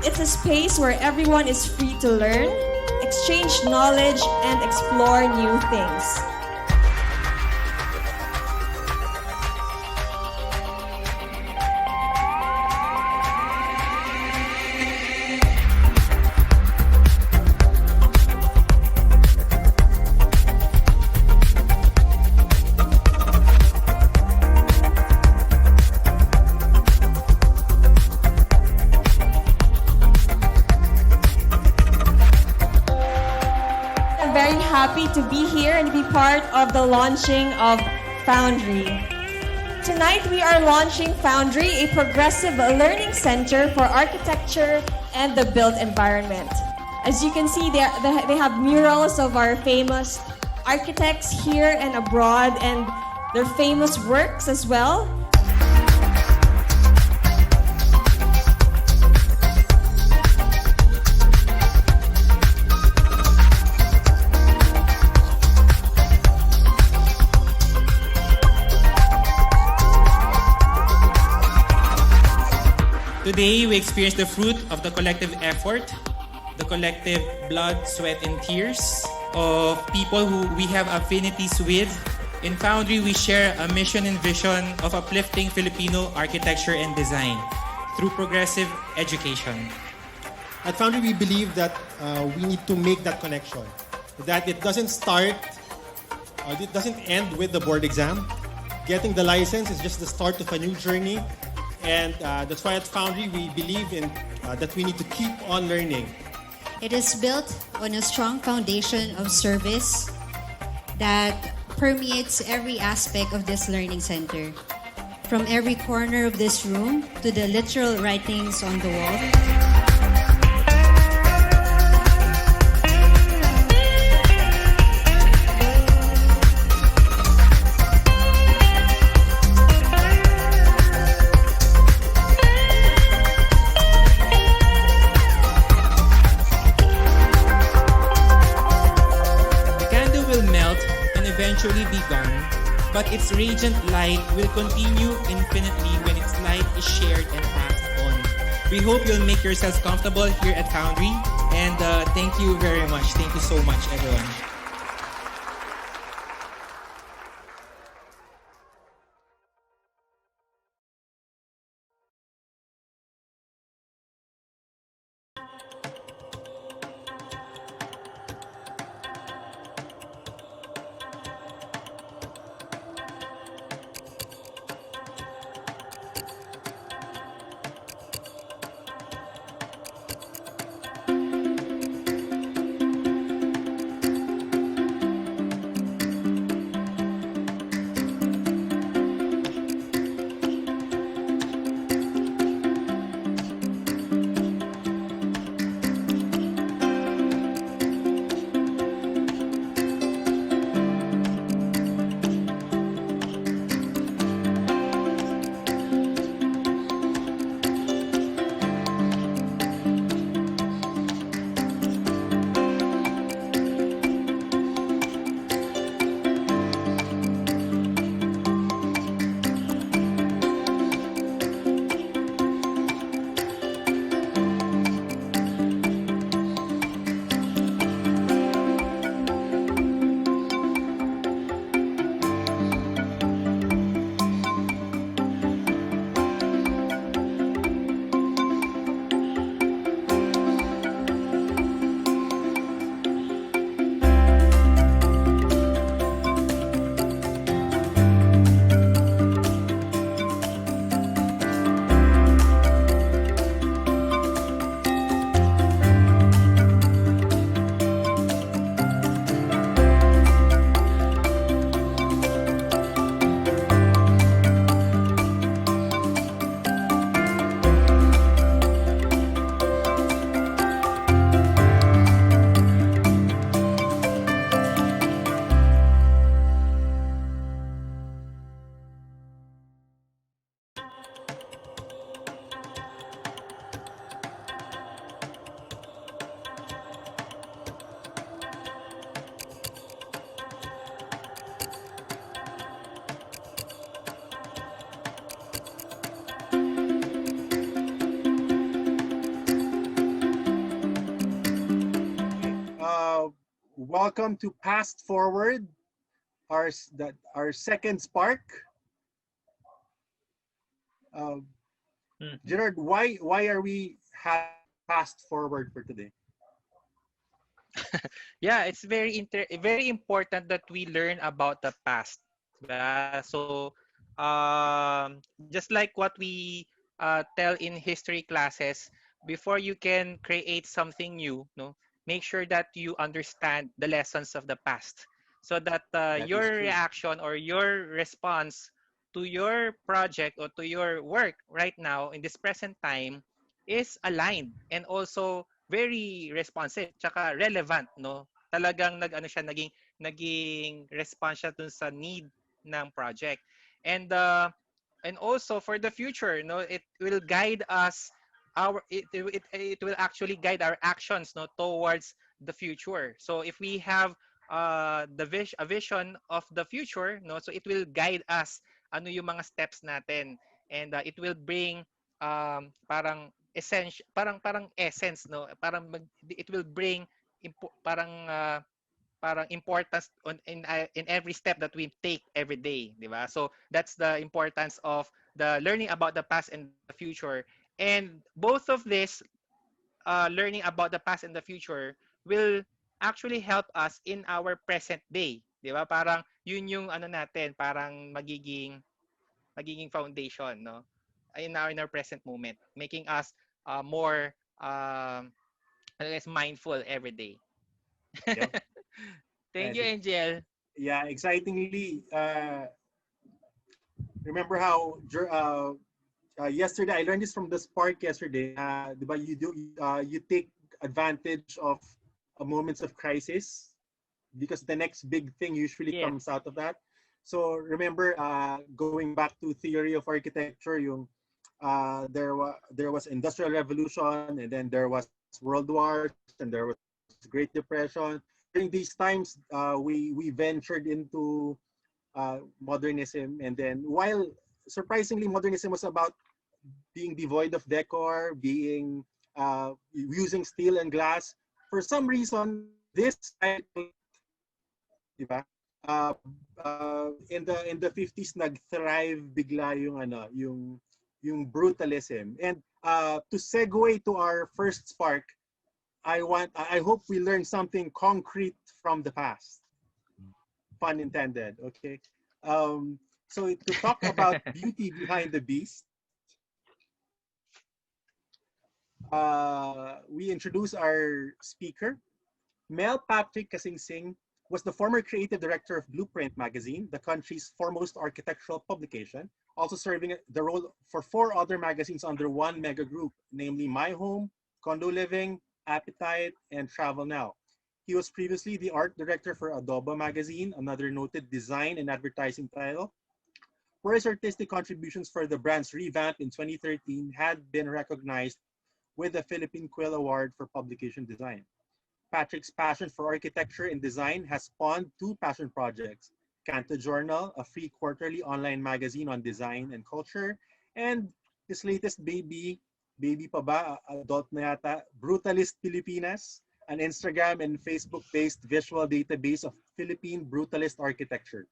It's a space where everyone is free to learn, exchange knowledge, and explore new things. Very happy to be here and be part of the launching of Foundree. Tonight we are launching Foundree, a progressive learning center for architecture and the built environment. As you can see, they have murals of our famous architects here and abroad and their famous works as well. Today, we experience the fruit of the collective effort, the collective blood, sweat, and tears of people who we have affinities with. In Foundree, we share a mission and vision of uplifting Filipino architecture and design through progressive education. At Foundree, we believe that we need to make that connection. That it doesn't end with the board exam. Getting the license is just the start of a new journey. And that's why at Foundree, we believe in that we need to keep on learning. It is built on a strong foundation of service that permeates every aspect of this learning center. From every corner of this room to the literal writings on the wall. Eventually be gone, but its radiant light will continue infinitely when its light is shared and passed on. We hope you'll make yourselves comfortable here at Foundree, and thank you very much. Thank you so much, everyone. welcome to Past Forward, our second Spark. Gerard, why are we having Past Forward for today? Yeah, it's very important that we learn about the past. So, just like what we tell in history classes, before you can create something new, no, make sure that you understand the lessons of the past, so that That is your true. reaction or your response to your project or to your work right now in this present time is aligned and also very responsive tsaka relevant, no? Talagang naging response siya dun sa need ng project. And also for the future, no, it will guide us it will actually guide our actions, no, towards the future. So if we have a vision of the future, no, so it will guide us ano yung mga steps natin, and it will bring parang parang essence, no, it will bring parang importance in every step that we take every day, di ba? So that's the importance of the learning about the past and the future. And both of this, learning about the past and the future, will actually help us in our present day, di ba? Parang yun yung ano natin, parang magiging foundation, no, in our present moment, making us more I guess mindful every day. Yep. Thank you, Angel. Yeah, excitingly, remember how yesterday I learned this from the Spark yesterday. Diba, you take advantage of moments of crisis because the next big thing usually Yes. comes out of that. So remember, going back to theory of architecture, there was Industrial Revolution, and then there was World Wars, and there was Great Depression. During these times, we ventured into modernism, and then while surprisingly modernism was about being devoid of decor, being using steel and glass, for some reason this cycle, diba? In the 50s nag-thrive bigla yung brutalism. And to segue to our first Spark, I hope we learn something concrete from the past. Pun intended, okay? So to talk about beauty behind the beast, we introduce our speaker. Mel Patrick Kasingsing was the former creative director of Blueprint magazine, the country's foremost architectural publication, also serving the role for 4 other magazines under one mega group, namely My Home, Condo Living, Appetite, and Travel Now. He was previously the art director for Adobo magazine, another noted design and advertising title, where his artistic contributions for the brand's revamp in 2013 had been recognized with the Philippine Quill Award for Publication Design. Patrick's passion for architecture and design has spawned 2 passion projects: Canto Journal, a free quarterly online magazine on design and culture, and his latest baby pa ba, adult na yata, Brutalist Pilipinas, an Instagram and Facebook-based visual database of Philippine brutalist architecture.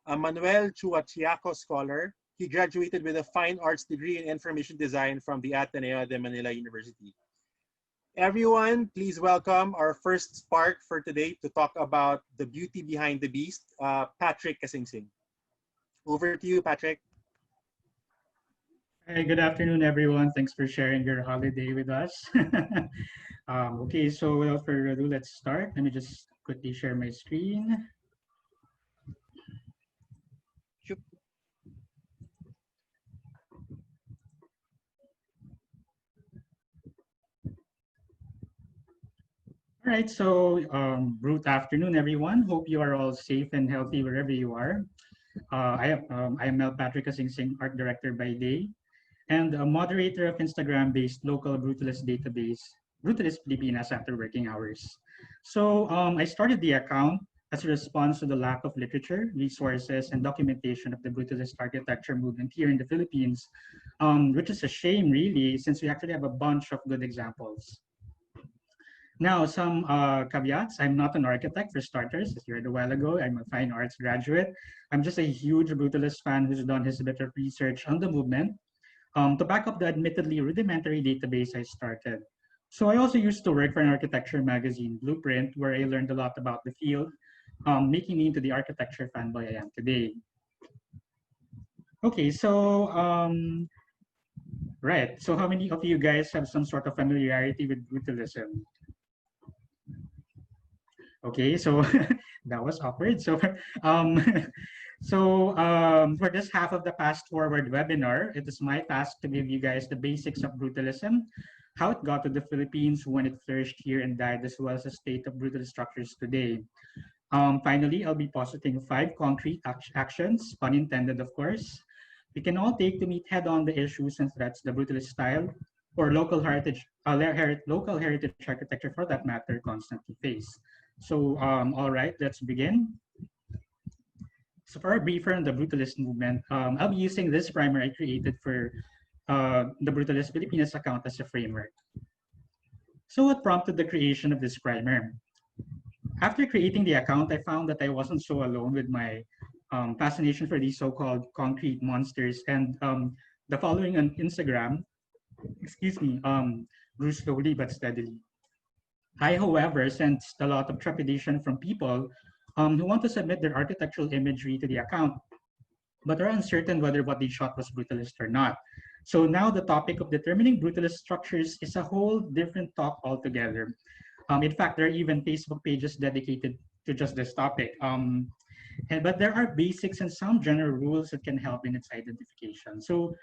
A Manuel Chuachiaco scholar, he graduated with a fine arts degree in information design from the Ateneo de Manila University. Everyone, please welcome our first Spark for today to talk about the beauty behind the beast, Patrick Kasingsing. Over to you, Patrick. Hi, good afternoon, everyone. Thanks for sharing your holiday with us. Okay, so without further ado, let's start. Let me just quickly share my screen. All right, so good afternoon, everyone. Hope you are all safe and healthy wherever you are. I am Mel Patrick Kasingsing, art director by day, and a moderator of Instagram-based local brutalist database, Brutalist Pilipinas, after working hours. So I started the account as a response to the lack of literature, resources, and documentation of the brutalist architecture movement here in the Philippines, which is a shame, really, since we actually have a bunch of good examples. Now, some caveats. I'm not an architect, for starters. As you heard a while ago, I'm a fine arts graduate. I'm just a huge Brutalist fan who's done his bit of research on the movement to back up the admittedly rudimentary database I started. So I also used to work for an architecture magazine, Blueprint, where I learned a lot about the field, making me into the architecture fanboy I am today. Okay, so right. So how many of you guys have some sort of familiarity with brutalism? Okay, so that was awkward. So, um, for this half of the Fast Forward webinar, it is my task to give you guys the basics of brutalism, how it got to the Philippines, when it flourished here and died, as well as the state of brutalist structures today. Finally, I'll be positing 5 concrete actions, pun intended, of course, we can all take to meet head-on the issues and threats the brutalist style or local heritage architecture, for that matter, constantly face. So, all right, let's begin. So for a briefer on the Brutalist movement, I'll be using this primer I created for the Brutalist Pilipinas account as a framework. So what prompted the creation of this primer? After creating the account, I found that I wasn't so alone with my fascination for these so-called concrete monsters, and the following on Instagram, grew slowly but steadily. I, however, sensed a lot of trepidation from people who want to submit their architectural imagery to the account, but are uncertain whether what they shot was brutalist or not. So now the topic of determining brutalist structures is a whole different talk altogether. In fact, there are even Facebook pages dedicated to just this topic. But there are basics and some general rules that can help in its identification. So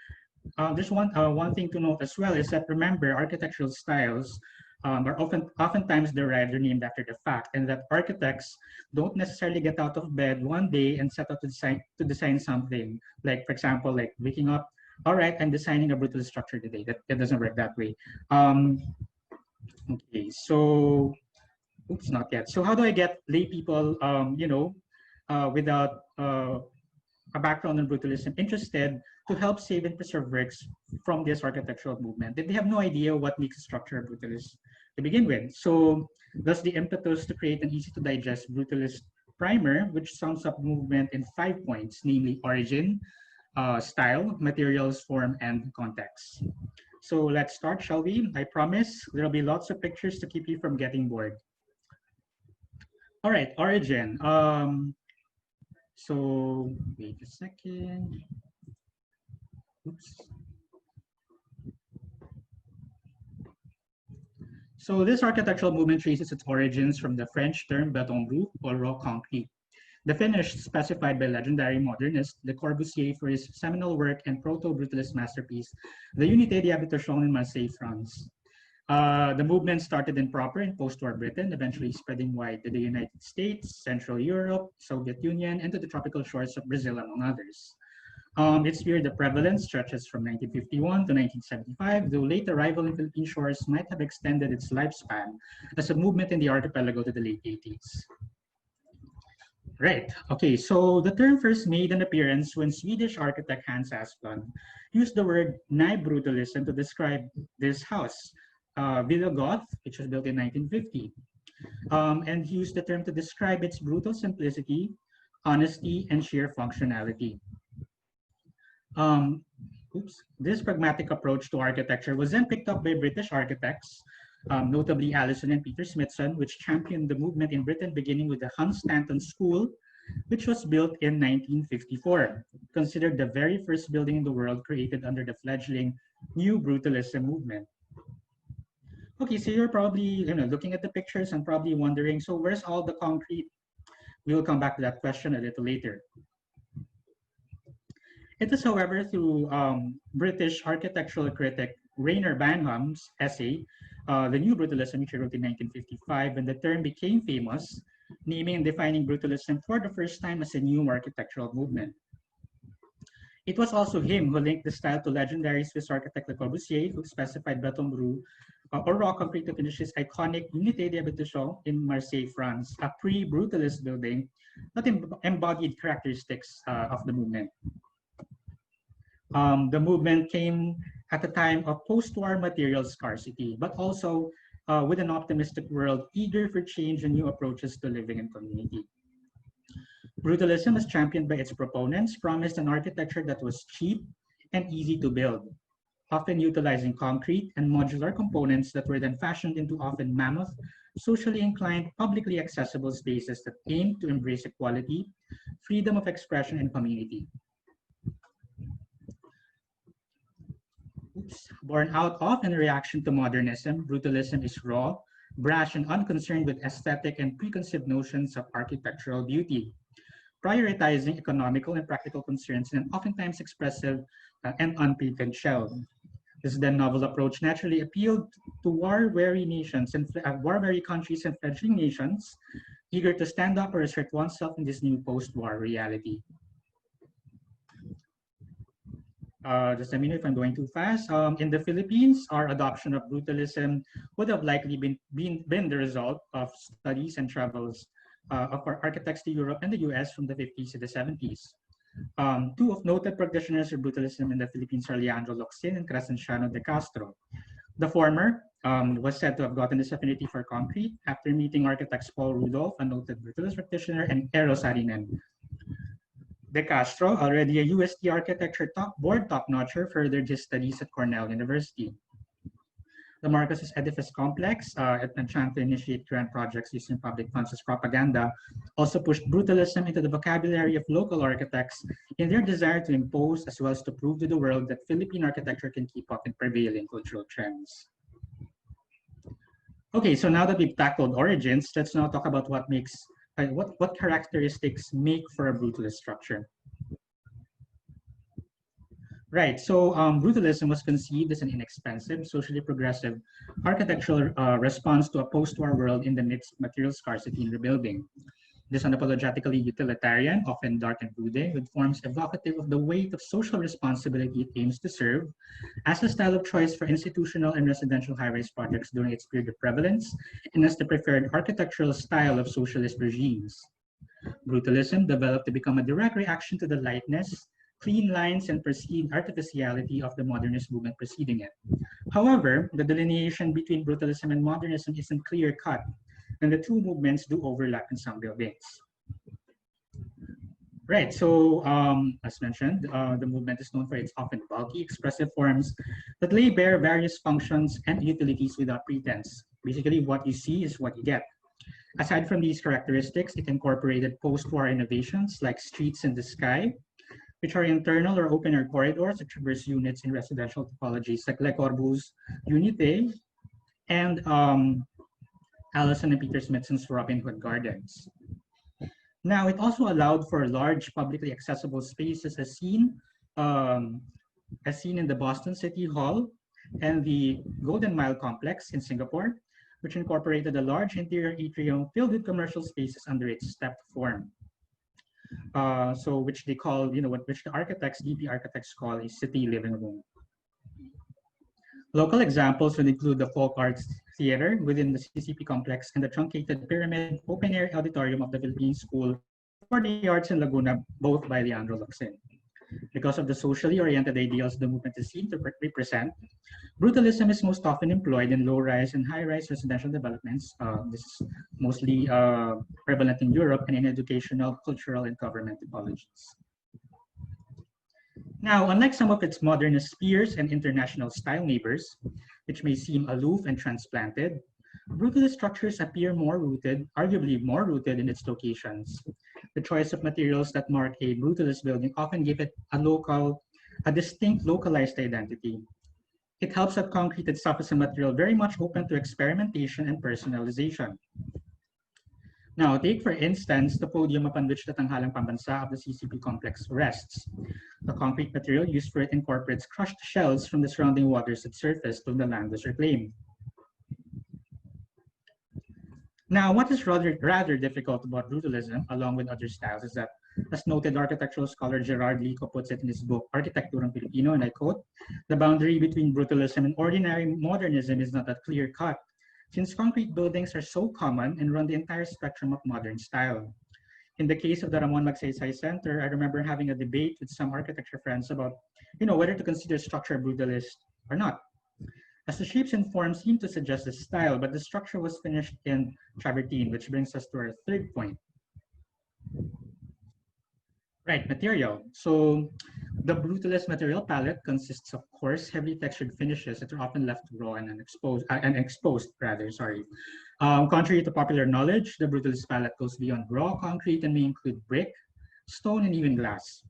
there's one thing to note as well is that, remember, architectural styles are oftentimes derived or named after the fact, and that architects don't necessarily get out of bed one day and set out to design something. Like, for example, like waking up, all right, I'm designing a brutalist structure today. That doesn't work that way. Okay, so, oops, not yet. So how do I get lay people, without a background in brutalism interested to help save and preserve works from this architectural movement? They have no idea what makes a structure a brutalist to begin with. So thus the impetus to create an easy to digest brutalist primer, which sums up movement in 5 points, namely origin, style, materials, form, and context. So let's start, shall we? I promise there'll be lots of pictures to keep you from getting bored. All right, origin. So wait a second. Oops. So this architectural movement traces its origins from the French term béton brut, or raw concrete. The Finnish specified by legendary modernist Le Corbusier for his seminal work and proto-brutalist masterpiece, the Unité des Habitations in Marseille, France. The movement started in proper and post-war Britain, eventually spreading wide to the United States, Central Europe, Soviet Union, and to the tropical shores of Brazil, among others. Its period of prevalence stretches from 1951 to 1975, though late arrival in Philippine shores might have extended its lifespan as a movement in the archipelago to the late 80s. Right, okay, so the term first made an appearance when Swedish architect Hans Asplund used the word nybrutalism to describe this house, Villa Goth, which was built in 1950. And he used the term to describe its brutal simplicity, honesty, and sheer functionality. This pragmatic approach to architecture was then picked up by British architects, notably Allison and Peter Smithson, which championed the movement in Britain, beginning with the Hans Stanton School, which was built in 1954, considered the very first building in the world created under the fledgling New Brutalism movement. Okay, so you're probably looking at the pictures and probably wondering, so where's all the concrete? We'll come back to that question a little later. It is, however, through British architectural critic Rainer Banham's essay, The New Brutalism, which he wrote in 1955, when the term became famous, naming and defining brutalism for the first time as a new architectural movement. It was also him who linked the style to legendary Swiss architect Le Corbusier, who specified béton brut or raw concrete to finish his iconic Unité des Habitations in Marseille, France, a pre-brutalist building that embodied characteristics of the movement. The movement came at a time of post-war material scarcity, but also with an optimistic world eager for change and new approaches to living in community. Brutalism, as championed by its proponents, promised an architecture that was cheap and easy to build, often utilizing concrete and modular components that were then fashioned into often mammoth, socially inclined, publicly accessible spaces that aimed to embrace equality, freedom of expression, and community. Born out of and in reaction to modernism, brutalism is raw, brash, and unconcerned with aesthetic and preconceived notions of architectural beauty, prioritizing economical and practical concerns in an oftentimes expressive and unpainted shell. This then novel approach naturally appealed to war-weary nations and war-weary countries and fledgling nations eager to stand up or assert oneself in this new post-war reality. Just a minute if I'm going too fast. In the Philippines, our adoption of brutalism would have likely been the result of studies and travels of our architects to Europe and the US from the 50s to the 70s. Two of noted practitioners of brutalism in the Philippines are Leandro Locsin and Crescenciano de Castro. The former was said to have gotten this affinity for concrete after meeting architects Paul Rudolph, a noted brutalist practitioner, and Eros Sarinen. De Castro, already a UST architecture top-notcher, furthered his studies at Cornell University. The Marcos's edifice complex, and trying to initiate grand projects using public funds as propaganda, also pushed brutalism into the vocabulary of local architects in their desire to impose as well as to prove to the world that Philippine architecture can keep up in prevailing cultural trends. Okay, so now that we've tackled origins, let's now talk about what makes what characteristics make for a brutalist structure. Right, so brutalism was conceived as an inexpensive, socially progressive architectural response to a post-war world in the midst of material scarcity and rebuilding. This unapologetically utilitarian, often dark and brooding, with forms evocative of the weight of social responsibility it aims to serve, as a style of choice for institutional and residential high-rise projects during its period of prevalence, and as the preferred architectural style of socialist regimes. Brutalism developed to become a direct reaction to the lightness, clean lines, and perceived artificiality of the modernist movement preceding it. However, the delineation between brutalism and modernism isn't clear-cut, and the two movements do overlap in some buildings. Right, so as mentioned, the movement is known for its often bulky, expressive forms that lay bare various functions and utilities without pretense. Basically, what you see is what you get. Aside from these characteristics, it incorporated post-war innovations like streets in the sky, which are internal or open-air corridors that traverse units in residential topologies like Le Corbus's Unité and Allison and Peter Smithson's Robin Hood Gardens. Now, it also allowed for large publicly accessible spaces as seen in the Boston City Hall and the Golden Mile Complex in Singapore, which incorporated a large interior atrium filled with commercial spaces under its stepped form. So which they call, which the architects, DP architects call a city living room. Local examples would include the Folk Arts Theater within the CCP complex and the truncated pyramid open-air auditorium of the Philippine School for the Arts in Laguna, both by Leandro Locsin. Because of the socially oriented ideals the movement is seen to represent, brutalism is most often employed in low-rise and high-rise residential developments. This is mostly prevalent in Europe and in educational, cultural, and government topologies. Now, unlike some of its modernist peers and international style neighbors, which may seem aloof and transplanted, brutalist structures appear more rooted, arguably more rooted in its locations. The choice of materials that mark a brutalist building often give it a distinct localized identity. It helps that concrete itself is a material very much open to experimentation and personalization. Now, take for instance the podium upon which the Tanghalang Pambansa of the CCP complex rests. The concrete material used for it incorporates crushed shells from the surrounding waters at surface till the land was reclaimed. Now, what is rather difficult about brutalism, along with other styles, is that, as noted architectural scholar Gerard Lico puts it in his book, Arkitekturang Pilipino, and I quote, "The boundary between brutalism and ordinary modernism is not that clear-cut, since concrete buildings are so common and run the entire spectrum of modern style." In the case of the Ramon Magsaysay Center, I remember having a debate with some architecture friends about, whether to consider structure brutalist or not. as the shapes and forms seem to suggest the style, but the structure was finished in travertine, which brings us to our third point. Right, material. So the Brutalist material palette consists of coarse, heavy textured finishes that are often left raw and exposed rather, sorry. Contrary to popular knowledge, the Brutalist palette goes beyond raw concrete and may include brick, stone, and even glass.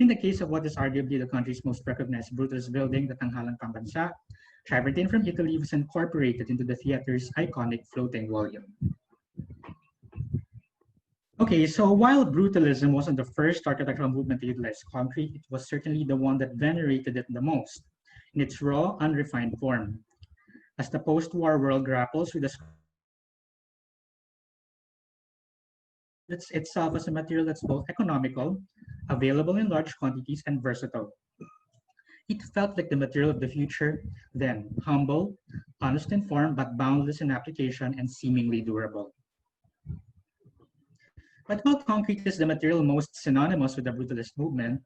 In the case of what is arguably the country's most recognized Brutalist building, the Tanghalang Pambansa, travertine from Italy was incorporated into the theater's iconic floating volume. Okay, so while Brutalism wasn't the first architectural movement to utilize concrete, it was certainly the one that venerated it the most in its raw, unrefined form. As the post-war world grapples with the itself as a material that's both economical, available in large quantities, and versatile. It felt like the material of the future, then humble, honest in form, but boundless in application and seemingly durable. But while concrete is the material most synonymous with the Brutalist movement,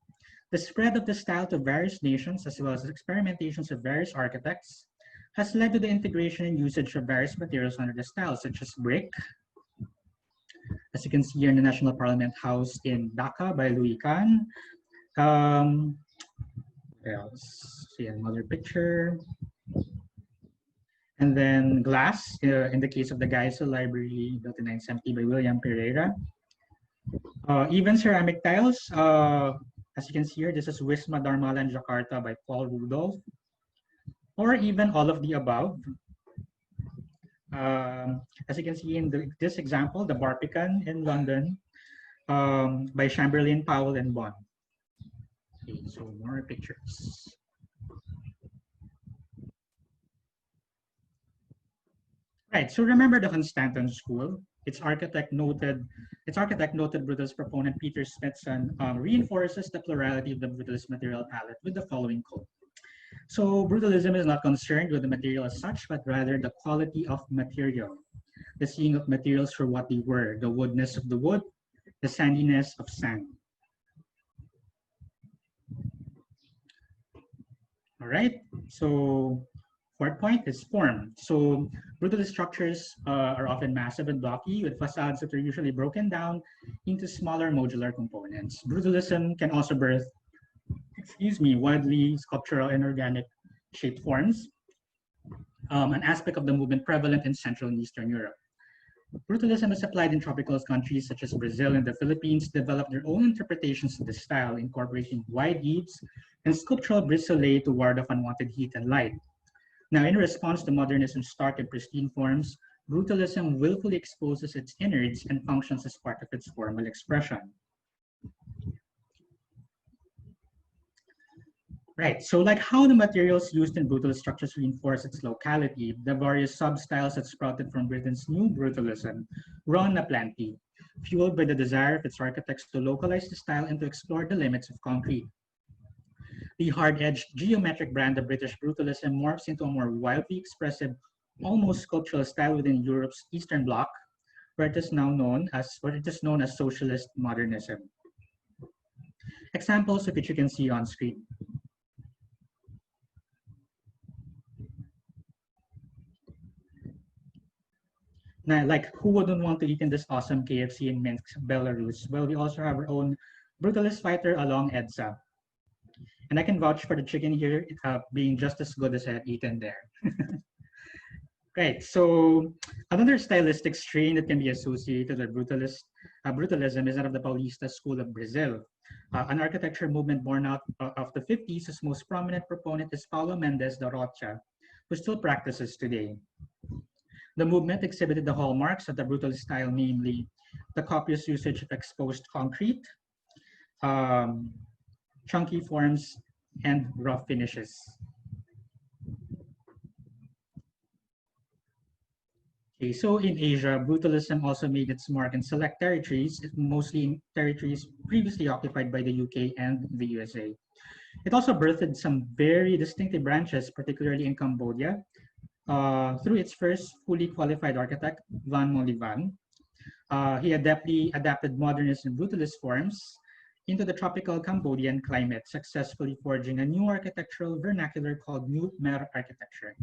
the spread of the style to various nations, as well as experimentations of various architects, has led to the integration and usage of various materials under the style, such as brick, as you can see here in the National Parliament House in Dhaka by Louis Kahn. What else? See another picture. And then glass, in the case of the Geisel Library, built in 1970 by William Pereira. Even ceramic tiles, as you can see here, this is Wisma Dharmalan Jakarta by Paul Rudolph, or even all of the above. As you can see in this example, the Barbican in London by Chamberlain, Powell, and Bond. Okay, so more pictures. Right, so remember the Constantin School. Its architect noted Brutalist proponent Peter Smithson reinforces the plurality of the Brutalist material palette with the following quote. So Brutalism is not concerned with the material as such, but rather the quality of material, the seeing of materials for what they were, the woodness of the wood, the sandiness of sand. All right, so fourth point is form. So Brutalist structures are often massive and blocky, with facades that are usually broken down into smaller modular components. Brutalism can also birth, widely sculptural and organic shaped forms, an aspect of the movement prevalent in Central and Eastern Europe. Brutalism is applied in tropical countries such as Brazil and the Philippines, developed their own interpretations of the style, incorporating wide eaves and sculptural brise-soleil to ward off unwanted heat and light. Now, in response to modernism's stark and pristine forms, Brutalism willfully exposes its innards and functions as part of its formal expression. Right, so like how the materials used in Brutalist structures reinforce its locality, the various sub-styles that sprouted from Britain's new Brutalism run aplenty, fueled by the desire of its architects to localize the style and to explore the limits of concrete. The hard-edged geometric brand of British Brutalism morphs into a more wildly expressive, almost sculptural style within Europe's Eastern Bloc, where it is known as socialist modernism. Examples of which you can see on screen. Now, like, who wouldn't want to eat in this awesome KFC in Minsk, Belarus? Well, we also have our own Brutalist fighter along EDSA. And I can vouch for the chicken here being just as good as I had eaten there. Right, so another stylistic strain that can be associated with Brutalism is that of the Paulista school of Brazil. An architecture movement born out of the 50s, whose most prominent proponent is Paulo Mendes da Rocha, who still practices today. The movement exhibited the hallmarks of the Brutalist style, namely the copious usage of exposed concrete, chunky forms, and rough finishes. Okay, so in Asia, Brutalism also made its mark in select territories, mostly in territories previously occupied by the UK and the USA. It also birthed some very distinctive branches, particularly in Cambodia, through its first fully qualified architect, Van Molivan. He adapted modernist and brutalist forms into the tropical Cambodian climate, successfully forging a new architectural vernacular called New Mer architecture.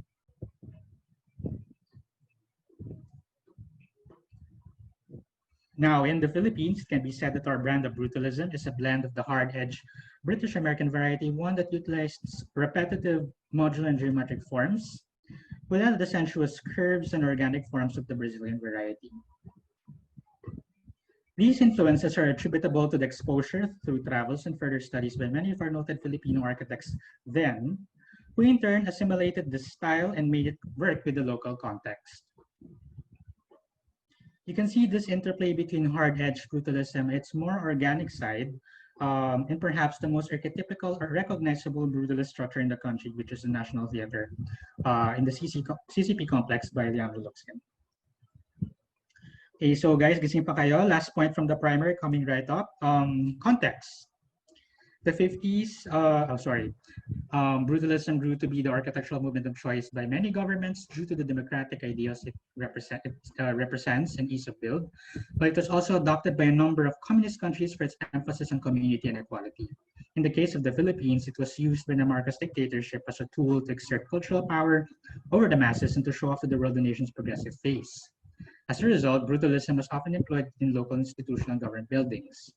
Now, in the Philippines, it can be said that our brand of brutalism is a blend of the hard-edged British-American variety, one that utilizes repetitive modular and geometric forms, without the sensuous curves and organic forms of the Brazilian variety. These influences are attributable to the exposure through travels and further studies by many of our noted Filipino architects then, who in turn assimilated the style and made it work with the local context. You can see this interplay between hard-edged brutalism and its more organic side, and perhaps the most archetypical or recognizable brutalist structure in the country, which is the National Theater in the CCP complex by Leandro Luxkin. Okay, so guys, gising pa kayo. Last point from the primer coming right up. Context. The 50s, brutalism grew to be the architectural movement of choice by many governments due to the democratic ideals it represents and ease of build, but it was also adopted by a number of communist countries for its emphasis on community and equality. In the case of the Philippines, it was used by the Marcos dictatorship as a tool to exert cultural power over the masses and to show off to the world the nation's progressive face. As a result, brutalism was often employed in local institutional government buildings.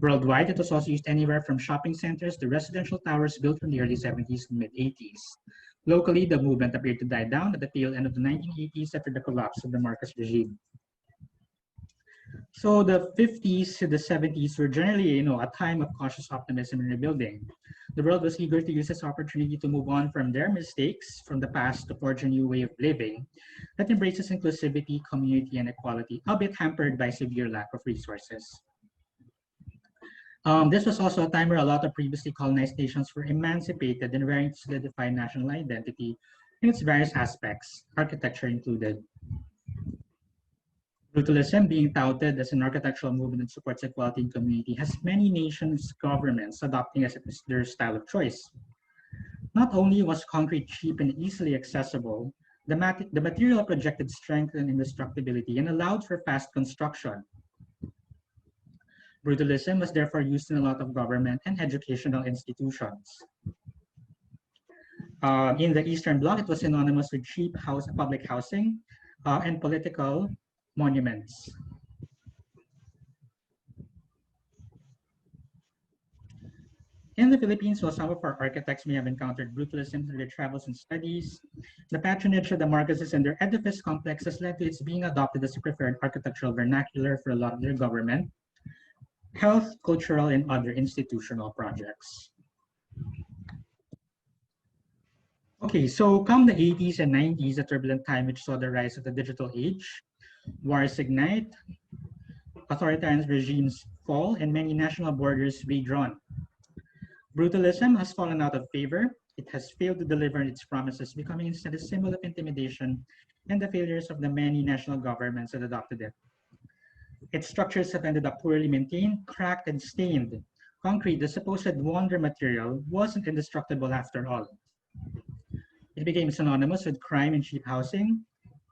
Worldwide, it was also used anywhere from shopping centers to residential towers built from the early 70s to mid-80s. Locally, the movement appeared to die down at the tail end of the 1980s after the collapse of the Marcos regime. So the 50s to the 70s were generally, a time of cautious optimism and rebuilding. The world was eager to use this opportunity to move on from their mistakes from the past to forge a new way of living that embraces inclusivity, community, and equality, albeit hampered by severe lack of resources. This was also a time where a lot of previously colonized nations were emancipated and raring to solidify national identity in its various aspects, architecture included. Brutalism, being touted as an architectural movement that supports equality in community, has many nations' governments adopting as their style of choice. Not only was concrete cheap and easily accessible, the material projected strength and indestructibility and allowed for fast construction. Brutalism was therefore used in a lot of government and educational institutions. In the Eastern Bloc, it was synonymous with cheap public housing and political monuments. In the Philippines, while some of our architects may have encountered brutalism through their travels and studies, the patronage of the Marcoses and their edifice complexes led to its being adopted as a preferred architectural vernacular for a lot of their government, health, cultural, and other institutional projects. Okay, so come the 80s and 90s, a turbulent time which saw the rise of the digital age, wars ignite, authoritarian regimes fall, and many national borders redrawn. Brutalism has fallen out of favor. It has failed to deliver on its promises, becoming instead a symbol of intimidation and the failures of the many national governments that adopted it. Its structures have ended up poorly maintained, cracked, and stained. Concrete, the supposed wonder material, wasn't indestructible after all. It became synonymous with crime and cheap housing.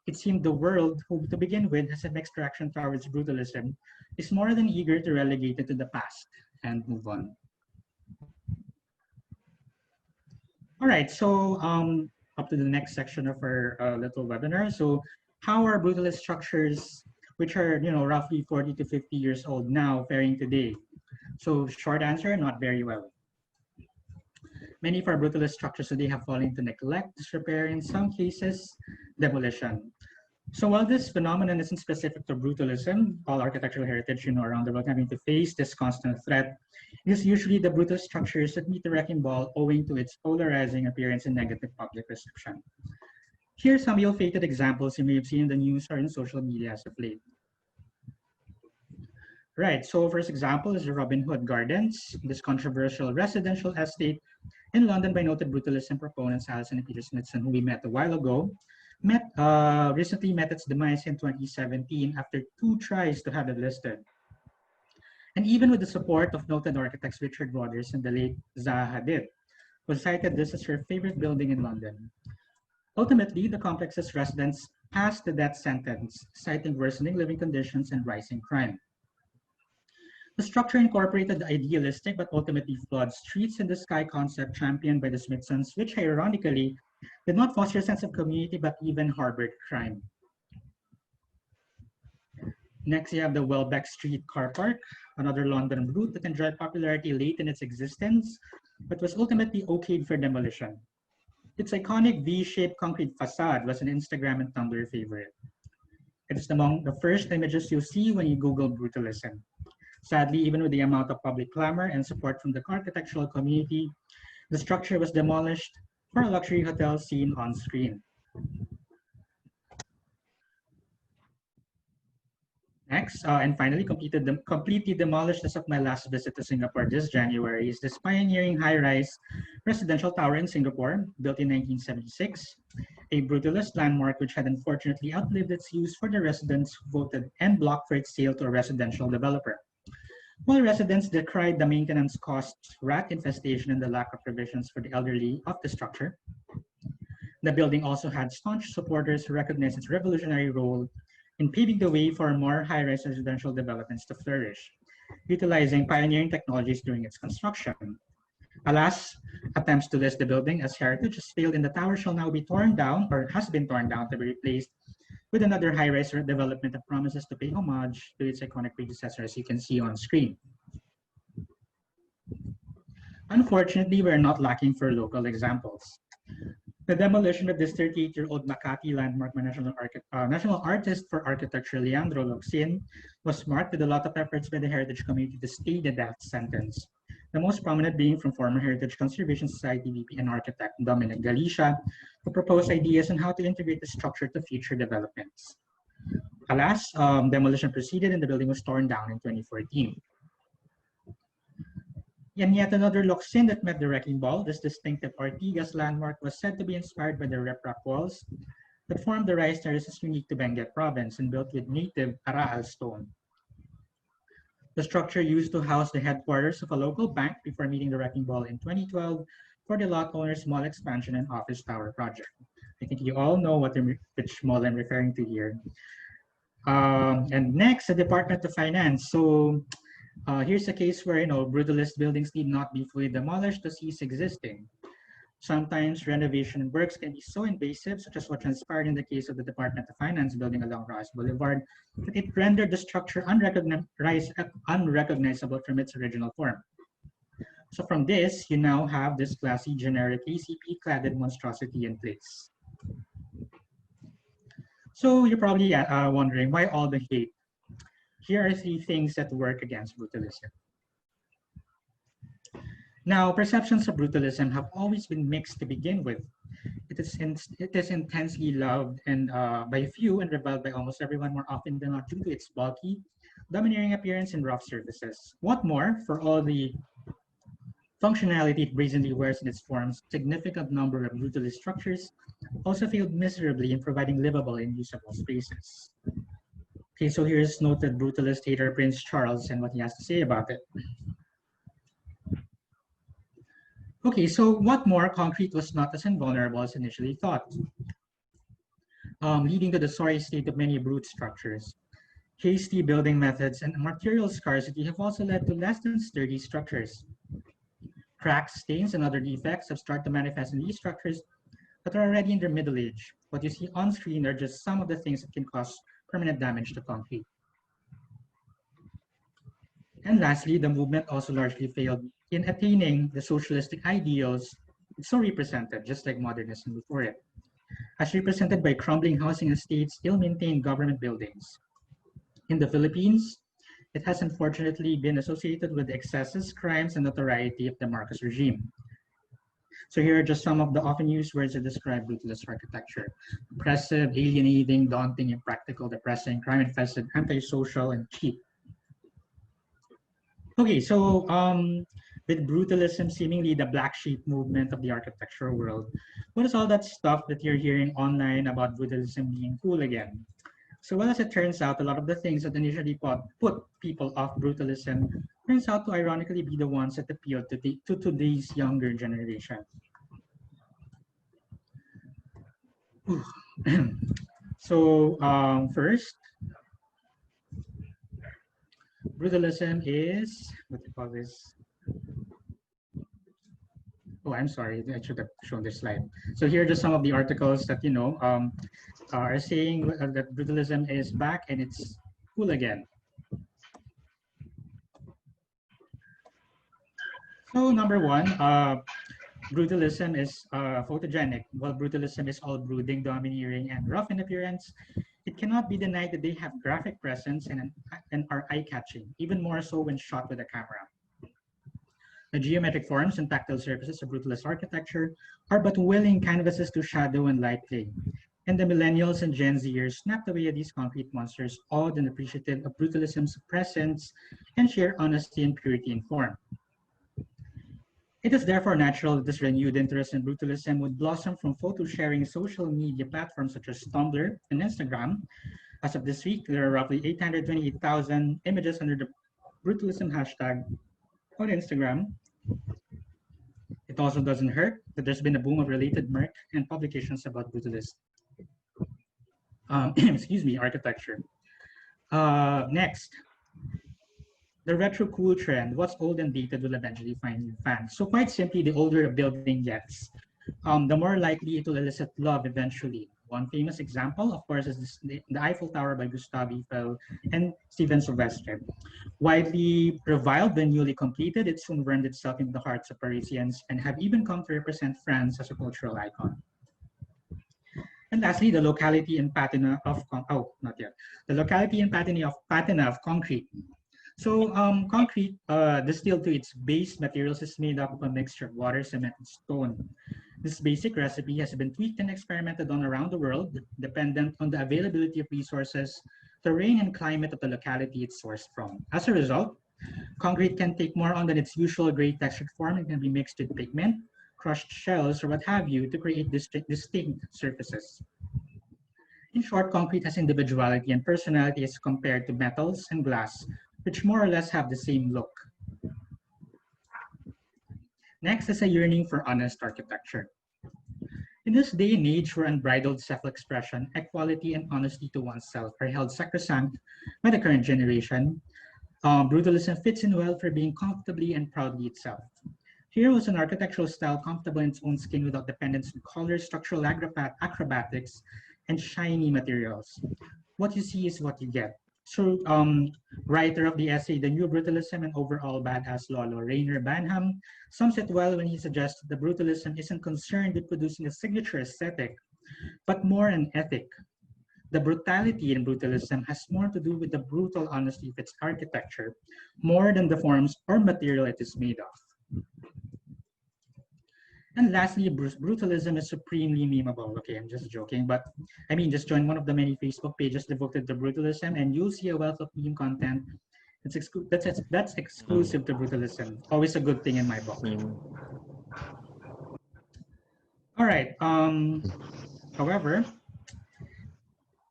It seemed the world, who to begin with has an extraction towards brutalism, is more than eager to relegate it to the past and move on. All right, so up to the next section of our little webinar. So how are brutalist structures, which are roughly 40 to 50 years old now, faring today? So short answer, not very well. Many of our brutalist structures today have fallen into neglect, disrepair, in some cases, demolition. So while this phenomenon isn't specific to brutalism, all architectural heritage around the world having to face this constant threat, it is usually the brutal structures that meet the wrecking ball owing to its polarizing appearance and negative public reception. Here are some ill-fated examples you may have seen in the news or in social media as of late. Right, so first example is the Robin Hood Gardens, this controversial residential estate in London by noted brutalism proponents Alison and Peter Smithson, who we met a while ago, recently met its demise in 2017 after 2 tries to have it listed. And even with the support of noted architects Richard Rodgers and the late Zaha Hadid, who cited this as her favorite building in London. Ultimately, the complex's residents passed the death sentence, citing worsening living conditions and rising crime. The structure incorporated the idealistic but ultimately flawed streets in the sky concept championed by the Smithsons, which ironically did not foster a sense of community but even harbored crime. Next, you have the Welbeck Street Car Park, another London route that enjoyed popularity late in its existence, but was ultimately okayed for demolition. Its iconic V-shaped concrete facade was an Instagram and Tumblr favorite. It is among the first images you'll see when you Google brutalism. Sadly, even with the amount of public clamor and support from the architectural community, the structure was demolished for a luxury hotel seen on screen. Next, and finally completely demolished as of my last visit to Singapore this January, is this pioneering high-rise residential tower in Singapore, built in 1976, a brutalist landmark which had unfortunately outlived its use for the residents who voted en bloc for its sale to a residential developer. While residents decried the maintenance costs, rat infestation, and the lack of provisions for the elderly of the structure, the building also had staunch supporters who recognized its revolutionary role in paving the way for more high-rise residential developments to flourish, utilizing pioneering technologies during its construction. Alas, attempts to list the building as heritage has failed, and the tower shall now be torn down, or has been torn down, to be replaced with another high-rise development that promises to pay homage to its iconic predecessor, as you can see on screen. Unfortunately, we're not lacking for local examples. The demolition of this 38-year-old Makati landmark by national artist for architecture Leandro Locsin was marked with a lot of efforts by the heritage community to stay the death sentence. The most prominent being from former Heritage Conservation Society VP and architect Dominic Galicia, who proposed ideas on how to integrate the structure to future developments. Alas, demolition proceeded and the building was torn down in 2014. And yet another Locsin that met the wrecking ball, this distinctive Ortigas landmark, was said to be inspired by the riprap walls that formed the rice terraces unique to Benguet province and built with native Araal stone. The structure used to house the headquarters of a local bank before meeting the wrecking ball in 2012 for the lot owner's mall expansion and office tower project. I think you all know which mall I'm referring to here. And next, the Department of Finance. So here's a case where brutalist buildings need not be fully demolished to cease existing. Sometimes renovation works can be so invasive, such as what transpired in the case of the Department of Finance building along Ross Boulevard, that it rendered the structure unrecognizable from its original form. So from this, you now have this classy generic ACP-cladded monstrosity in place. So you're probably wondering, why all the hate? Here are 3 things that work against brutalism. Now, perceptions of brutalism have always been mixed to begin with. It is intensely loved and by few and reviled by almost everyone, more often than not due to its bulky, domineering appearance and rough surfaces. What more, for all the functionality it brazenly wears in its forms, significant number of brutalist structures also failed miserably in providing livable and usable spaces. Okay, so here's noted brutalist hater Prince Charles and what he has to say about it. Okay, so what more, concrete was not as invulnerable as initially thought, leading to the sorry state of many brute structures. Hasty building methods and material scarcity have also led to less than sturdy structures. Cracks, stains, and other defects have started to manifest in these structures that are already in their middle age. What you see on screen are just some of the things that can cause permanent damage to concrete. And lastly, the movement also largely failed in attaining the socialistic ideals it so represented, just like modernism before it, as represented by crumbling housing estates, ill-maintained government buildings. In the Philippines, it has unfortunately been associated with excesses, crimes, and notoriety of the Marcos regime. So here are just some of the often used words that describe brutalist architecture: oppressive, alienating, daunting, impractical, depressing, crime-infested, antisocial, and cheap. Okay, so with brutalism seemingly the black sheep movement of the architectural world, what is all that stuff that you're hearing online about brutalism being cool again? So well, as it turns out, a lot of the things that initially put people off brutalism turns out to ironically be the ones that appeal to today's younger generation. So first, brutalism is, what do you call this? Oh, I'm sorry, I should have shown this slide. So here are just some of the articles that, are saying that brutalism is back and it's cool again. So number one, brutalism is photogenic. While brutalism is all brooding, domineering, and rough in appearance, it cannot be denied that they have graphic presence and are eye-catching, even more so when shot with a camera. The geometric forms and tactile surfaces of brutalist architecture are but willing canvases to shadow and light play. And the millennials and Gen Zers snapped away at these concrete monsters, awed and appreciative of brutalism's presence and sheer honesty and purity in form. It is therefore natural that this renewed interest in brutalism would blossom from photo-sharing social media platforms such as Tumblr and Instagram. As of this week, there are roughly 828,000 images under the brutalism hashtag on Instagram. It also doesn't hurt that there's been a boom of related merch and publications about brutalist architecture. Next, the retro cool trend. What's old and dated will eventually find new fans. So quite simply, the older a building gets, the more likely it will elicit love eventually. One famous example, of course, is the Eiffel Tower by Gustave Eiffel and Steven Sylvestre. Widely reviled when newly completed, it soon burned itself into the hearts of Parisians and have even come to represent France as a cultural icon. And lastly, the locality and patina of patina of concrete. So concrete, distilled to its base materials, is made up of a mixture of water, cement, and stone. This basic recipe has been tweaked and experimented on around the world, dependent on the availability of resources, terrain, and climate of the locality it's sourced from. As a result, concrete can take more on than its usual gray textured form and can be mixed with pigment, crushed shells, or what have you to create distinct surfaces. In short, concrete has individuality and personality as compared to metals and glass, which more or less have the same look. Next is a yearning for honest architecture. In this day and age where unbridled self-expression, equality, and honesty to oneself are held sacrosanct by the current generation, brutalism fits in well for being comfortably and proudly itself. Here was an architectural style comfortable in its own skin without dependence on colors, structural acrobatics, and shiny materials. What you see is what you get. So, writer of the essay, The New Brutalism and Overall Badass Lolo, Rainer Banham, sums it well when he suggests that the brutalism isn't concerned with producing a signature aesthetic, but more an ethic. The brutality in brutalism has more to do with the brutal honesty of its architecture, more than the forms or material it is made of. And lastly, brutalism is supremely memeable. Okay, I'm just joking, but I mean, just join one of the many Facebook pages devoted to brutalism and you'll see a wealth of meme content that's exclusive to brutalism. Always a good thing in my book. All right, however,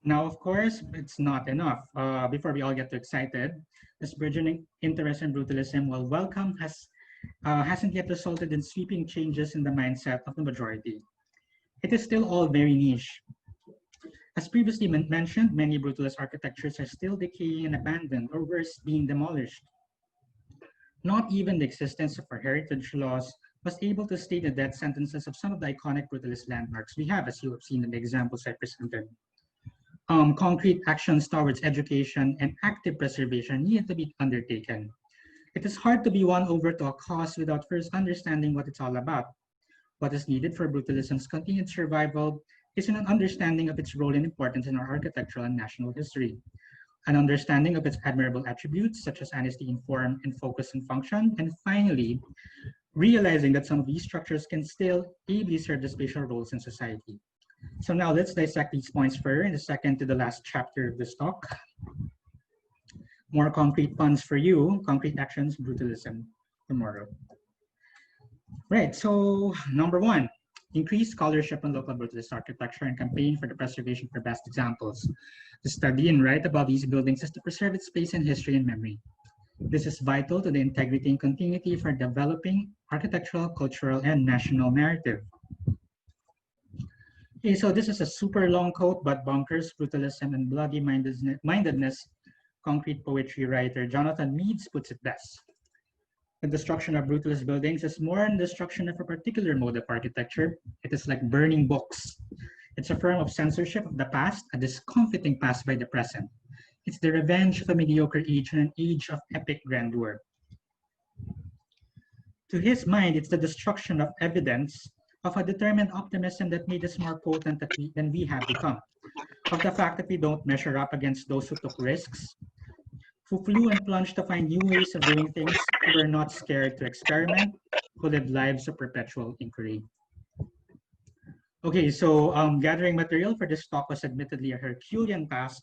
now, of course, it's not enough. Before we all get too excited, this burgeoning interest in brutalism, while welcome, hasn't yet resulted in sweeping changes in the mindset of the majority. It is still all very niche. As previously mentioned, many brutalist architectures are still decaying and abandoned, or worse, being demolished. Not even the existence of our heritage laws was able to stay the death sentences of some of the iconic brutalist landmarks we have, as you have seen in the examples I presented. Concrete actions towards education and active preservation need to be undertaken. It is hard to be won over to a cause without first understanding what it's all about. What is needed for brutalism's continued survival is an understanding of its role and importance in our architectural and national history, an understanding of its admirable attributes such as honesty in form and focus and function, and finally, realizing that some of these structures can still ably serve the spatial roles in society. So now let's dissect these points further in the second to the last chapter of this talk. More concrete puns for you, concrete actions, brutalism, tomorrow. Right, so number one, increase scholarship on local brutalist architecture and campaign for the preservation for best examples. To study and write about these buildings is to preserve its place in history and memory. This is vital to the integrity and continuity for developing architectural, cultural, and national narrative. Okay, so this is a super long quote, but bonkers, brutalism, and bloody mindedness concrete poetry writer Jonathan Meades puts it best. The destruction of brutalist buildings is more than destruction of a particular mode of architecture. It is like burning books. It's a form of censorship of the past, a discomfiting past by the present. It's the revenge of a mediocre age and an age of epic grandeur. To his mind, it's the destruction of evidence of a determined optimism that made us more potent than we have become, of the fact that we don't measure up against those who took risks, who flew and plunged to find new ways of doing things, who were not scared to experiment, who lived lives of perpetual inquiry. Okay, so gathering material for this talk was admittedly a Herculean task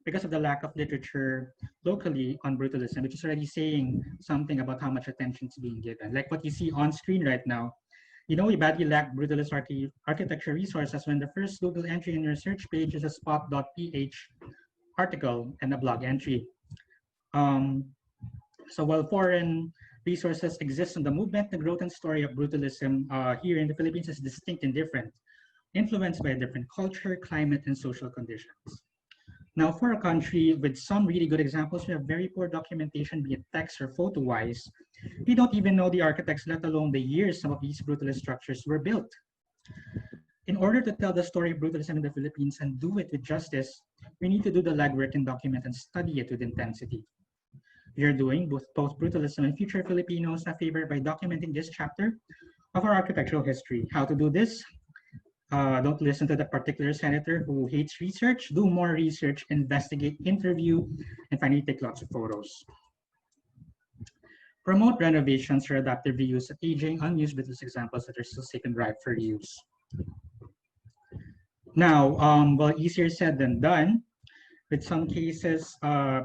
because of the lack of literature locally on brutalism, which is already saying something about how much attention is being given. Like what you see on screen right now, you know, we badly lack brutalist architecture resources when the first Google entry in your search page is a spot.ph article and a blog entry. So while foreign resources exist in the movement, the growth and story of brutalism here in the Philippines is distinct and different, influenced by a different culture, climate, and social conditions. Now, for a country with some really good examples, we have very poor documentation, be it text or photo-wise. We don't even know the architects, let alone the years some of these brutalist structures were built. In order to tell the story of brutalism in the Philippines and do it with justice, we need to do the legwork and document and study it with intensity. We are doing both brutalism and future Filipinos a favor by documenting this chapter of our architectural history. How to do this? Don't listen to the particular senator who hates research. Do more research, investigate, interview, and finally take lots of photos. Promote renovations or adaptive reuse of aging, unused brutalist examples that are still safe and ripe for use. Now, well, easier said than done, with some cases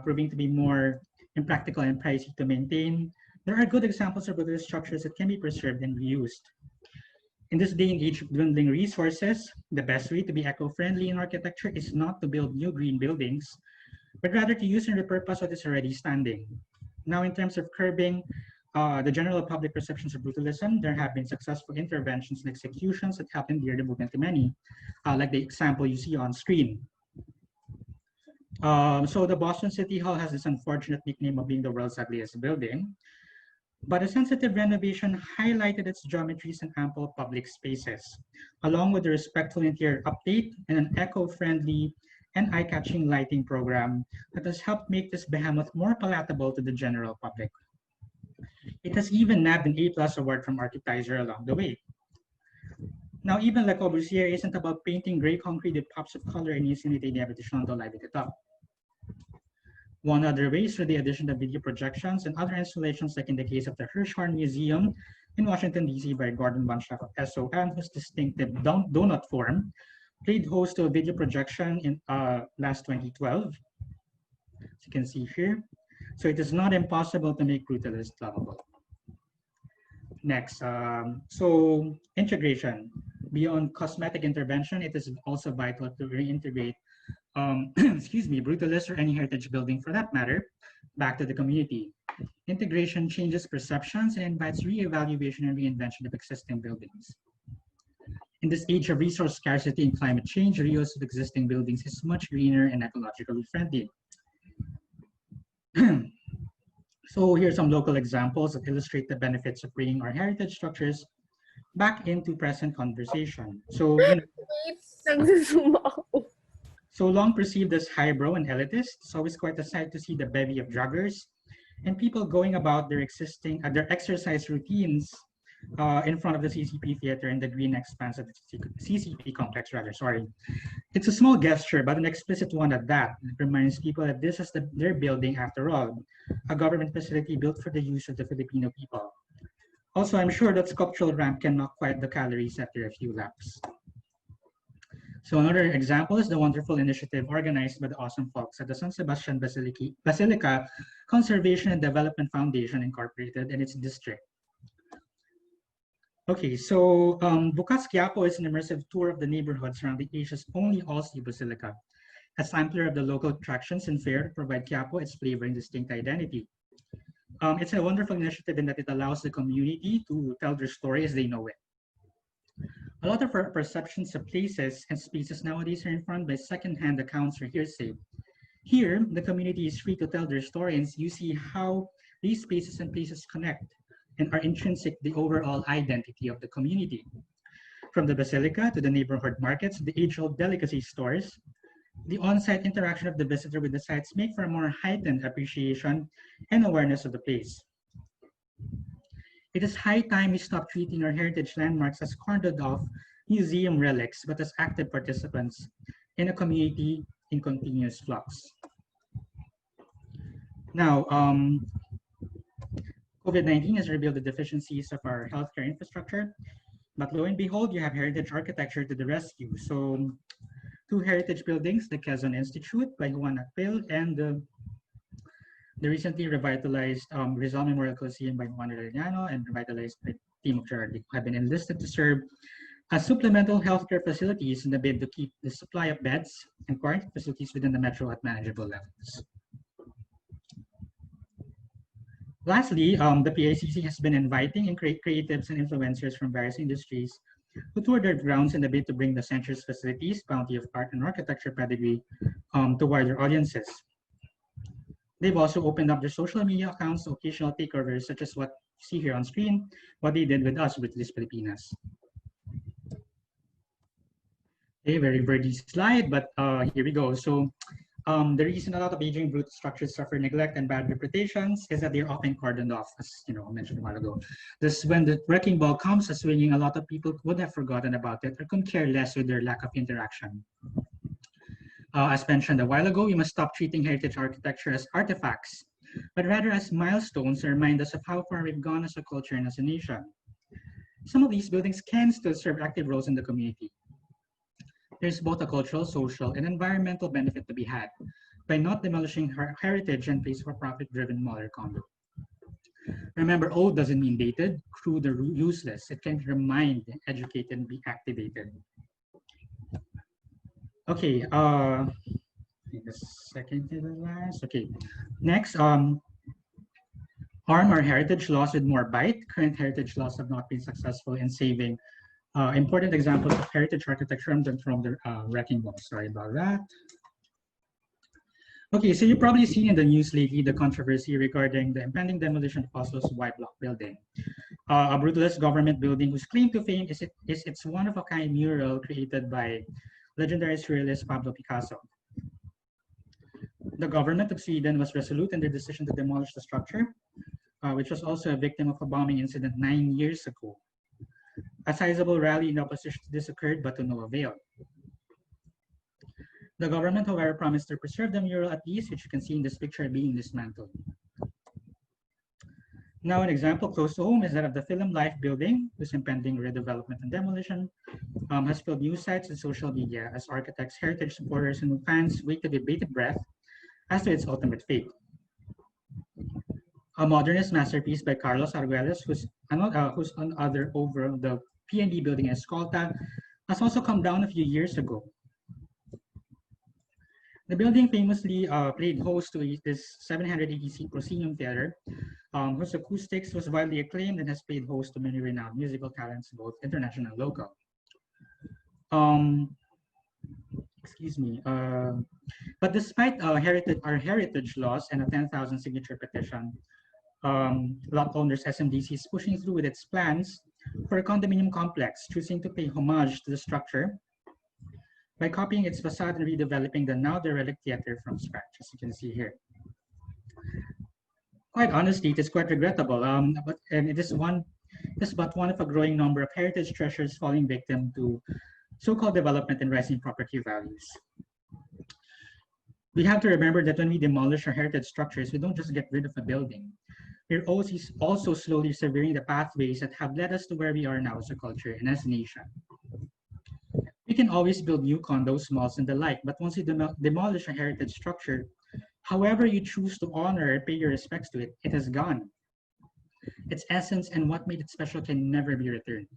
proving to be more impractical and pricey to maintain. There are good examples of brutalist structures that can be preserved and reused. In this day and age of dwindling resources, the best way to be eco-friendly in architecture is not to build new green buildings, but rather to use and repurpose what is already standing. Now, in terms of curbing the general public perceptions of brutalism, there have been successful interventions and executions that have endeared the movement to many, like the example you see on screen. So the Boston City Hall has this unfortunate nickname of being the world's ugliest building, but a sensitive renovation highlighted its geometries and ample public spaces, along with a respectful interior update and an eco-friendly and eye-catching lighting program that has helped make this behemoth more palatable to the general public. It has even nabbed an A+ award from Architizer along the way. Now, even Le Corbusier isn't about painting gray concrete with pops of color and using it in addition to lighting it up. One other way is through the addition of video projections and other installations, like in the case of the Hirshhorn Museum in Washington, D.C. by Gordon Bunshaft of SOM, whose distinctive donut form played host to a video projection in last 2012, as you can see here. So it is not impossible to make brutalist lovable. Next, so integration. Beyond cosmetic intervention, it is also vital to reintegrate excuse me, brutalist or any heritage building for that matter, back to the community. Integration changes perceptions and invites re-evaluation and reinvention of existing buildings. In this age of resource scarcity and climate change, reuse of existing buildings is much greener and ecologically friendly. So here's some local examples that illustrate the benefits of bringing our heritage structures back into present conversation. So, so long perceived as highbrow and elitist, it's always quite a sight to see the bevy of joggers and people going about their their exercise routines in front of the CCP theater in the green expanse of the CCP complex, rather, sorry. It's a small gesture, but an explicit one at that. It reminds people that this is their building after all, a government facility built for the use of the Filipino people. Also, I'm sure that sculptural ramp can knock quite the calories after a few laps. So another example is the wonderful initiative organized by the awesome folks at the San Sebastian Basilica Conservation and Development Foundation Incorporated and its district. Okay, so Bukas Quiapo is an immersive tour of the neighborhood surrounding Asia's only all-sea basilica, a sampler of the local attractions and fare to provide Quiapo its flavor and distinct identity. It's a wonderful initiative in that it allows the community to tell their story as they know it. A lot of our perceptions of places and spaces nowadays are informed by second-hand accounts or hearsay. Here, the community is free to tell their story, and you see how these spaces and places connect and are intrinsic to the overall identity of the community. From the basilica to the neighborhood markets, the age-old delicacy stores, the on-site interaction of the visitor with the sites make for a more heightened appreciation and awareness of the place. It is high time we stop treating our heritage landmarks as cordoned off museum relics, but as active participants in a community in continuous flux. Now, COVID-19 has revealed the deficiencies of our healthcare infrastructure, but lo and behold, you have heritage architecture to the rescue. So, two heritage buildings, the Quezon Institute by Juan Acpil and the recently revitalized Rizal Memorial Coliseum by Juan Arellano and revitalized by Team of Gerardi, have been enlisted to serve as supplemental healthcare facilities in the bid to keep the supply of beds and quarantine facilities within the metro at manageable levels. Lastly, the PICC has been inviting and creatives and influencers from various industries who toured their grounds in the bid to bring the center's facilities, bounty of art and architecture pedigree to wider audiences. They've also opened up their social media accounts to occasional takeovers, such as what you see here on screen, what they did with us, Brutalist Pilipinas. A very birdie slide, but here we go. So the reason a lot of aging brute structures suffer neglect and bad reputations is that they're often cordoned off, as I mentioned a while ago. This, when the wrecking ball comes a swinging, a lot of people would have forgotten about it or could care less with their lack of interaction. As mentioned a while ago, we must stop treating heritage architecture as artifacts, but rather as milestones that remind us of how far we've gone as a culture and as a nation. Some of these buildings can still serve active roles in the community. There's both a cultural, social, and environmental benefit to be had by not demolishing heritage in place of a profit-driven mall or condo. Remember, old doesn't mean dated, crude, or useless. It can remind, educate, and be activated. Okay, the second to the last. Okay, next, arm our heritage laws with more bite. Current heritage laws have not been successful in saving important examples of heritage architecture from the wrecking ball. Sorry about that. Okay, so you've probably seen in the news lately the controversy regarding the impending demolition of Oslo's Y Block building, a brutalist government building whose claim to fame is its one-of-a-kind mural created by legendary surrealist Pablo Picasso. The government of Sweden was resolute in their decision to demolish the structure, which was also a victim of a bombing incident 9 years ago. A sizable rally in opposition to this occurred, but to no avail. The government, however, promised to preserve the mural at least, which you can see in this picture being dismantled. Now, an example close to home is that of the Film Life building, whose impending redevelopment and demolition has filled news sites and social media as architects, heritage supporters, and fans wait with bated breath as to its ultimate fate. A modernist masterpiece by Carlos Arguelles, who's another over the PNB building in Escolta, has also come down a few years ago. The building famously played host to this 780-seat proscenium theater, whose acoustics was widely acclaimed and has played host to many renowned musical talents, both international and local. Excuse me. But despite our heritage laws and a 10,000 signature petition, lot owners SMDC is pushing through with its plans for a condominium complex, choosing to pay homage to the structure by copying its facade and redeveloping the now derelict theater from scratch, as you can see here. Quite honestly, it is quite regrettable, but it is but one of a growing number of heritage treasures falling victim to so-called development and rising property values. We have to remember that when we demolish our heritage structures, we don't just get rid of a building. We're also slowly severing the pathways that have led us to where we are now as a culture and as a nation. We can always build new condos, malls, and the like, but once you demolish a heritage structure, however you choose to honor or pay your respects to it, it has gone. Its essence and what made it special can never be returned.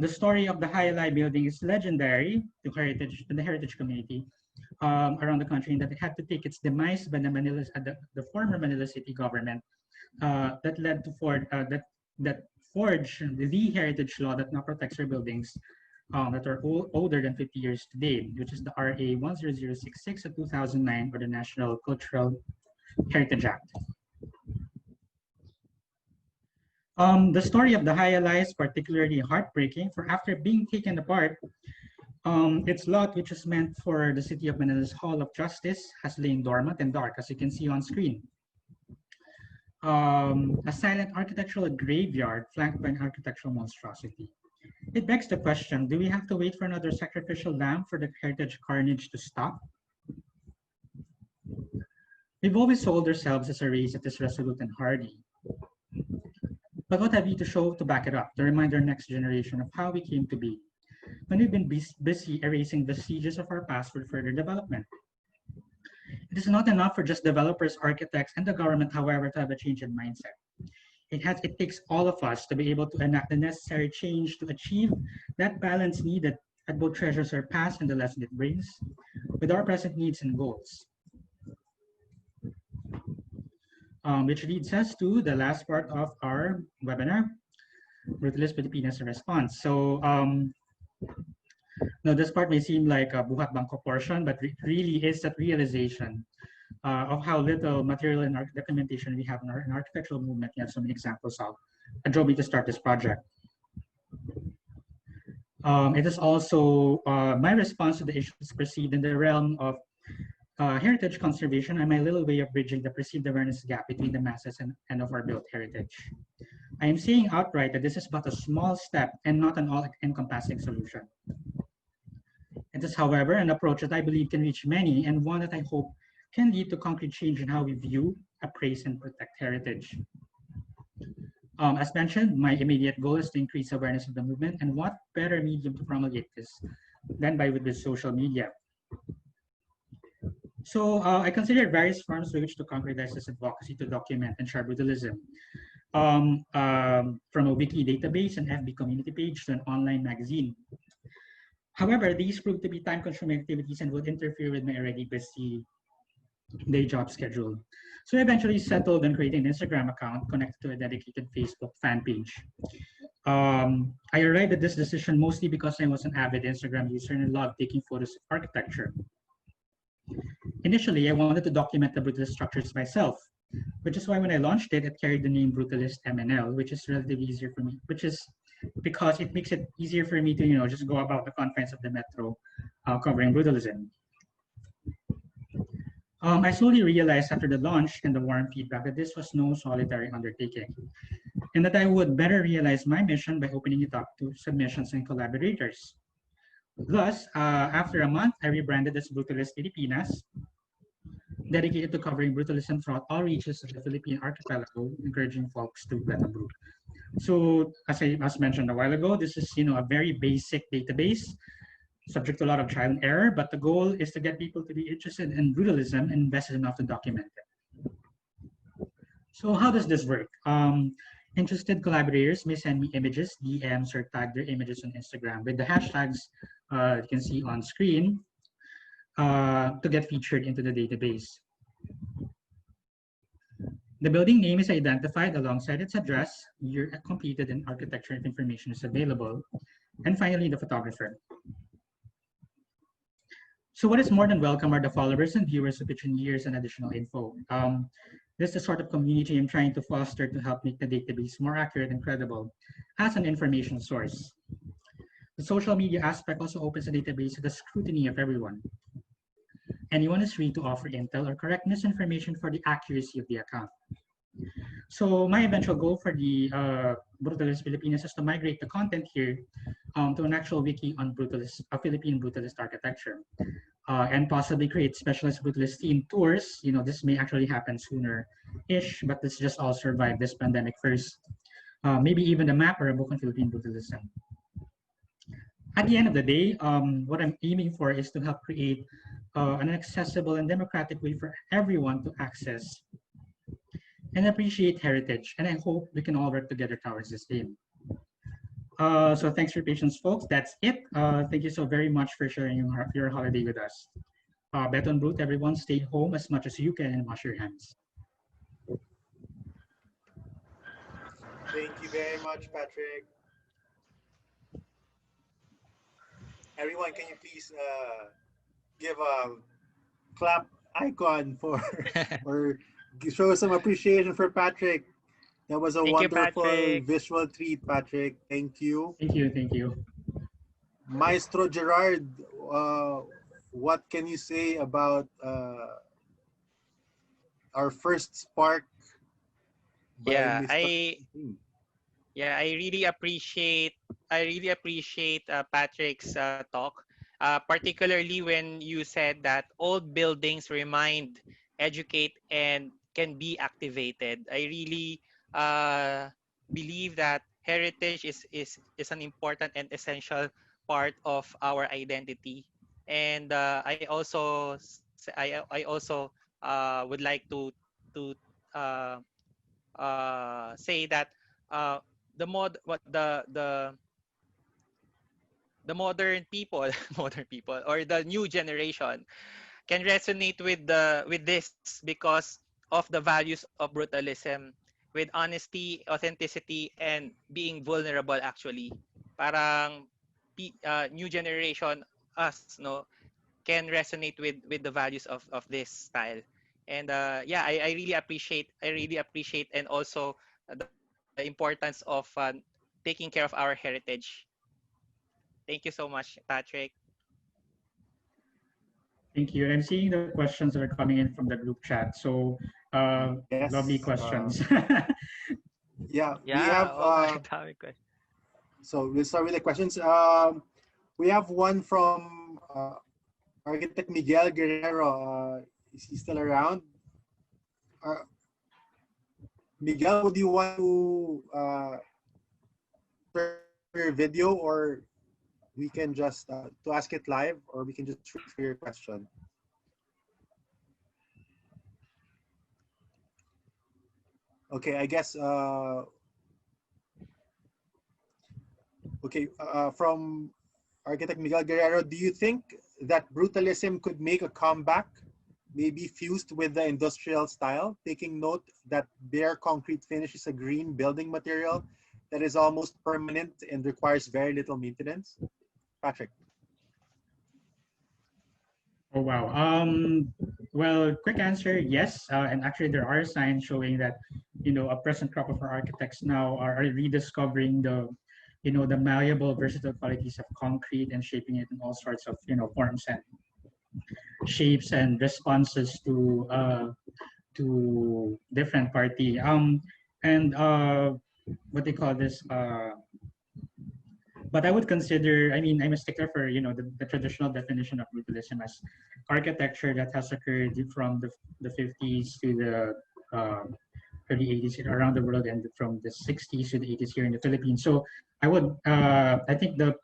The story of the Highlight building is legendary to the heritage community around the country, in that it had to take its demise by the former Manila city government that led to forge the heritage law that now protects our buildings that are older than 50 years today, which is the RA 10066 of 2009, or the National Cultural Heritage Act. The story of the Hayala is particularly heartbreaking, for after being taken apart, its lot, which is meant for the city of Manila's Hall of Justice, has lain dormant and dark, as you can see on screen. A silent architectural graveyard flanked by an architectural monstrosity. It begs the question, do we have to wait for another sacrificial lamb for the heritage carnage to stop? We've always sold ourselves as a race that is resolute and hardy. But what have we to show to back it up, to remind our next generation of how we came to be, when we've been busy erasing vestiges of our past for further development? It is not enough for just developers, architects, and the government, however, to have a change in mindset. It takes all of us to be able to enact the necessary change to achieve that balance needed that both treasures our past and the lesson it brings with our present needs and goals. Which leads us to the last part of our webinar, Brutalist Pilipinas response. So now this part may seem like a buhat bangko portion, but it really is that realization of how little material and documentation we have in our architectural movement. We have so many examples of that drove me to start this project. It is also my response to the issues perceived in the realm of heritage conservation and my little way of bridging the perceived awareness gap between the masses and of our built heritage. I am saying outright that this is but a small step and not an all-encompassing solution. It is, however, an approach that I believe can reach many, and one that I hope can lead to concrete change in how we view, appraise, and protect heritage. As mentioned, my immediate goal is to increase awareness of the movement, and what better medium to promulgate this than with social media. So I considered various forms by which to concretize this advocacy to document and share brutalism. From a wiki database, an FB community page, to an online magazine. However, these proved to be time-consuming activities and would interfere with my already busy day job schedule. So I eventually settled on creating an Instagram account connected to a dedicated Facebook fan page. I arrived at this decision mostly because I was an avid Instagram user and loved taking photos of architecture. Initially, I wanted to document the brutalist structures myself, which is why when I launched it, it carried the name Brutalist MNL, which is relatively easier for me, which is because it makes it easier for me to, just go about the confines of the metro covering brutalism. I slowly realized after the launch and the warm feedback that this was no solitary undertaking, and that I would better realize my mission by opening it up to submissions and collaborators. Thus, after a month, I rebranded as Brutalist Pilipinas, dedicated to covering brutalism throughout all reaches of the Philippine archipelago, encouraging folks to let them brew. So, as I mentioned a while ago, this is a very basic database, subject to a lot of trial and error, but the goal is to get people to be interested in brutalism and invested enough to document it. So how does this work? Interested collaborators may send me images, DMs, or tag their images on Instagram with the hashtags you can see on screen to get featured into the database. The building name is identified alongside its address, year completed, and architecture information is available. And finally, the photographer. So what is more than welcome are the followers and viewers who pitch in years and additional info. This is the sort of community I'm trying to foster to help make the database more accurate and credible as an information source. The social media aspect also opens the database to the scrutiny of everyone. Anyone is free to offer intel or correct misinformation for the accuracy of the account. So my eventual goal for the Brutalist Pilipinas is to migrate the content here to an actual wiki on Philippine brutalist architecture, and possibly create specialized brutalist themed tours. This may actually happen sooner-ish, but let's just all survive this pandemic first. Maybe even a map or a book on Philippine brutalism. At the end of the day, what I'm aiming for is to help create an accessible and democratic way for everyone to access and appreciate heritage. And I hope we can all work together towards this aim. So thanks for your patience, folks. That's it. Thank you so very much for sharing your holiday with us. Bet on Brute, everyone. Stay home as much as you can and wash your hands. Thank you very much, Patrick. Everyone, can you please give a clap icon for or show some appreciation for Patrick? That was a Thank you, wonderful Patrick. visual treat, Patrick. Thank you. Thank you, thank you. Maestro Gerard, what can you say about our first spark by Yeah, Mr. I Yeah, I really appreciate Patrick's talk, particularly when you said that old buildings remind, educate, and can be activated. I really believe that heritage is an important and essential part of our identity. And I also would like to uh, say that uh, the mod what the modern people modern people or the new generation can resonate with this because of the values of brutalism, with honesty, authenticity, and being vulnerable. Actually, parang new generation, us, no, can resonate with the values of this style. And yeah, I really appreciate, and also the importance of taking care of our heritage. Thank you so much, Patrick. Thank you. And I'm seeing the questions that are coming in from the group chat. So Yes. lovely questions. Yeah, we Yeah, have. oh my dami question. So we'll start with the questions. We have one from Architect Miguel Guerrero. Is he still around? Miguel, would you want to share your video, or we can just to ask it live, or we can just wait for your question? Okay, I guess. Okay, from Architect Miguel Guerrero, do you think that brutalism could make a comeback, maybe fused with the industrial style, taking note that bare concrete finish is a green building material that is almost permanent and requires very little maintenance? Patrick. Oh, wow. Well, quick answer, yes. And actually, there are signs showing that, a present crop of our architects now are rediscovering the malleable, versatile qualities of concrete and shaping it in all sorts of, forms and shapes and responses to different party. And what they call this? But I would consider, I'm a stickler for, the traditional definition of brutalism as architecture that has occurred from the 50s to the early 80s around the world, and from the 60s to the 80s here in the Philippines. So I think the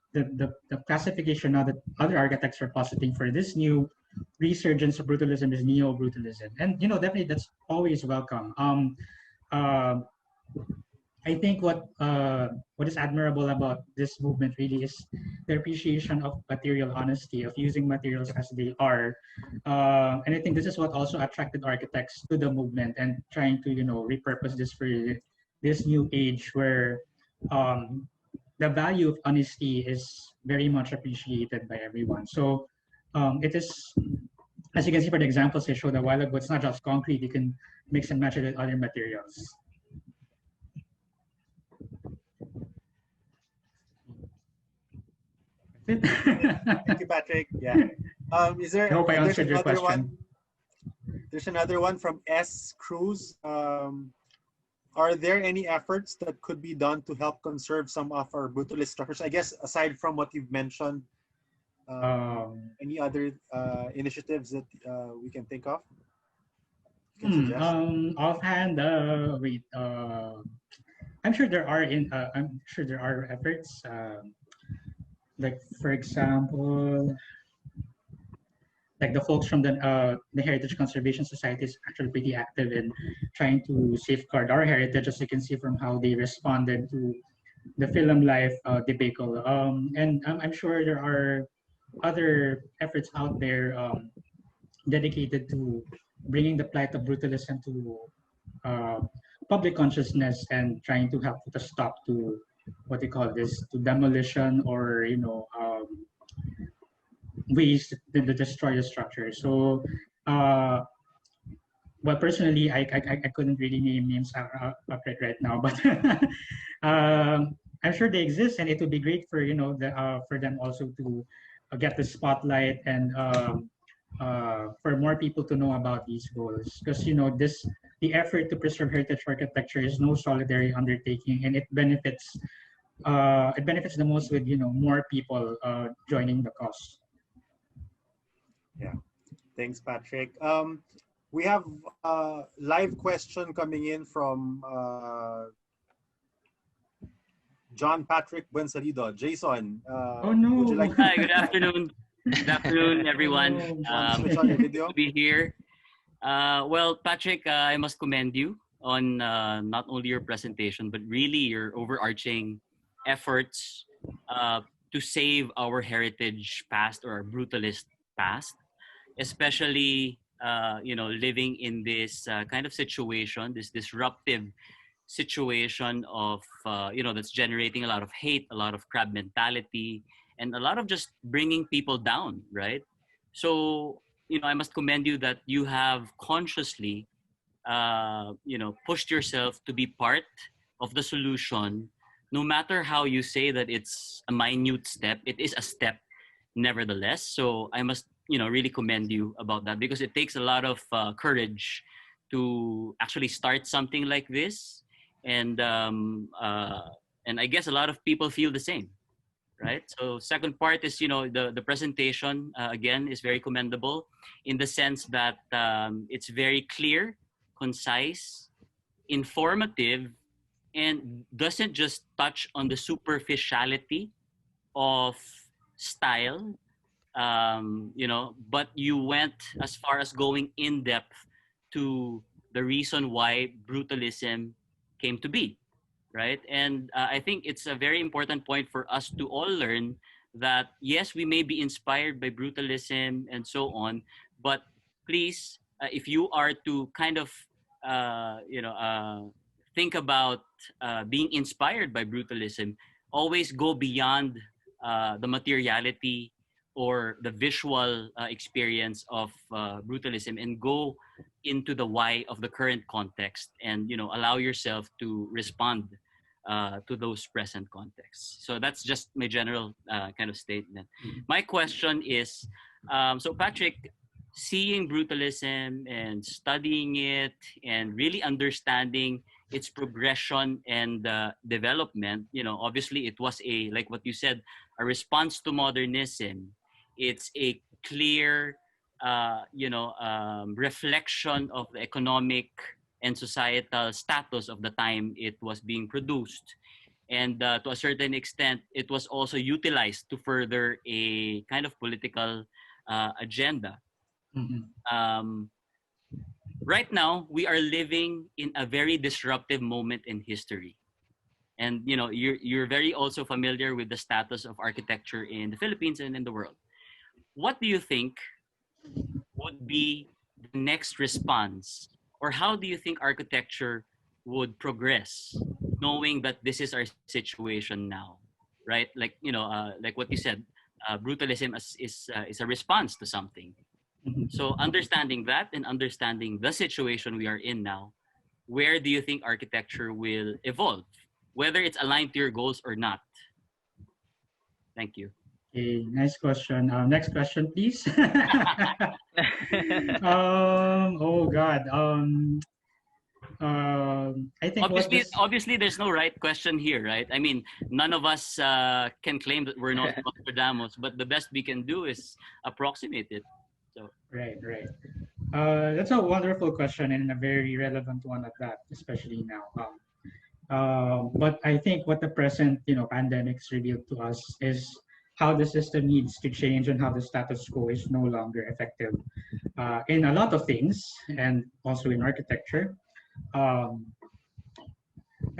classification now that other architects are positing for this new resurgence of brutalism is neo-brutalism. And, definitely that's always welcome. I think what is admirable about this movement really is the appreciation of material honesty, of using materials as they are, and I think this is what also attracted architects to the movement and trying to repurpose this for this new age where the value of honesty is very much appreciated by everyone. So it is, as you can see for the examples I showed a while ago, it's not just concrete; you can mix and match it with other materials. Thank you, Patrick. Yeah. Is there? I hope I There's answered your another question. one. There's another one from S. Cruz. Are there any efforts that could be done to help conserve some of our brutalist structures? I guess aside from what you've mentioned, any other initiatives that we can think of? You can suggest? Offhand, wait. I'm sure there are efforts. Like for example, like the folks from the Heritage Conservation Society is actually pretty active in trying to safeguard our heritage, as you can see from how they responded to the Film Life debacle. And I'm sure there are other efforts out there dedicated to bringing the plight of brutalism to public consciousness and trying to help put a stop to what they call this, to demolition or ways to destroy the structure. So, well, personally, I couldn't really name names right now, but I'm sure they exist, and it would be great for for them also to get the spotlight and for more people to know about these goals. Because the effort to preserve heritage architecture is no solitary undertaking, and it benefits the most with more people joining the cause. Yeah, thanks, Patrick. We have a live question coming in from John Patrick Buensalido. Jason, Oh no! would you like to Hi, good afternoon. Good afternoon, everyone. switch on your video? To be here. Well, Patrick, I must commend you on not only your presentation, but really your overarching efforts to save our heritage past or our brutalist past, especially living in this kind of situation, this disruptive situation of that's generating a lot of hate, a lot of crab mentality, and a lot of just bringing people down, right? So I must commend you that you have consciously pushed yourself to be part of the solution. No matter how you say that it's a minute step, it is a step nevertheless. So I must really commend you about that, because it takes a lot of courage to actually start something like this, and I guess a lot of people feel the same, right? So second part is the presentation again is very commendable in the sense that it's very clear, concise, informative, and doesn't just touch on the superficiality of style, but you went as far as going in depth to the reason why brutalism came to be, right? And I think it's a very important point for us to all learn that yes, we may be inspired by brutalism and so on, but please, if you are to kind of think about being inspired by brutalism, always go beyond the materiality or the visual experience of brutalism, and go into the why of the current context, and allow yourself to respond to those present contexts. So that's just my general kind of statement. My question is, so Patrick, seeing brutalism and studying it and really understanding its progression and development, obviously it was like what you said, a response to modernism. It's a clear, reflection of the economic and societal status of the time it was being produced. And to a certain extent, it was also utilized to further a kind of political agenda. Mm-hmm. Right now, we are living in a very disruptive moment in history. And you're very also familiar with the status of architecture in the Philippines and in the world. What do you think would be the next response, or how do you think architecture would progress, knowing that this is our situation now, right? Like like what you said, brutalism is a response to something. So understanding that and understanding the situation we are in now, where do you think architecture will evolve, whether it's aligned to your goals or not? Thank you. Okay, nice question. Next question, please. Oh God. I think obviously there's no right question here, right? I mean, none of us can claim that we're not Nostradamus, but the best we can do is approximate it. So right. That's a wonderful question and a very relevant one at that, especially now. But I think what the present pandemics revealed to us is how the system needs to change and how the status quo is no longer effective in a lot of things, and also in architecture. That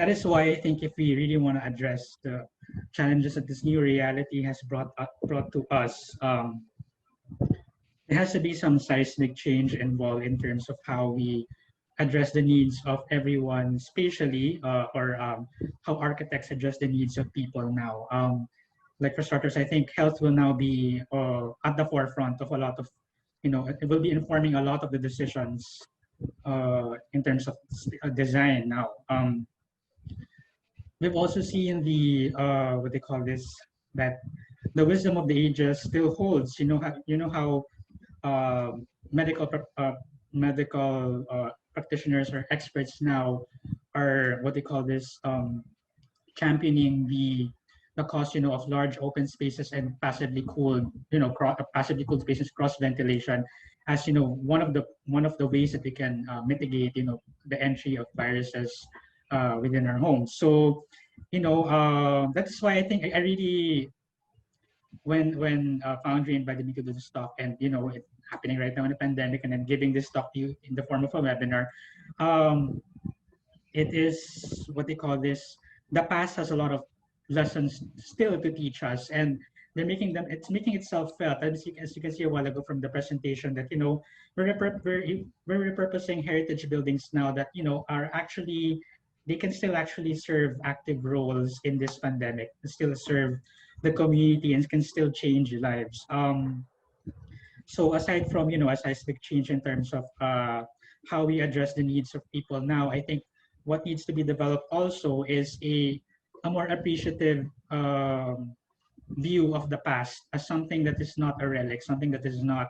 is why I think if we really want to address the challenges that this new reality has brought to us, there has to be some seismic change involved in terms of how we address the needs of everyone spatially, or how architects address the needs of people now. like for starters, I think health will now be at the forefront of a lot of, it will be informing a lot of the decisions in terms of design now. We've also seen the what they call this, that the wisdom of the ages still holds. How medical practitioners or experts now are what they call this, championing the cause of large open spaces and passively cooled passively cooled spaces, cross ventilation, as one of the ways that we can mitigate the entry of viruses within our homes. So that's why I think I really, when Foundree invited me to do this talk, and it's happening right now in the pandemic, and then giving this talk to you in the form of a webinar, it is what they call this. The past has a lot of lessons still to teach us, and it's making itself felt. As you can see a while ago from the presentation, that we're repurposing heritage buildings now that are actually, they can still actually serve active roles in this pandemic, still serve the community, and can still change lives. So aside from a seismic change in terms of how we address the needs of people now, I think what needs to be developed also is a more appreciative view of the past as something that is not a relic, something that is not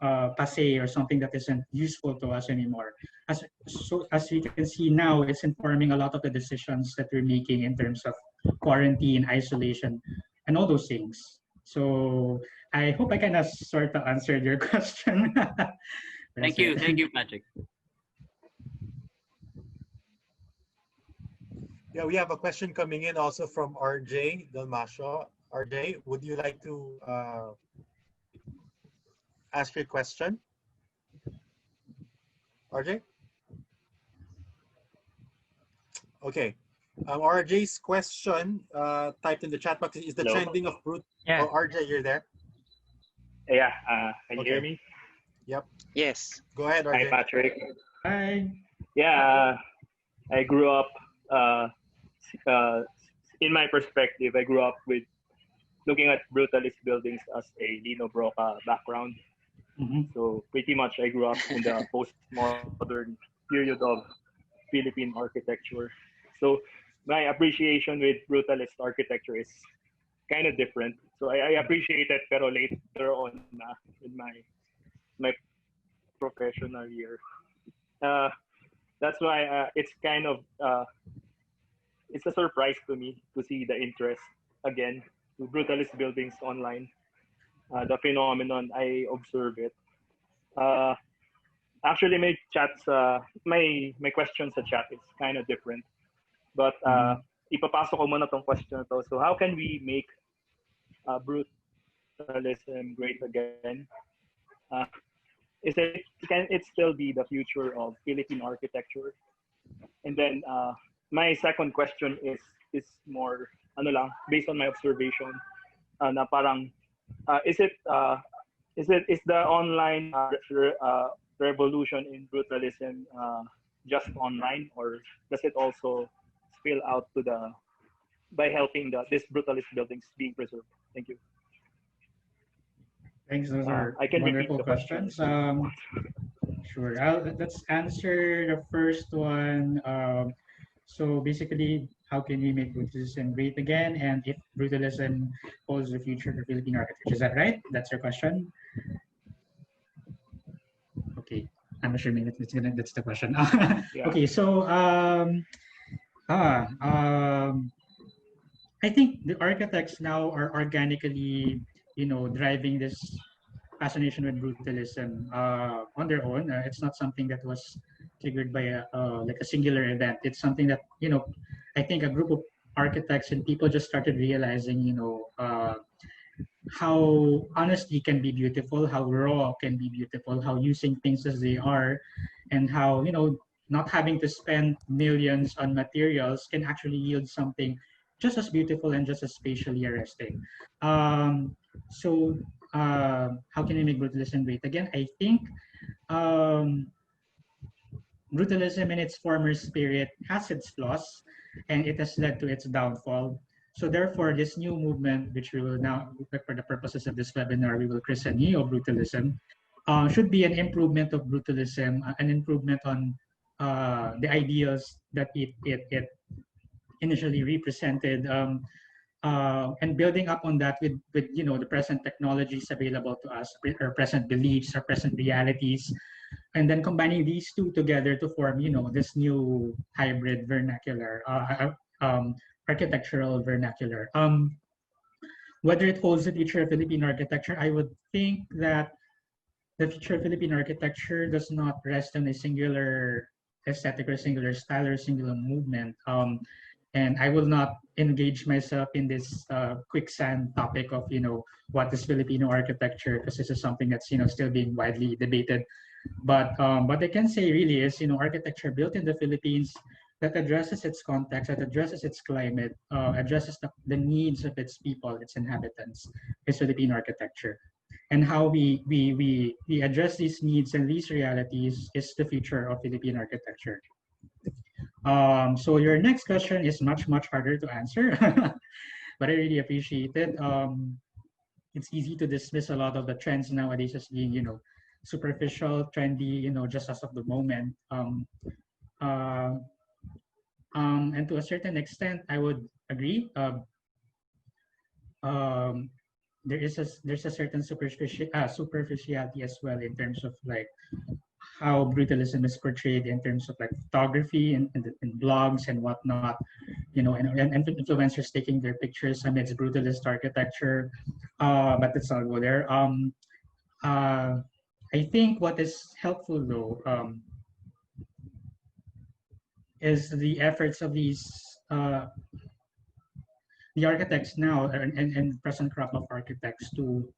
passé, or something that isn't useful to us anymore. As we can see now, it's informing a lot of the decisions that we're making in terms of quarantine, isolation, and all those things. So I hope I kind of sort of answered your question. Thank you, Patrick. Yeah, we have a question coming in also from RJ Dalmasio. RJ, would you like to ask your question? RJ? Okay. RJ's question, typed in the chat box, is the Hello? trending of brute. Yeah. Oh, RJ, you're there? Yeah, can you Okay. hear me? Yep. Yes. Go ahead, Hi, RJ. Patrick. Hi. Yeah, I grew up, in my perspective, I grew up with looking at brutalist buildings as a Lino Broca background. Mhm. So pretty much I grew up in the postmodern period of Philippine architecture. So my appreciation with brutalist architecture is kind of different. So I appreciate it, pero later on in my professional year, that's why it's kind of it's a surprise to me to see the interest again to brutalist buildings online. The phenomenon, I observe it. Actually, my chats, my questions sa chat is kind of different. But ipapasok ko muna tong question na to. So how can we make brutalism great again? Can it still be the future of Philippine architecture? And then my second question is more based on my observation, na parang is the online revolution in brutalism just online, or does it also spill out to by helping this brutalist buildings being preserved? Thank you. Thanks. Those are I can repeat wonderful the question. questions. Sure. Let's answer the first one. So basically, how can we make brutalism great again, and if brutalism holds the future for Philippine architecture? Is that right? That's your question? Okay. I'm assuming that's the question. Yeah. Okay. So I think the architects now are organically, driving this fascination with brutalism on their own. It's not something that was triggered by a singular event. It's something that I think a group of architects and people just started realizing, how honesty can be beautiful, how raw can be beautiful, how using things as they are, and how not having to spend millions on materials can actually yield something just as beautiful and just as spatially arresting. So how can we make brutalism great again? I think brutalism in its former spirit has its flaws, and it has led to its downfall. So therefore, this new movement, which we will now, for the purposes of this webinar, we will christen Neo-Brutalism, should be an improvement of Brutalism, an improvement on the ideals that it initially represented, and building up on that with the present technologies available to us, or present beliefs, or present realities, and then combining these two together to form this new hybrid vernacular, architectural vernacular. Whether it holds the future of Philippine architecture, I would think that the future of Philippine architecture does not rest on a singular aesthetic or singular style or singular movement. And I will not engage myself in this quicksand topic of what is Filipino architecture, because this is something that's still being widely debated. But what I can say really is architecture built in the Philippines that addresses its context, that addresses its climate, addresses the needs of its people, its inhabitants, is Philippine architecture. And how we address these needs and these realities is the future of Philippine architecture. So your next question is much harder to answer, but I really appreciate it. It's easy to dismiss a lot of the trends nowadays as being superficial, trendy, just as of the moment. And to a certain extent, I would agree. There's a certain superficiality as well in terms of like how brutalism is portrayed in terms of like photography and blogs and whatnot, and influencers taking their pictures amidst brutalist architecture. But let's not go there. I think what is helpful though is the efforts of these the architects now and present crop of architects to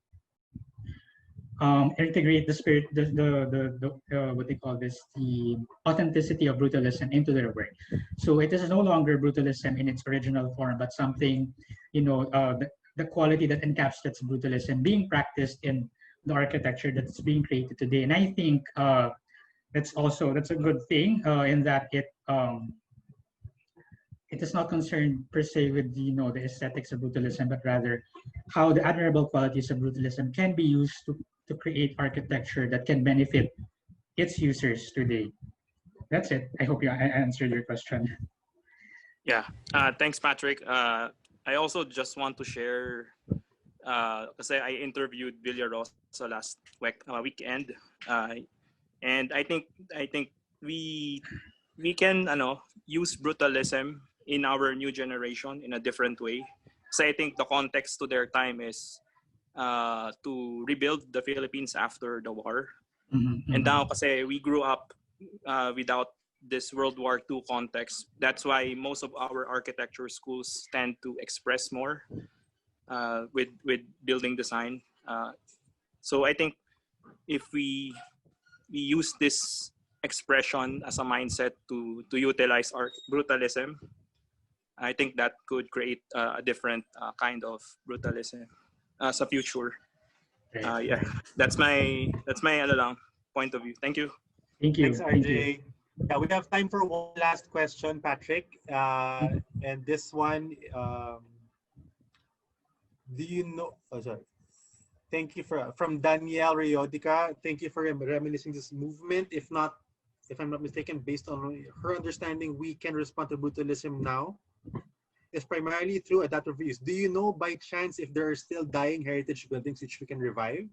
integrate the spirit, the what they call this, the authenticity of brutalism into their work. So it is no longer brutalism in its original form, but something, the quality that encapsulates brutalism being practiced in the architecture that's being created today. And I think that's a good thing in that it is not concerned per se with the aesthetics of brutalism, but rather how the admirable qualities of brutalism can be used to create architecture that can benefit its users today. That's it. I hope I answered your question. Yeah. Thanks, Patrick. I also just want to share, because I interviewed Villarosa last weekend, and I think we can use brutalism in our new generation in a different way. So I think the context to their time is to rebuild the Philippines after the war. Mm-hmm. And now kasi we grew up without this World War II context. That's why most of our architecture schools tend to express more with building design. So I think if we use this expression as a mindset to utilize art brutalism, I think that could create a different kind of brutalism as a future. Yeah, that's my point of view. Thank you. Thank you. Thanks, RJ. Yeah, we have time for one last question, Patrick. And this one, do you know? Oh, sorry. Thank you from Danielle Riodica. Thank you for reminiscing this movement. If I'm not mistaken, based on her understanding, we can respond to brutalism now. It's primarily through adaptive reuse. Do you know by chance if there are still dying heritage buildings which we can revive?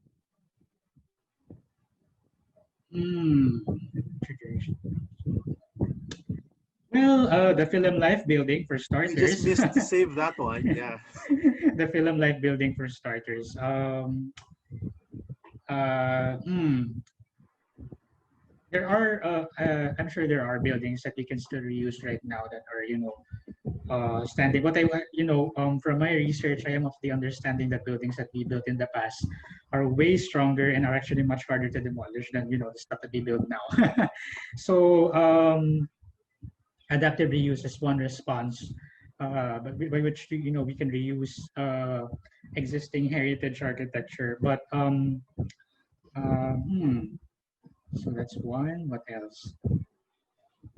Well, the Film Life building for starters. We just missed to save that one. Yeah. The Film Life building for starters. There are, I'm sure there are buildings that we can still reuse right now that are, standing. But from my research, I am of the understanding that buildings that we built in the past are way stronger and are actually much harder to demolish than the stuff that we build now. So adaptive reuse is one response, but by which we can reuse existing heritage architecture. But so that's one. What else?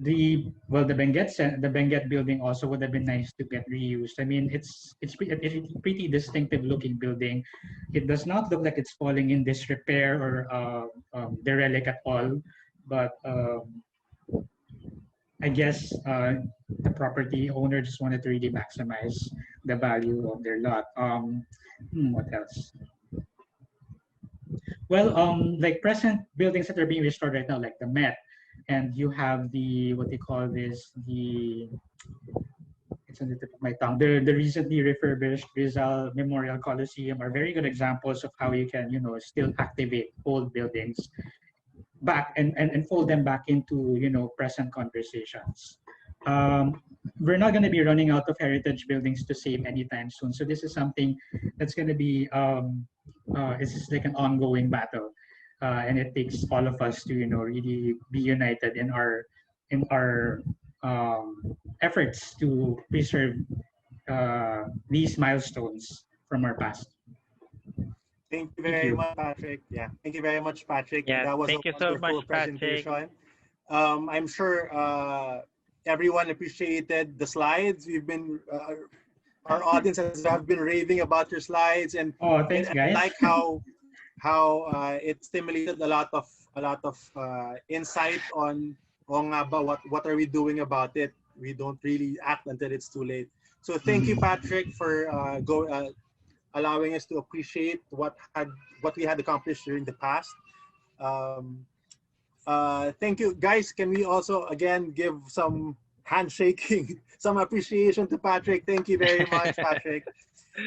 the Benguet building also would have been nice to get reused. I mean, it's a pretty distinctive looking building. It does not look like it's falling in disrepair or derelict at all, but I guess the property owner just wanted to really maximize the value of their lot. What else? Well, like present buildings that are being restored right now, like the Met, and you have the what they call this it's on the tip of my tongue. The recently refurbished Rizal Memorial Coliseum are very good examples of how you can still activate old buildings back and fold them back into present conversations. We're not going to be running out of heritage buildings to save anytime soon. So this is something that's going to be it's like an ongoing battle, and it takes all of us to really be united in our efforts to preserve these milestones from our past. Thank you very much, Patrick. Yeah, thank you very much, Patrick. Yeah, that was thank a you so wonderful much, Patrick. presentation. I'm sure everyone appreciated the slides. We've been our audience have been raving about your slides, and thanks, guys. I like how it stimulated a lot of insight on what are we doing about it. We don't really act until it's too late. So thank you, Patrick, for allowing us to appreciate what we had accomplished during the past. Thank you, guys. Can we also again give some handshaking, some appreciation to Patrick? Thank you very much, Patrick.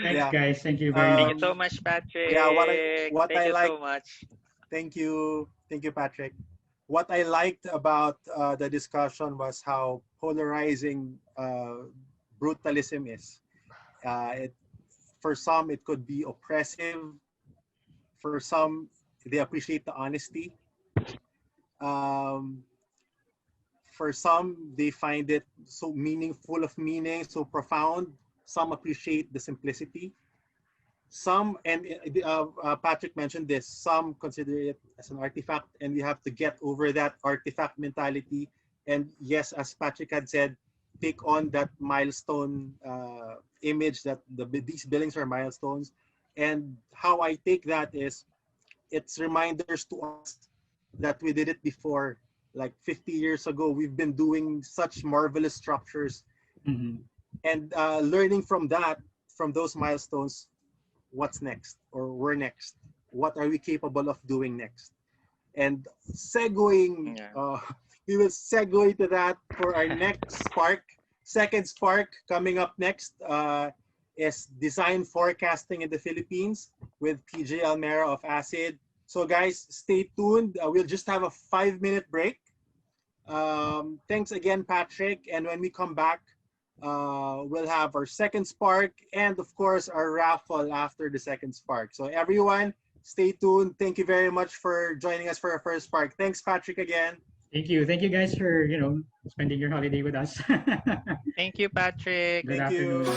Thanks, guys. Thank you very much. Thank you so much, Patrick. Yeah, what Thank I you like. so much. Thank you, Patrick. What I liked about the discussion was how polarizing brutalism is. For some, it could be oppressive. For some, they appreciate the honesty. For some, they find it so full of meaning, so profound. Some appreciate the simplicity. Some, and Patrick mentioned this, some consider it as an artifact, and we have to get over that artifact mentality. And yes, as Patrick had said, take on that milestone image that these buildings are milestones. And how I take that is, it's reminders to us that we did it before. Like 50 years ago, we've been doing such marvelous structures. And learning from those milestones, what's next, or we're next? What are we capable of doing next? And segueing, we will segue to that for our next SPArX. Second SPArX coming up next is design forecasting in the Philippines with PJ Almera of Aciiid. So guys, stay tuned. We'll just have a 5-minute break. Thanks again, Patrick. And when we come back, we'll have our second SPArX and of course our raffle after the second SPArX. So everyone, stay tuned. Thank you very much for joining us for our first SPArX. Thanks, Patrick, again. Thank you guys for spending your holiday with us. Thank you, Patrick. Good Thank afternoon. you.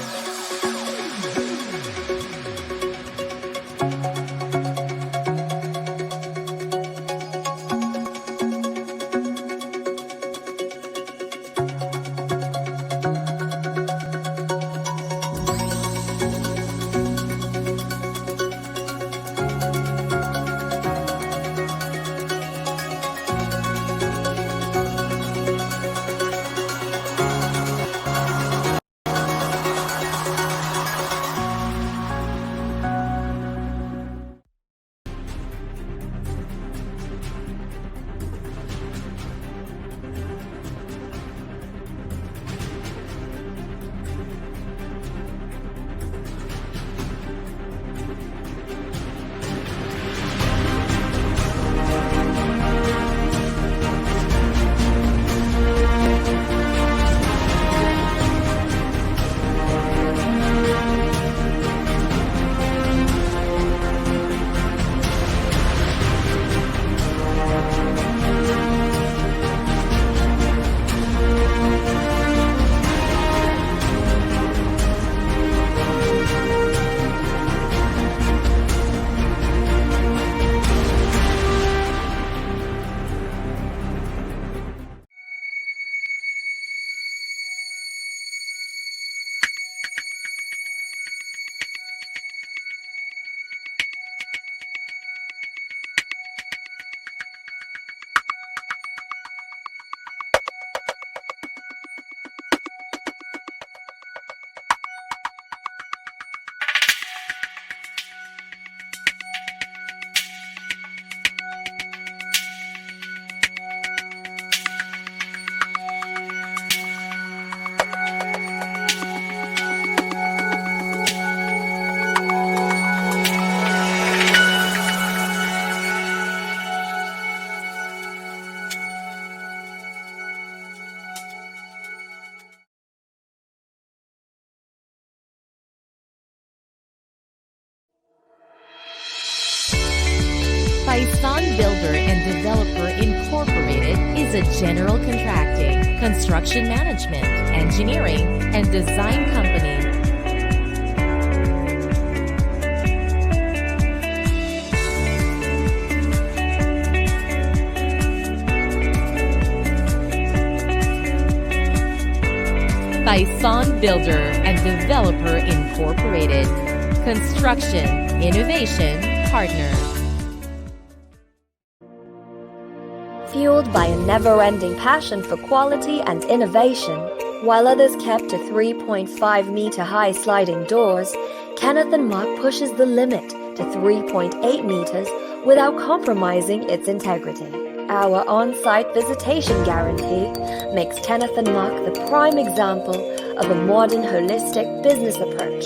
Incorporated is a general contracting, construction management, engineering, and design company. Thaison Builder and Developer Incorporated. Construction Innovation Partner. Fueled by a never-ending passion for quality and innovation, while others kept to 3.5-meter-high sliding doors, Kenneth and Mock pushes the limit to 3.8 meters without compromising its integrity. Our on-site visitation guarantee makes Kenneth and Mock the prime example of a modern holistic business approach.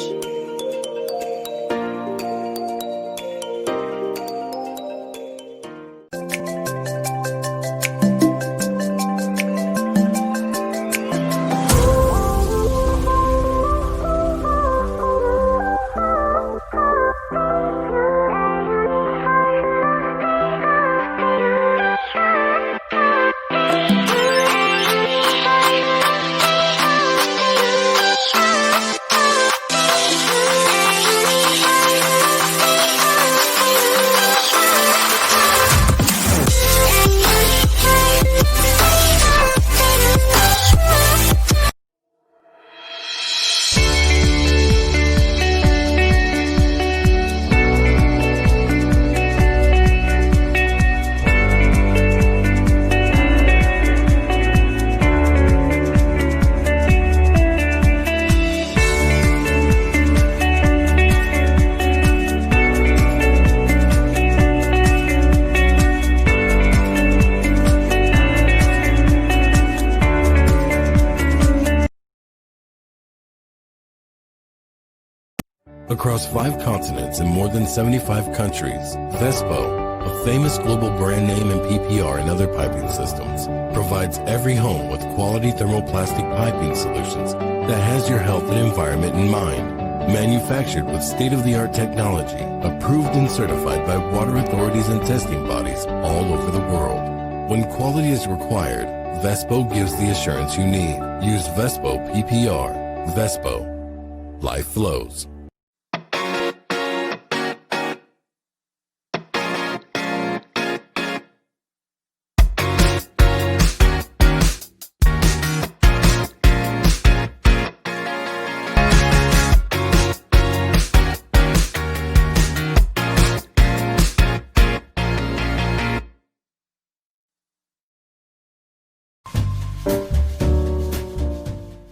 Across 5 continents and more than 75 countries, VESBO, a famous global brand name in PPR and other piping systems, provides every home with quality thermoplastic piping solutions that has your health and environment in mind. Manufactured with state-of-the-art technology, approved and certified by water authorities and testing bodies all over the world. When quality is required, VESBO gives the assurance you need. Use VESBO PPR. VESBO. Life flows.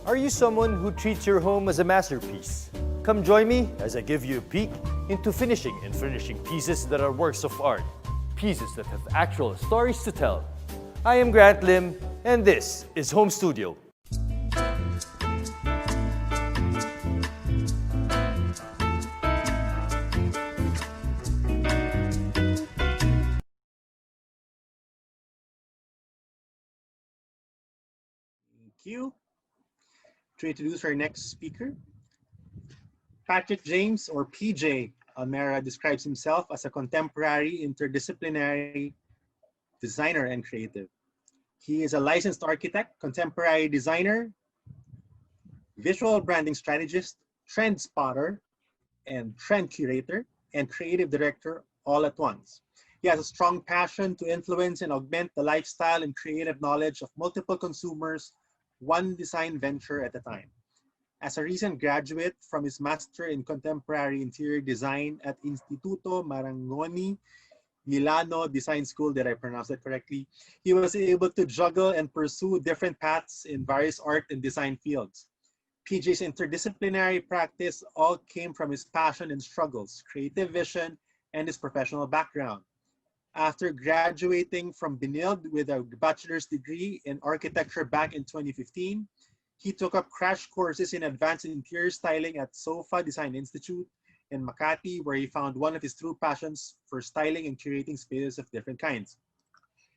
Are you someone who treats your home as a masterpiece? Come join me as I give you a peek into finishing and furnishing pieces that are works of art, pieces that have actual stories to tell. I am Grant Lim, and this is Home Studio. Thank you. To introduce our next speaker, Patrick James, or PJ Almera, describes himself as a contemporary interdisciplinary designer and creative. He is a licensed architect, contemporary designer, visual branding strategist, trend spotter, and trend curator, and creative director all at once. He has a strong passion to influence and augment the lifestyle and creative knowledge of multiple consumers, one design venture at a time. As a recent graduate from his Master in Contemporary Interior Design at Instituto Marangoni Milano Design School, did I pronounce that correctly? He was able to juggle and pursue different paths in various art and design fields. PJ's interdisciplinary practice all came from his passion and struggles, creative vision, and his professional background. After graduating from BNILD with a bachelor's degree in architecture back in 2015, he took up crash courses in advanced interior styling at SOFA Design Institute in Makati, where he found one of his true passions for styling and curating spaces of different kinds.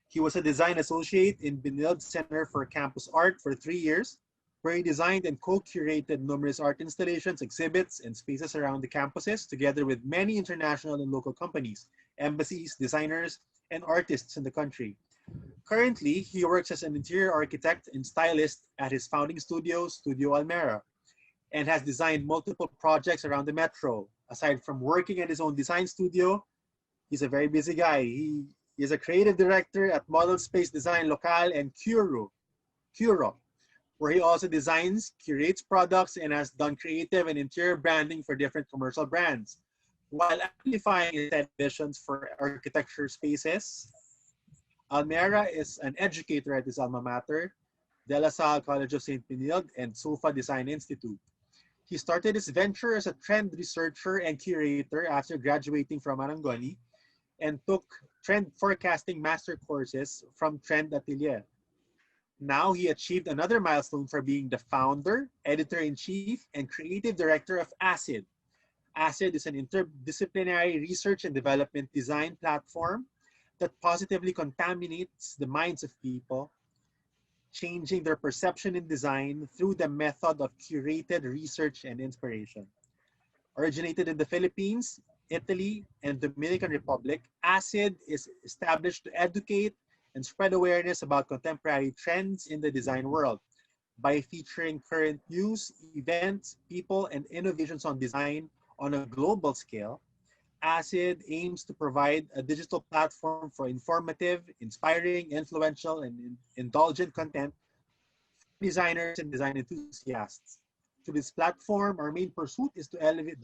He was a design associate in BNILD Center for Campus Art for 3 years, where he designed and co-curated numerous art installations, exhibits, and spaces around the campuses, together with many international and local companies, embassies, designers, and artists in the country. Currently, he works as an interior architect and stylist at his founding studio, Studio Almera, and has designed multiple projects around the metro. Aside from working at his own design studio, he's a very busy guy. He is a creative director at Model Space Design Local and Curo, where he also designs, curates products, and has done creative and interior branding for different commercial brands, while amplifying his visions for architecture spaces. Almera is an educator at his alma mater, De La Salle College of St. Benilde and SOFA Design Institute. He started his venture as a trend researcher and curator after graduating from Arangoni and took trend forecasting master courses from Trend Atelier. Now he achieved another milestone for being the founder, editor-in-chief, and creative director of Aciiid. Aciiid is an interdisciplinary research and development design platform that positively contaminates the minds of people, changing their perception in design through the method of curated research and inspiration. Originated in the Philippines, Italy, and Dominican Republic, Aciiid is established to educate and spread awareness about contemporary trends in the design world by featuring current news, events, people, and innovations on design on a global scale. Aciiid aims to provide a digital platform for informative, inspiring, influential, and indulgent content for designers and design enthusiasts. Through this platform, their main pursuit is to elevate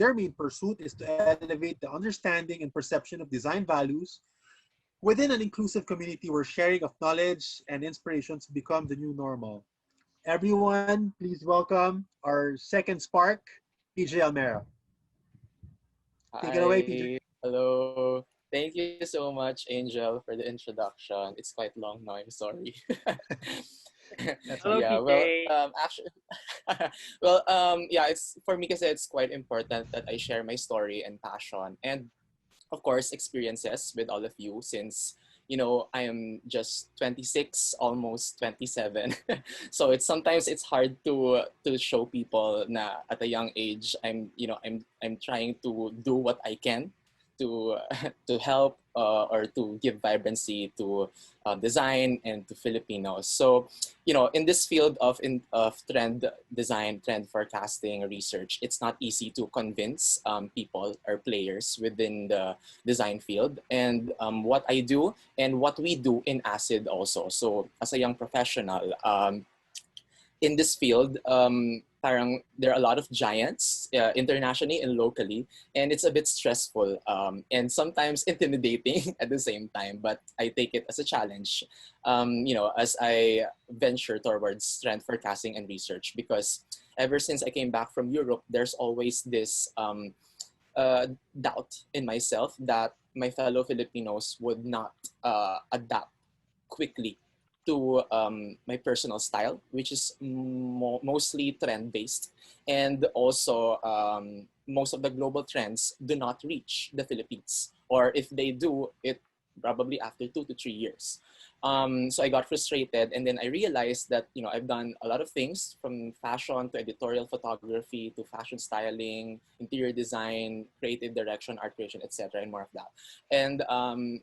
the understanding and perception of design values within an inclusive community where sharing of knowledge and inspirations become the new normal. Everyone, please welcome our second spark, PJ Almera. Take it away, PJ. Hello. Thank you so much, Angel, for the introduction. It's quite long now. I'm sorry. Hello, Yeah. PJ. Actually, it's for me because it's quite important that I share my story and passion, and of course, experiences with all of you since I am just 26, almost 27. So sometimes it's hard to show people na at a young age I'm trying to do what I can to to help or to give vibrancy to design and to Filipinos. So in this field of trend design, trend forecasting research, it's not easy to convince people or players within the design field. And what I do and what we do in Aciiid also. So as a young professional, in this field, parang there are a lot of giants internationally and locally, and it's a bit stressful and sometimes intimidating at the same time, but I take it as a challenge, as I venture towards trend forecasting and research, because ever since I came back from Europe, there's always this doubt in myself that my fellow Filipinos would not adapt quickly to my personal style, which is mostly trend-based. And also, most of the global trends do not reach the Philippines. Or if they do, it probably after 2 to 3 years. So I got frustrated, and then I realized that I've done a lot of things, from fashion to editorial photography to fashion styling, interior design, creative direction, art creation, etc., and more of that. And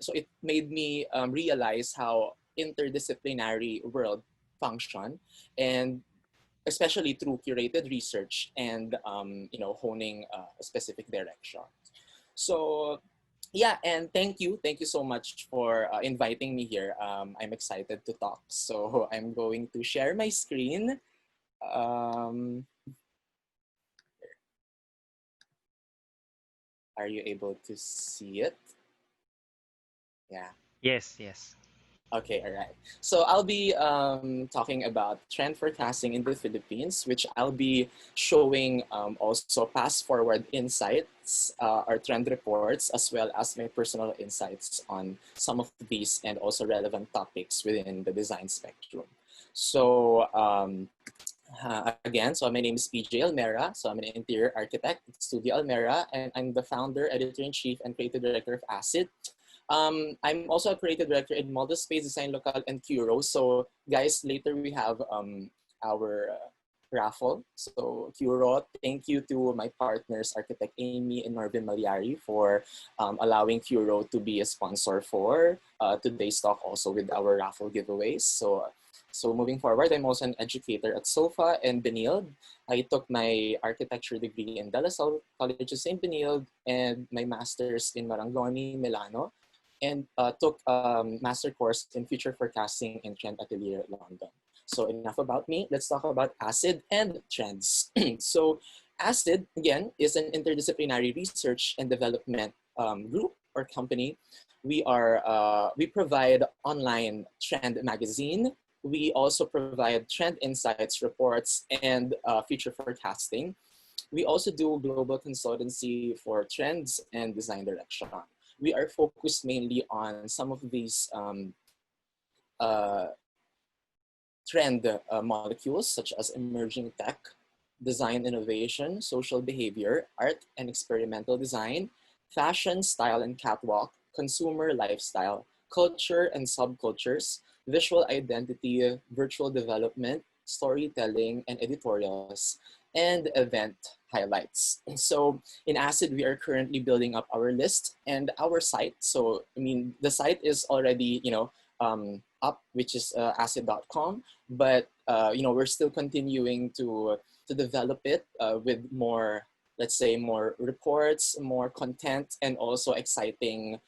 so it made me realize how interdisciplinary world function, and especially through curated research and honing a specific direction. So yeah, and thank you so much for inviting me here. I'm excited to talk, so I'm going to share my screen. Are you able to see it? Yeah. Yes. Okay, all right. So I'll be talking about trend forecasting in the Philippines, which I'll be showing also past forward insights or trend reports, as well as my personal insights on some of these and also relevant topics within the design spectrum. So again, so my name is PJ Almera. So I'm an interior architect at Studio Almera, and I'm the founder, editor-in-chief, and creative director of Aciiid. I'm also a creative director in Model Space Design Local and Curo. So guys, later we have our raffle. So Curo, thank you to my partners, Architect Amy and Marvin Malyari, for allowing Curo to be a sponsor for today's talk, also with our raffle giveaways. So moving forward, I'm also an educator at SOFA and Benilde. I took my architecture degree in De La Salle College of St. Benilde and my master's in Marangoni, Milano, and took master course in future forecasting in Trend Atelier, London. So enough about me. Let's talk about Aciiid and trends. So Aciiid, again, is an interdisciplinary research and development group or company. We provide online trend magazine. We also provide trend insights reports and future forecasting. We also do global consultancy for trends and design direction. We are focused mainly on some of these trend molecules, such as emerging tech, design innovation, social behavior, art and experimental design, fashion, style and catwalk, consumer lifestyle, culture and subcultures, visual identity, virtual development, storytelling and editorials, and event highlights. So in Aciiid, we are currently building up our list and our site. So, I mean, the site is already, up, which is aciid.com, but we're still continuing to develop it with more, let's say, more reports, more content, and also exciting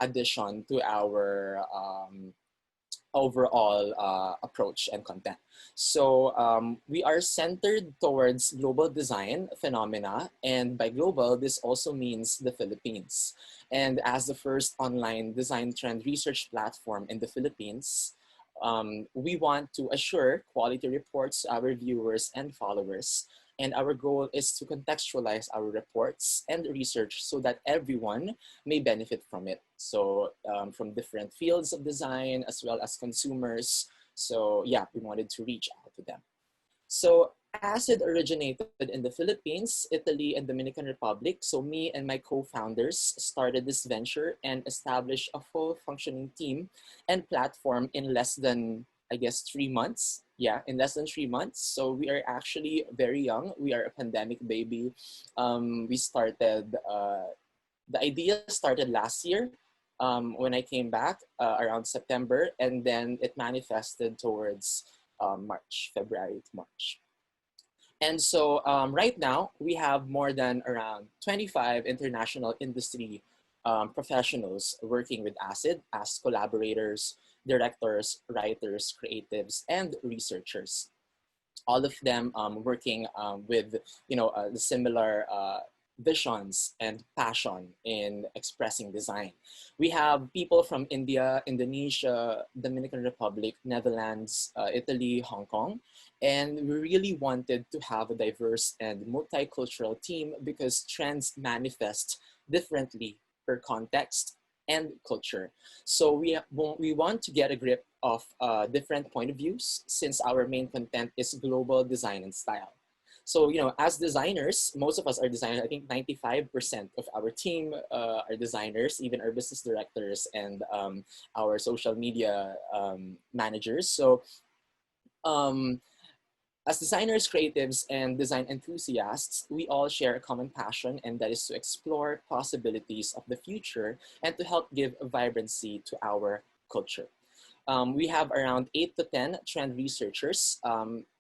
addition to our overall approach and content. So we are centered towards global design phenomena, and by global, this also means the Philippines. And as the first online design trend research platform in the Philippines, we want to assure quality reports to our viewers and followers. And our goal is to contextualize our reports and research so that everyone may benefit from it. So from different fields of design as well as consumers. So yeah, we wanted to reach out to them. So Aciiid originated in the Philippines, Italy, and Dominican Republic. So me and my co-founders started this venture and established a full functioning team and platform in less than, I guess, 3 months. Yeah, in less than 3 months. So we are actually very young. We are a pandemic baby. We started, the idea started last year when I came back around September, and then it manifested towards February to March. And so right now we have more than around 25 international industry professionals working with Aciiid as collaborators, directors, writers, creatives, and researchers. All of them working with the similar visions and passion in expressing design. We have people from India, Indonesia, Dominican Republic, Netherlands, Italy, Hong Kong, and we really wanted to have a diverse and multicultural team because trends manifest differently per context and culture. So we want to get a grip of different point of views since our main content is global design and style. So, as designers, most of us are designers. I think 95% of our team are designers, even our business directors and our social media managers. So as designers, creatives, and design enthusiasts, we all share a common passion, and that is to explore possibilities of the future and to help give vibrancy to our culture. We have around 8 to 10 trend researchers,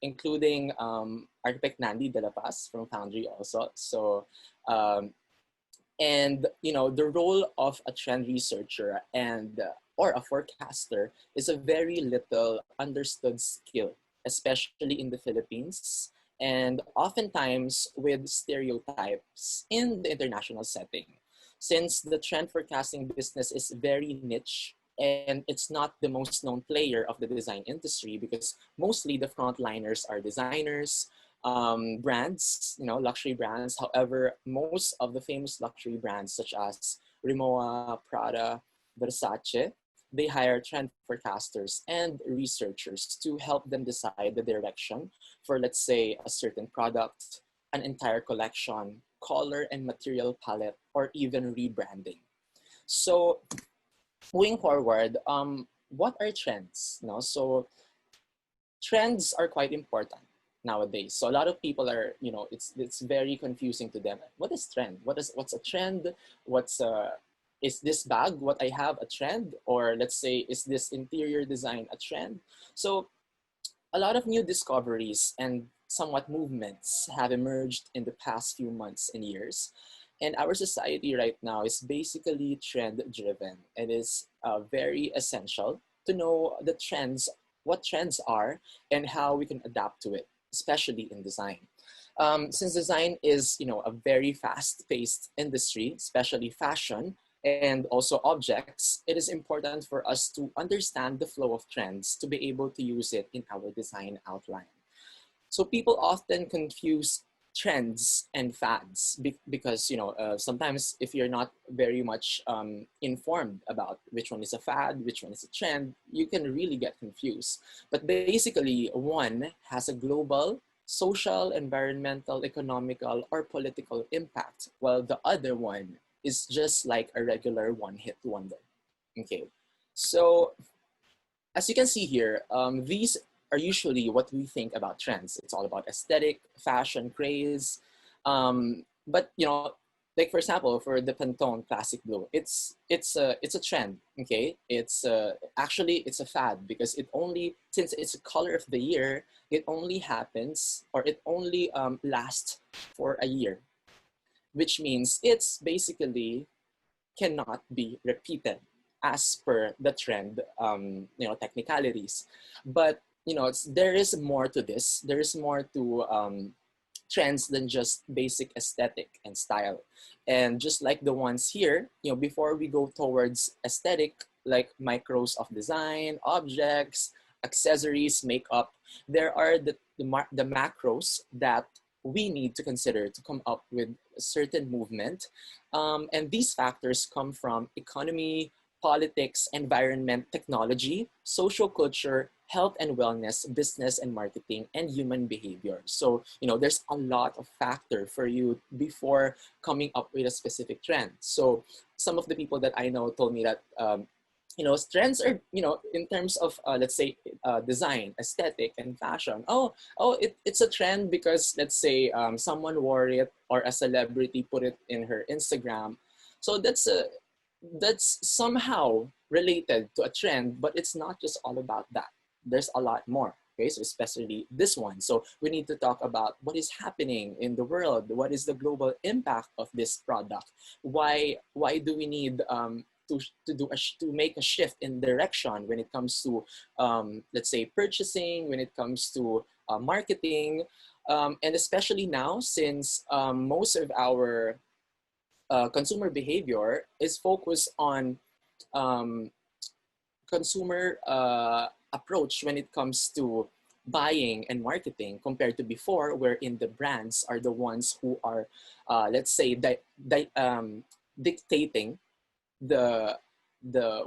including architect Nandi De La Paz from Foundree also. So, the role of a trend researcher and or a forecaster is a very little understood skill, especially in the Philippines, and oftentimes with stereotypes in the international setting. Since the trend forecasting business is very niche, and it's not the most known player of the design industry because mostly the frontliners are designers, brands, luxury brands. However, most of the famous luxury brands such as Rimowa, Prada, Versace, they hire trend forecasters and researchers to help them decide the direction for, let's say, a certain product, an entire collection, color and material palette, or even rebranding. So moving forward, what are trends? So trends are quite important. nowadays. So a lot of people are, it's very confusing to them. What is trend? What's a trend? Is this bag what I have a trend? Or let's say, is this interior design a trend? So a lot of new discoveries and somewhat movements have emerged in the past few months and years. And our society right now is basically trend driven. It is very essential to know the trends, what trends are, and how we can adapt to it, especially in design. Since design is, a very fast-paced industry, especially fashion and also objects, it is important for us to understand the flow of trends to be able to use it in our design outline. So people often confuse trends and fads because sometimes if you're not very much informed about which one is a fad, which one is a trend, you can really get confused. But basically, one has a global, social, environmental, economical, or political impact, while the other one is just like a regular one-hit wonder. Okay, so as you can see here, these are usually what we think about trends. It's all about aesthetic, fashion, craze. But like for example, for the Pantone Classic Blue, it's a trend. Okay, actually it's a fad because since it's a color of the year, it only happens or it only lasts for a year, which means it's basically cannot be repeated as per the trend, technicalities. But there is more to this. There is more to trends than just basic aesthetic and style. And just like the ones here, before we go towards aesthetic, like micros of design, objects, accessories, makeup, there are the macros that we need to consider to come up with a certain movement. And these factors come from economy, politics, environment, technology, social culture, health and wellness, business and marketing, and human behavior. So, there's a lot of factor for you before coming up with a specific trend. So some of the people that I know told me that, trends are, in terms of, let's say, design, aesthetic, and fashion. It's a trend because, let's say, someone wore it or a celebrity put it in her Instagram. So that's somehow related to a trend, but it's not just all about that. There's a lot more. Okay, so especially this one. So we need to talk about what is happening in the world. What is the global impact of this product? Why do we need to make a shift in direction when it comes to let's say purchasing, when it comes to marketing, and especially now since most of our consumer behavior is focused on consumer approach when it comes to buying and marketing compared to before, wherein the brands are the ones who are, let's say, dictating the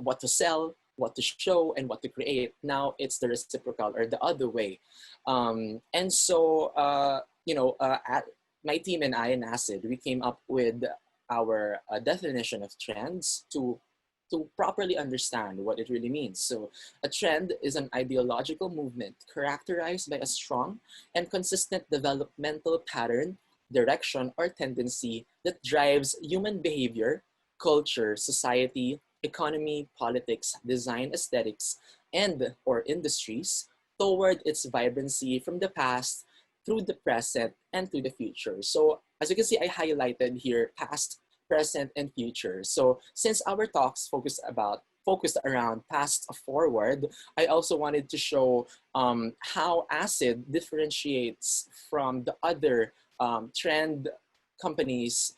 what to sell, what to show, and what to create. Now it's the reciprocal or the other way. And so, at my team and I in Aciiid, we came up with our definition of trends to properly understand what it really means. So a trend is an ideological movement characterized by a strong and consistent developmental pattern, direction, or tendency that drives human behavior, culture, society, economy, politics, design, aesthetics, and or industries toward its vibrancy from the past through the present and to the future. So as you can see, I highlighted here past, present, and future. So since our talks focused around past forward, I also wanted to show how Aciiid differentiates from the other trend companies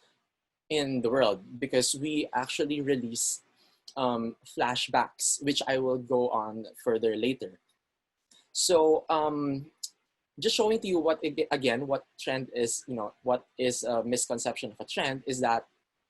in the world, because we actually release flashbacks, which I will go on further later. So just showing to you what trend is, what is a misconception of a trend is that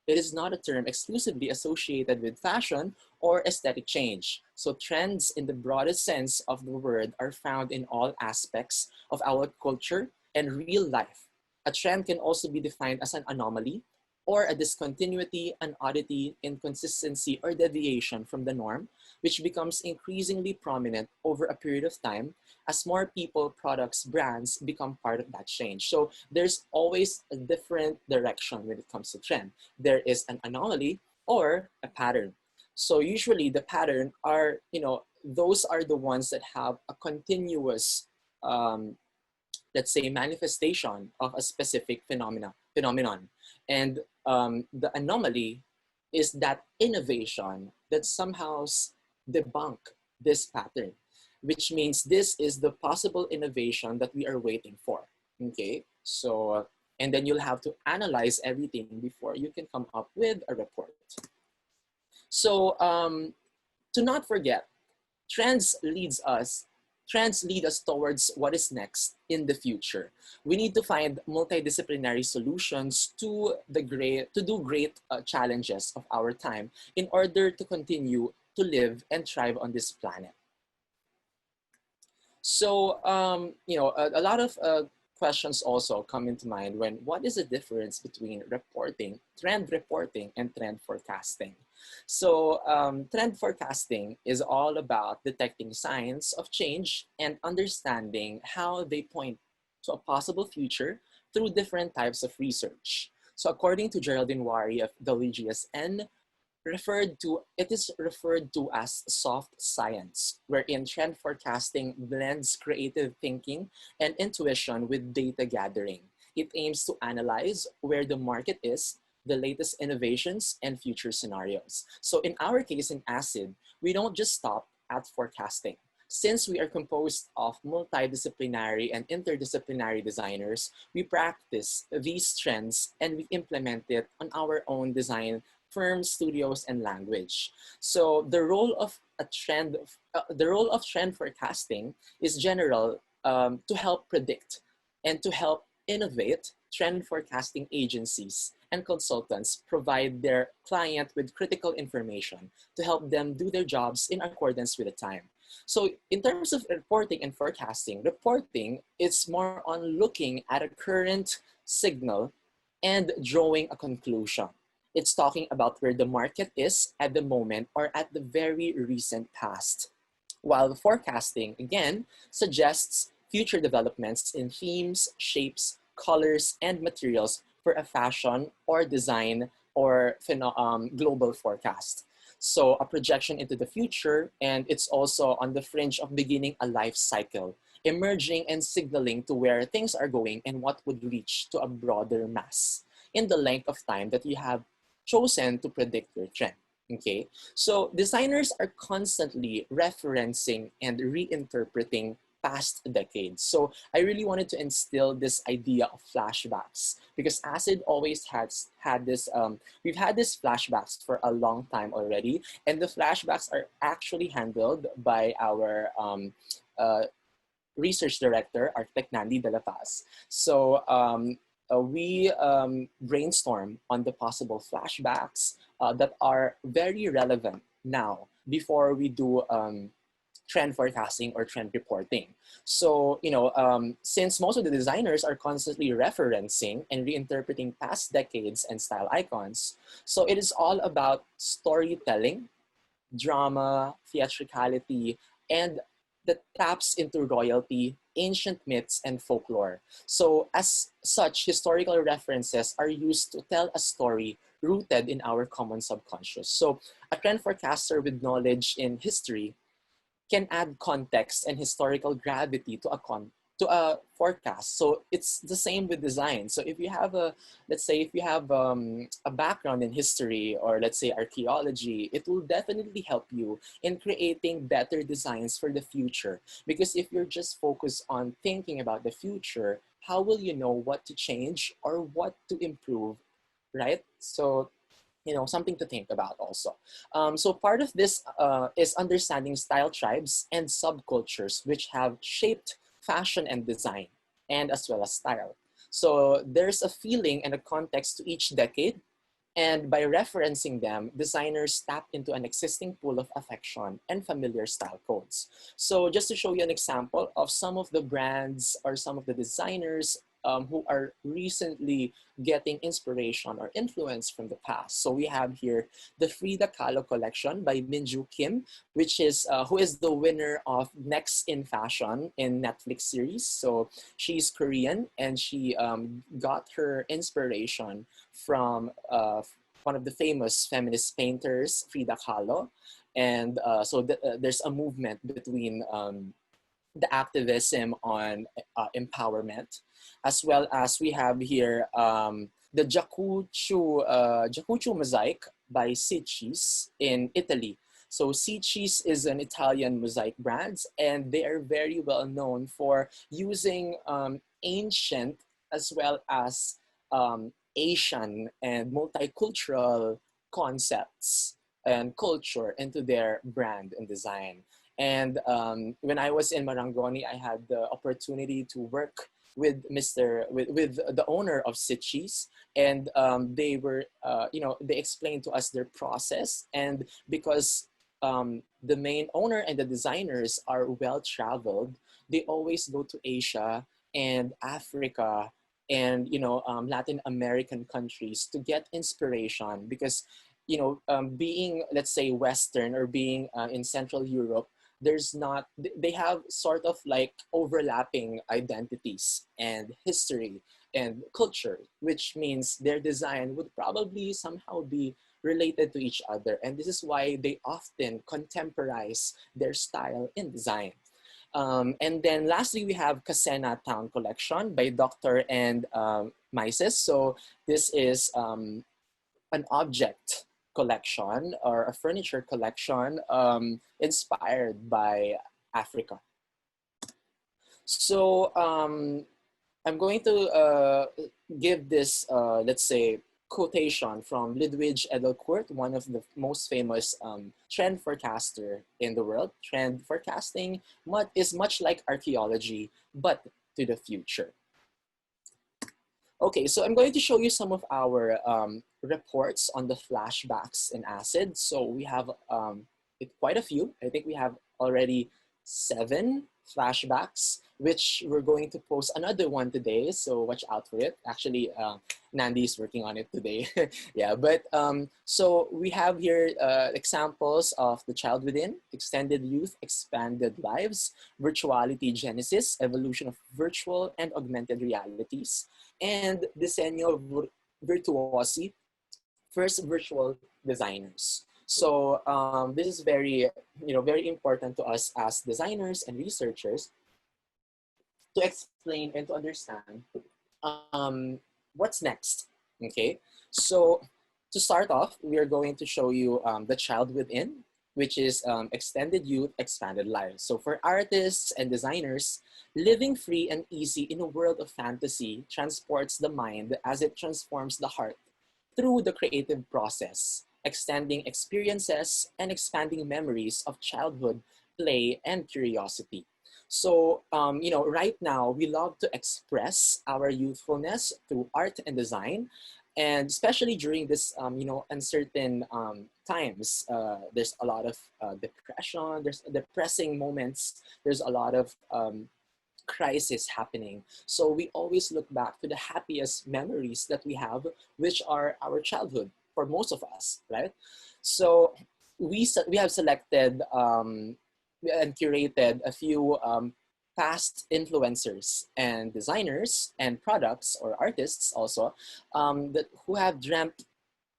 it is not a term exclusively associated with fashion or aesthetic change. So trends in the broadest sense of the word are found in all aspects of our culture and real life. A trend can also be defined as an anomaly or a discontinuity, an oddity, inconsistency, or deviation from the norm, which becomes increasingly prominent over a period of time as more people, products, brands become part of that change. So there's always a different direction when it comes to trend. There is an anomaly or a pattern. So usually the pattern are, those are the ones that have a continuous, let's say, manifestation of a specific phenomenon. And the anomaly is that innovation that somehow debunk this pattern, which means this is the possible innovation that we are waiting for. Okay, so, and then you'll have to analyze everything before you can come up with a report. So to not forget, trends lead us towards what is next in the future. We need to find multidisciplinary solutions to do great challenges of our time in order to continue to live and thrive on this planet. So, a lot of questions also come into mind when what is the difference between trend reporting and trend forecasting? So trend forecasting is all about detecting signs of change and understanding how they point to a possible future through different types of research. So according to Geraldine Wari of the WGSN, it is referred to as soft science, wherein trend forecasting blends creative thinking and intuition with data gathering. It aims to analyze where the market is, the latest innovations, and future scenarios. So in our case in Aciiid, we don't just stop at forecasting. Since we are composed of multidisciplinary and interdisciplinary designers, we practice these trends and we implement it on our own design firms, studios, and language. So the role of trend forecasting is general to help predict and to help innovate. Trend forecasting agencies and consultants provide their client with critical information to help them do their jobs in accordance with the time. So in terms of reporting and forecasting, reporting is more on looking at a current signal and drawing a conclusion. It's talking about where the market is at the moment or at the very recent past. While forecasting, again, suggests future developments in themes, shapes, colors, and materials for a fashion or design or global forecast. So a projection into the future, and it's also on the fringe of beginning a life cycle, emerging and signaling to where things are going and what would reach to a broader mass in the length of time that you have chosen to predict your trend. Okay, so designers are constantly referencing and reinterpreting past decades. So I really wanted to instill this idea of flashbacks because Aciiid always had this, we've had these flashbacks for a long time already, and the flashbacks are actually handled by our research director, architect Nandi De La Paz. So we brainstorm on the possible flashbacks that are very relevant now before we do trend forecasting or trend reporting. So, since most of the designers are constantly referencing and reinterpreting past decades and style icons, so it is all about storytelling, drama, theatricality, and that taps into royalty, ancient myths, and folklore. So as such, historical references are used to tell a story rooted in our common subconscious. So a trend forecaster with knowledge in history can add context and historical gravity to a forecast. So it's the same with design. So if you have let's say if you have a background in history or let's say archaeology, it will definitely help you in creating better designs for the future. Because if you're just focused on thinking about the future, how will you know what to change or what to improve, right? So something to think about also. So part of this is understanding style tribes and subcultures which have shaped fashion and design, and as well as style. So there's a feeling and a context to each decade, and by referencing them, designers tap into an existing pool of affection and familiar style codes. So just to show you an example of some of the brands or some of the designers who are recently getting inspiration or influence from the past. So we have here the Frida Kahlo collection by Minju Kim, which is who is the winner of Next in Fashion in Netflix series. So she's Korean, and she got her inspiration from one of the famous feminist painters, Frida Kahlo. And there's a movement between the activism on empowerment, as well as we have here the Jacuccio mosaic by Siccis in Italy. So Siccis is an Italian mosaic brand, and they are very well known for using ancient as well as Asian and multicultural concepts and culture into their brand and design. And when I was in Marangoni, I had the opportunity to work with the owner of Siccis, and they were, they explained to us their process. And because the main owner and the designers are well-traveled, they always go to Asia and Africa and Latin American countries to get inspiration, because being, let's say, Western or being in Central Europe, they have sort of like overlapping identities and history and culture, which means their design would probably somehow be related to each other. And this is why they often contemporize their style in design. And then lastly, we have Casena Town Collection by Dr. and Mises. So this is an object collection or a furniture collection inspired by Africa. So I'm going to give this, let's say, quotation from Ludwig Edelkurt, one of the most famous trend forecaster in the world. Trend forecasting is much like archaeology, but to the future. Okay, so I'm going to show you some of our reports on the flashbacks in Aciiid. So we have quite a few. I think we have already 7 flashbacks, which we're going to post another one today. So watch out for it. Actually, Nandi is working on it today. Yeah, but so we have here examples of The Child Within, Extended Youth, Expanded Lives, Virtuality Genesis, Evolution of Virtual and Augmented Realities, and Diseño Virtuosi, First Virtual Designers. So this is very important to us as designers and researchers to explain and to understand what's next. Okay, so to start off, we are going to show you The Child Within, which is Extended Youth, Expanded Lives. So for artists and designers, living free and easy in a world of fantasy transports the mind as it transforms the heart through the creative process, extending experiences and expanding memories of childhood, play, and curiosity. So, right now, we love to express our youthfulness through art and design. And especially during this, uncertain times, there's a lot of depression, there's depressing moments, there's a lot of crisis happening. So we always look back to the happiest memories that we have, which are our childhood for most of us, right? So we have selected and curated a few past influencers and designers and products or artists also who have dreamt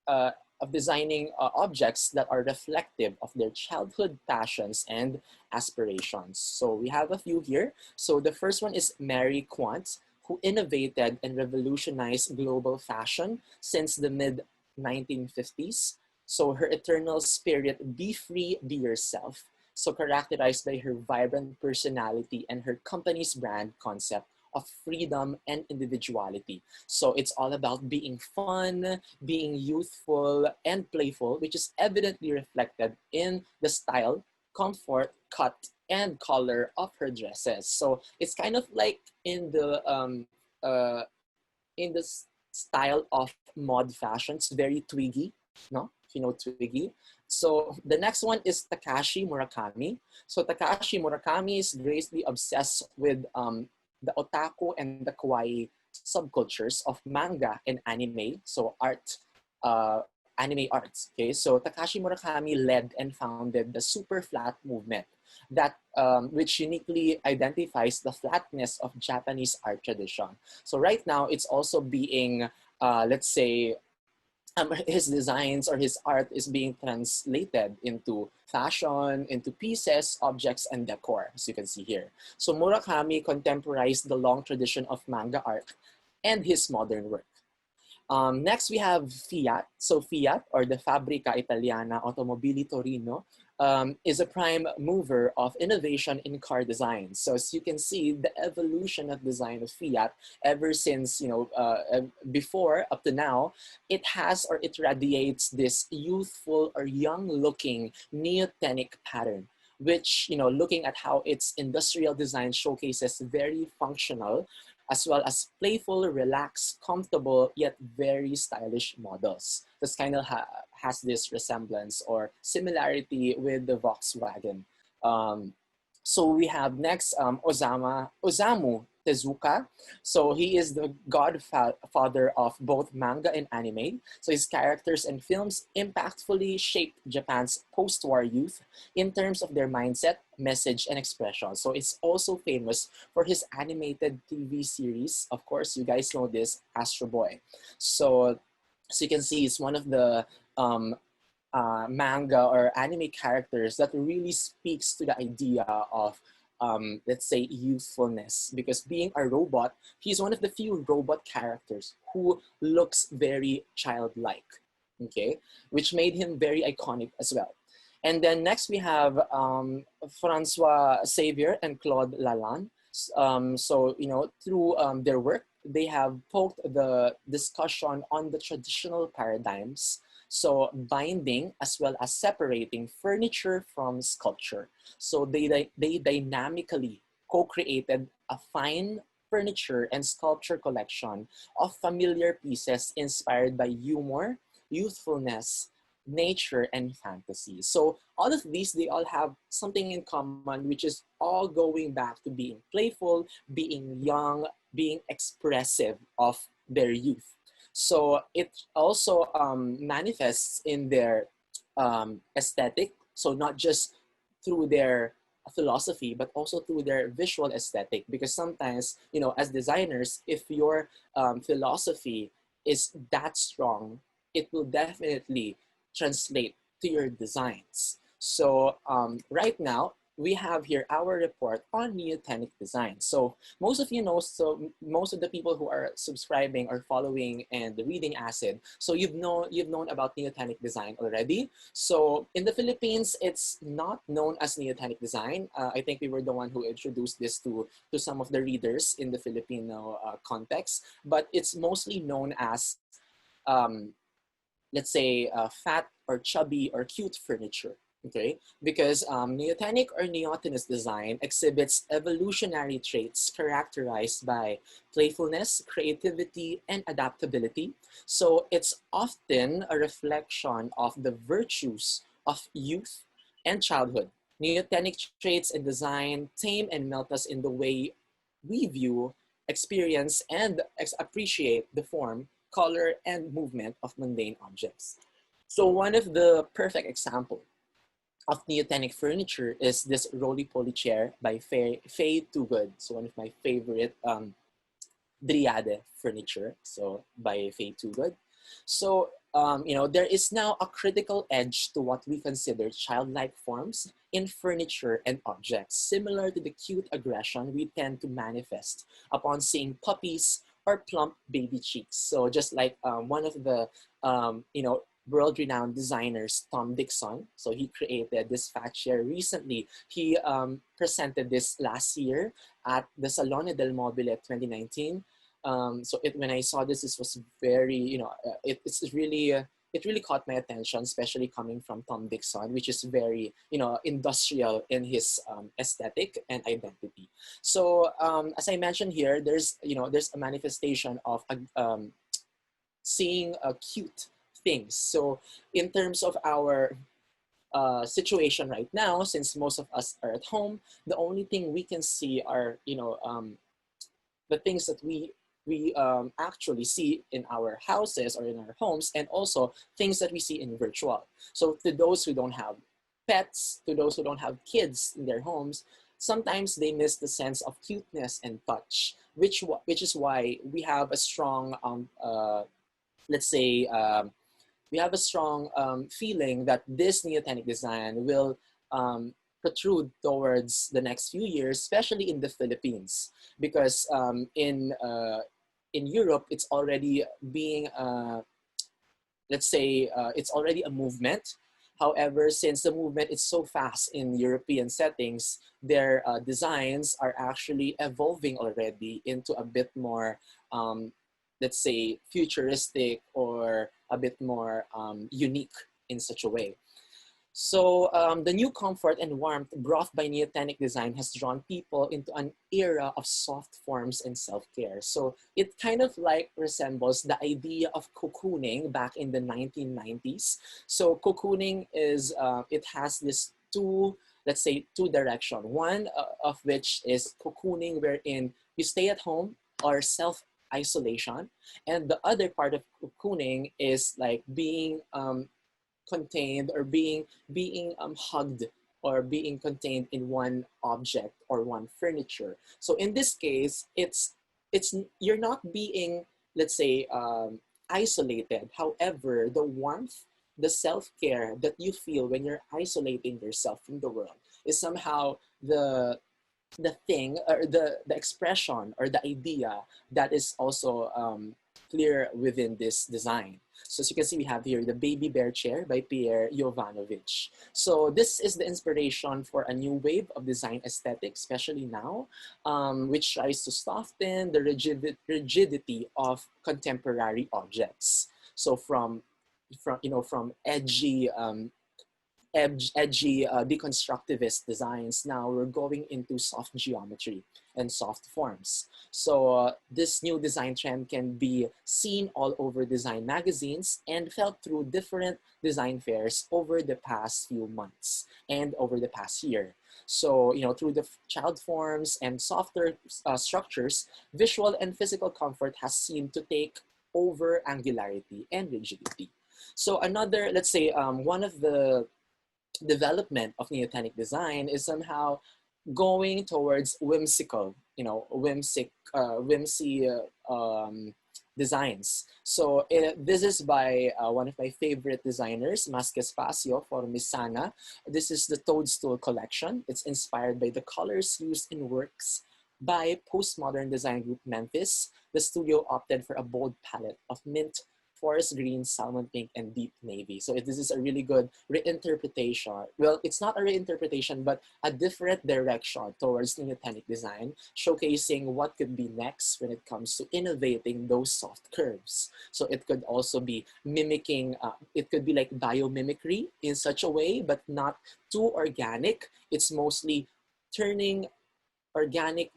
of designing objects that are reflective of their childhood passions and aspirations. So we have a few here. So the first one is Mary Quant, who innovated and revolutionized global fashion since the mid-1950s. So her eternal spirit, be free, be yourself. So characterized by her vibrant personality and her company's brand concept of freedom and individuality. So it's all about being fun, being youthful and playful, which is evidently reflected in the style, comfort, cut, and color of her dresses. So it's kind of like in the style of mod fashion. It's very Twiggy, no? If you know Twiggy. So the next one is Takashi Murakami. So Takashi Murakami is greatly obsessed with the otaku and the kawaii subcultures of manga and anime, so art, anime arts. Okay, so Takashi Murakami led and founded the super flat movement that which uniquely identifies the flatness of Japanese art tradition. So right now, it's also being, let's say, his designs or his art is being translated into fashion, into pieces, objects, and decor, as you can see here. So Murakami contemporized the long tradition of manga art and his modern work. Next, we have Fiat. So Fiat, or the Fabbrica Italiana Automobili Torino, is a prime mover of innovation in car design. So as you can see, the evolution of design of Fiat ever since, before up to now, it has or it radiates this youthful or young-looking neothenic pattern, which, looking at how its industrial design showcases very functional, as well as playful, relaxed, comfortable, yet very stylish models. This kind of has this resemblance or similarity with the Volkswagen. So we have next Osamu Tezuka. So he is the godfather of both manga and anime. So his characters and films impactfully shaped Japan's post-war youth in terms of their mindset, message, and expression. So it's also famous for his animated TV series. Of course, you guys know this, Astro Boy. So as you can see, it's one of the manga or anime characters that really speaks to the idea of let's say youthfulness, because being a robot, he's one of the few robot characters who looks very childlike, okay, which made him very iconic as well. And then next we have Francois Xavier and Claude Lalanne. So, through their work, they have poked the discussion on the traditional paradigms, so binding as well as separating furniture from sculpture. So they dynamically co-created a fine furniture and sculpture collection of familiar pieces inspired by humor, youthfulness, nature, and fantasy. So all of these, they all have something in common, which is all going back to being playful, being young, being expressive of their youth. So it also manifests in their aesthetic. So not just through their philosophy, but also through their visual aesthetic. Because sometimes, as designers, if your philosophy is that strong, it will definitely translate to your designs. So right now, we have here our report on neothenic design. So most of you know, so most of the people who are subscribing or following and reading Aciiid, so you've known about neothenic design already. So in the Philippines, it's not known as neothenic design. I think we were the one who introduced this to some of the readers in the Filipino context, but it's mostly known as let's say fat or chubby or cute furniture. Okay, because neothenic or neotenous design exhibits evolutionary traits characterized by playfulness, creativity, and adaptability. So it's often a reflection of the virtues of youth and childhood. Neothenic traits in design tame and melt us in the way we view, experience, and appreciate the form, color, and movement of mundane objects. So one of the perfect examples of neothenic furniture is this roly-poly chair by Faye Toogood. So one of my favorite Dryade furniture, so by Faye Toogood. So, there is now a critical edge to what we consider childlike forms in furniture and objects, similar to the cute aggression we tend to manifest upon seeing puppies or plump baby cheeks. So just like one of the, world-renowned designers, Tom Dixon. So he created this fat chair recently. He presented this last year at the Salone del Mobile 2019. When I saw this, this was very, it really caught my attention, especially coming from Tom Dixon, which is very, industrial in his aesthetic and identity. So as I mentioned here, there's a manifestation of seeing cute things. So in terms of our situation right now, since most of us are at home, the only thing we can see are, the things that we we actually see in our houses or in our homes, and also things that we see in virtual. So to those who don't have pets, to those who don't have kids in their homes, sometimes they miss the sense of cuteness and touch, which is why we have a strong, let's say, we have a strong feeling that this neothenic design will protrude towards the next few years, especially in the Philippines, because in Europe, it's already being, let's say, it's already a movement. However, since the movement is so fast in European settings, their designs are actually evolving already into a bit more, let's say, futuristic or a bit more unique in such a way. So the new comfort and warmth brought by neothenic design has drawn people into an era of soft forms and self-care. So it kind of like resembles the idea of cocooning back in the 1990s. So cocooning is, it has this two, let's say, two direction. One of which is cocooning, wherein you stay at home or self-isolation. And the other part of cocooning is like being contained or being hugged or being contained in one object or one furniture. So in this case, it's you're not being, let's say, isolated. However, the warmth, the self-care that you feel when you're isolating yourself from the world is somehow the thing or the expression or the idea that is also clear within this design. So as you can see, we have here the baby bear chair by Pierre Jovanovic. So this is the inspiration for a new wave of design aesthetic, especially now, which tries to soften the rigidity of contemporary objects. So from edgy deconstructivist designs, now we're going into soft geometry and soft forms. So this new design trend can be seen all over design magazines and felt through different design fairs over the past few months and over the past year. So, through the child forms and softer structures, visual and physical comfort has seemed to take over angularity and rigidity. So another, let's say, one of the development of neothenic design is somehow going towards whimsical, whimsy designs. So this is by one of my favorite designers, Mas Espacio for Misana. This is the Toadstool collection. It's inspired by the colors used in works by postmodern design group Memphis. The studio opted for a bold palette of mint, forest green, salmon pink, and deep navy. So this is a really good reinterpretation. Well, it's not a reinterpretation, but a different direction towards neothenic design, showcasing what could be next when it comes to innovating those soft curves. So it could also be mimicking, it could be like biomimicry in such a way, but not too organic. It's mostly turning organic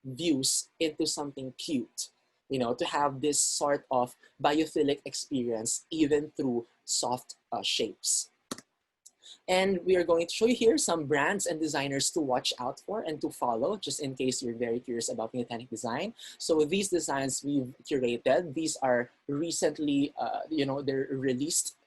views into something cute. To have this sort of biophilic experience even through soft shapes. And we are going to show you here some brands and designers to watch out for and to follow, just in case you're very curious about neothenic design. So these designs we've curated, these are recently, they're released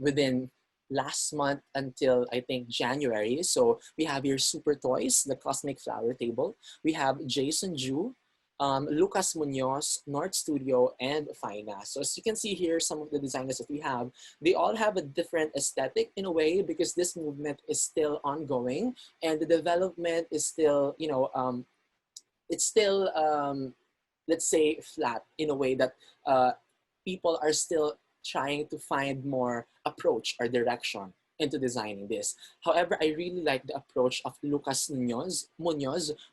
within last month until I think January. So we have here Super Toys, the Cosmic Flower Table. We have Jason Ju, Lucas Munoz, North Studio, and Fina. So as you can see here, some of the designers that we have, they all have a different aesthetic in a way because this movement is still ongoing and the development is still, it's still, let's say, flat in a way that people are still trying to find more approach or direction into designing this. However, I really like the approach of Lucas Munoz,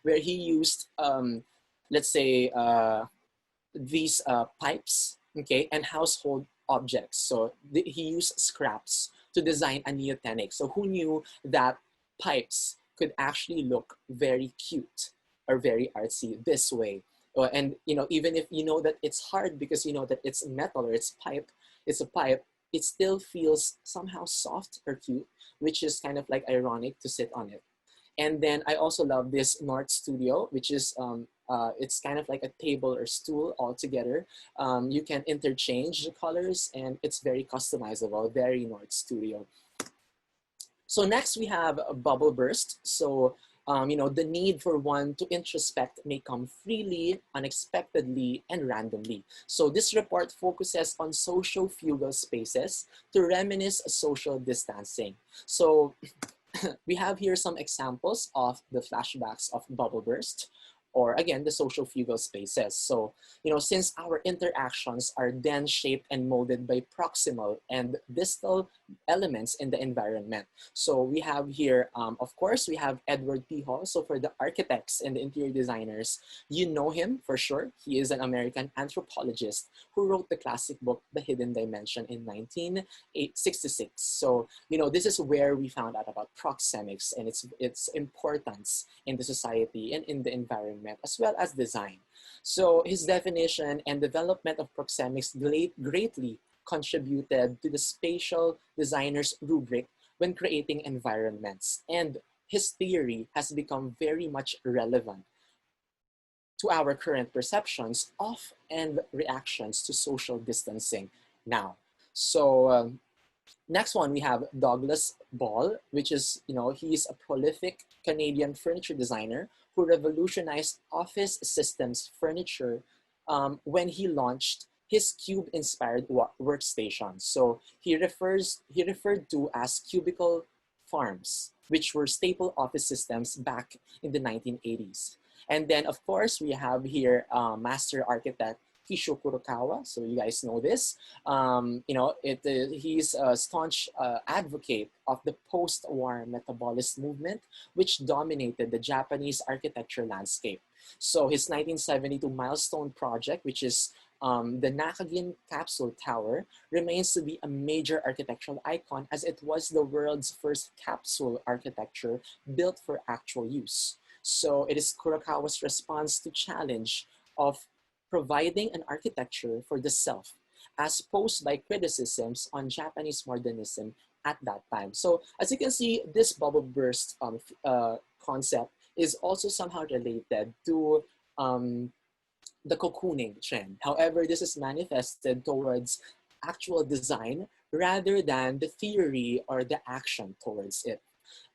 where he used let's say, these pipes, okay, and household objects. So he used scraps to design a neothenic. So who knew that pipes could actually look very cute or very artsy this way? And even if you know that it's hard because you know that it's metal or it's a pipe, it still feels somehow soft or cute, which is kind of like ironic to sit on it. And then I also love this North Studio, which is it's kind of like a table or stool all together. You can interchange the colors, and it's very customizable, very North Studio. So next we have a bubble burst. So, the need for one to introspect may come freely, unexpectedly, and randomly. So this report focuses on socio-fugal spaces to reminisce social distancing. So we have here some examples of the flashbacks of bubble burst, or again, the social fugal spaces. So, since our interactions are then shaped and molded by proximal and distal elements in the environment. So we have here, of course, we have Edward P. Hall. So for the architects and the interior designers, you know him for sure. He is an American anthropologist who wrote the classic book, The Hidden Dimension, in 1966. So, this is where we found out about proxemics and its importance in the society and in the environment, as well as design. So his definition and development of proxemics greatly contributed to the spatial designer's rubric when creating environments. And his theory has become very much relevant to our current perceptions of and reactions to social distancing now. So next one, we have Douglas Ball, which is, he's a prolific Canadian furniture designer who revolutionized office systems furniture when he launched his cube-inspired workstation. So he referred to as cubicle farms, which were staple office systems back in the 1980s. And then, of course, we have here master architect Kisho Kurokawa. So you guys know this. He's a staunch advocate of the post-war metabolist movement, which dominated the Japanese architecture landscape. So his 1972 milestone project, which is the Nakagin Capsule Tower, remains to be a major architectural icon, as it was the world's first capsule architecture built for actual use. So it is Kurokawa's response to challenge of providing an architecture for the self, as posed by criticisms on Japanese modernism at that time. So as you can see, this bubble burst concept is also somehow related to the cocooning trend. However, this is manifested towards actual design rather than the theory or the action towards it.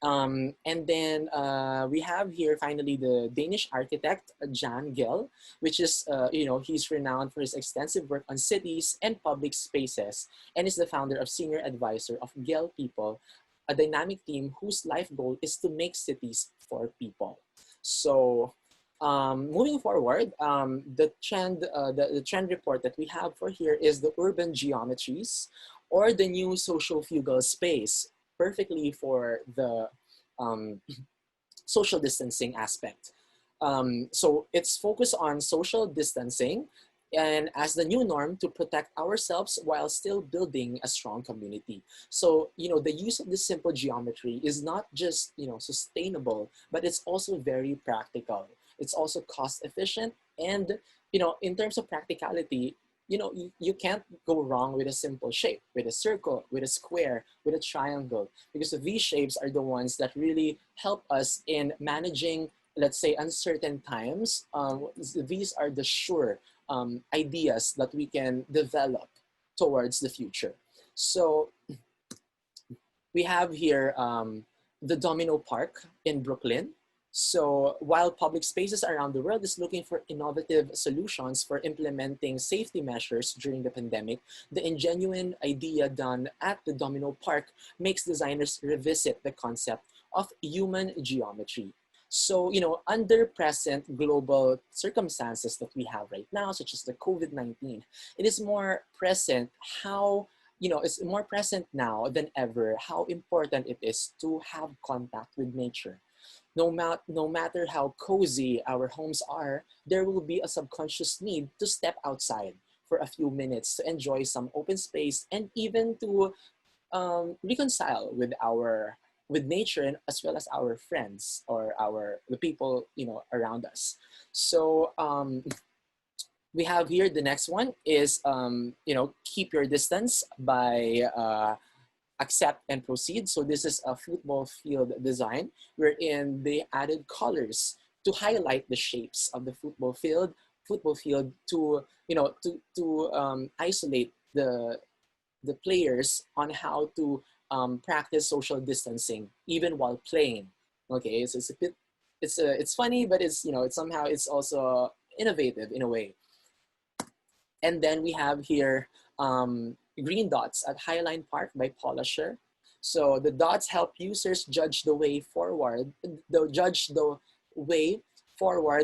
And then we have here finally the Danish architect Jan Gehl, which is, he's renowned for his extensive work on cities and public spaces, and is the founder of senior advisor of Gehl People, a dynamic team whose life goal is to make cities for people. So moving forward, the trend report that we have for here is the urban geometries, or the new social fugal space, perfectly for the social distancing aspect. So it's focused on social distancing and as the new norm to protect ourselves while still building a strong community. So, the use of this simple geometry is not just, sustainable, but it's also very practical. It's also cost efficient. And, in terms of practicality, you can't go wrong with a simple shape, with a circle, with a square, with a triangle, because these shapes are the ones that really help us in managing, let's say, uncertain times. These are the sure ideas that we can develop towards the future. So we have here the Domino Park in Brooklyn. So while public spaces around the world is looking for innovative solutions for implementing safety measures during the pandemic, the ingenuine idea done at the Domino Park makes designers revisit the concept of human geometry. So, under present global circumstances that we have right now, such as the COVID-19, it is more present how, it's more present now than ever how important it is to have contact with nature. No matter how cozy our homes are, there will be a subconscious need to step outside for a few minutes to enjoy some open space and even to reconcile with nature, and as well as our friends or the people around us. So we have here the next one is keep your distance by accept and proceed. So this is a football field design wherein they added colors to highlight the shapes of the football field to, you know, to isolate the players on how to practice social distancing even while playing. Okay, so it's a bit, it's funny, but it's, you know, it's somehow, it's also innovative in a way. And then we have here green dots at Highline Park by Polisher. So the dots help users judge the way forward,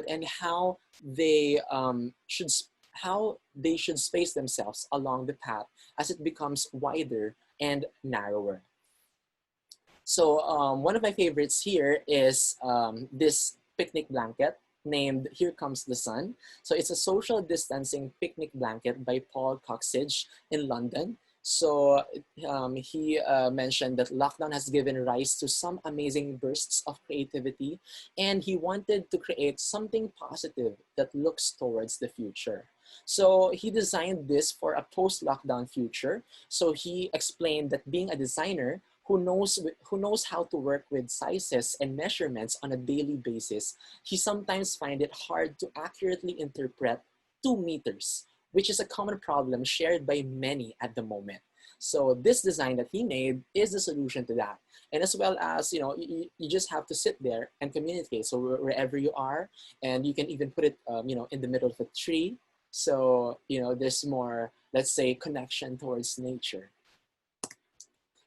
and how they should space themselves along the path as it becomes wider and narrower. So one of my favorites here is this picnic blanket named Here Comes the Sun. So it's a social distancing picnic blanket by Paul Coxidge in London. So he mentioned that lockdown has given rise to some amazing bursts of creativity, and he wanted to create something positive that looks towards the future. So he designed this for a post-lockdown future. So he explained that being a designer who knows how to work with sizes and measurements on a daily basis, he sometimes finds it hard to accurately interpret 2 meters, which is a common problem shared by many at the moment. So this design that he made is the solution to that. And as well as, you know, you just have to sit there and communicate. So wherever you are, and you can even put it, you know, in the middle of a tree. So, you know, there's more, let's say, connection towards nature.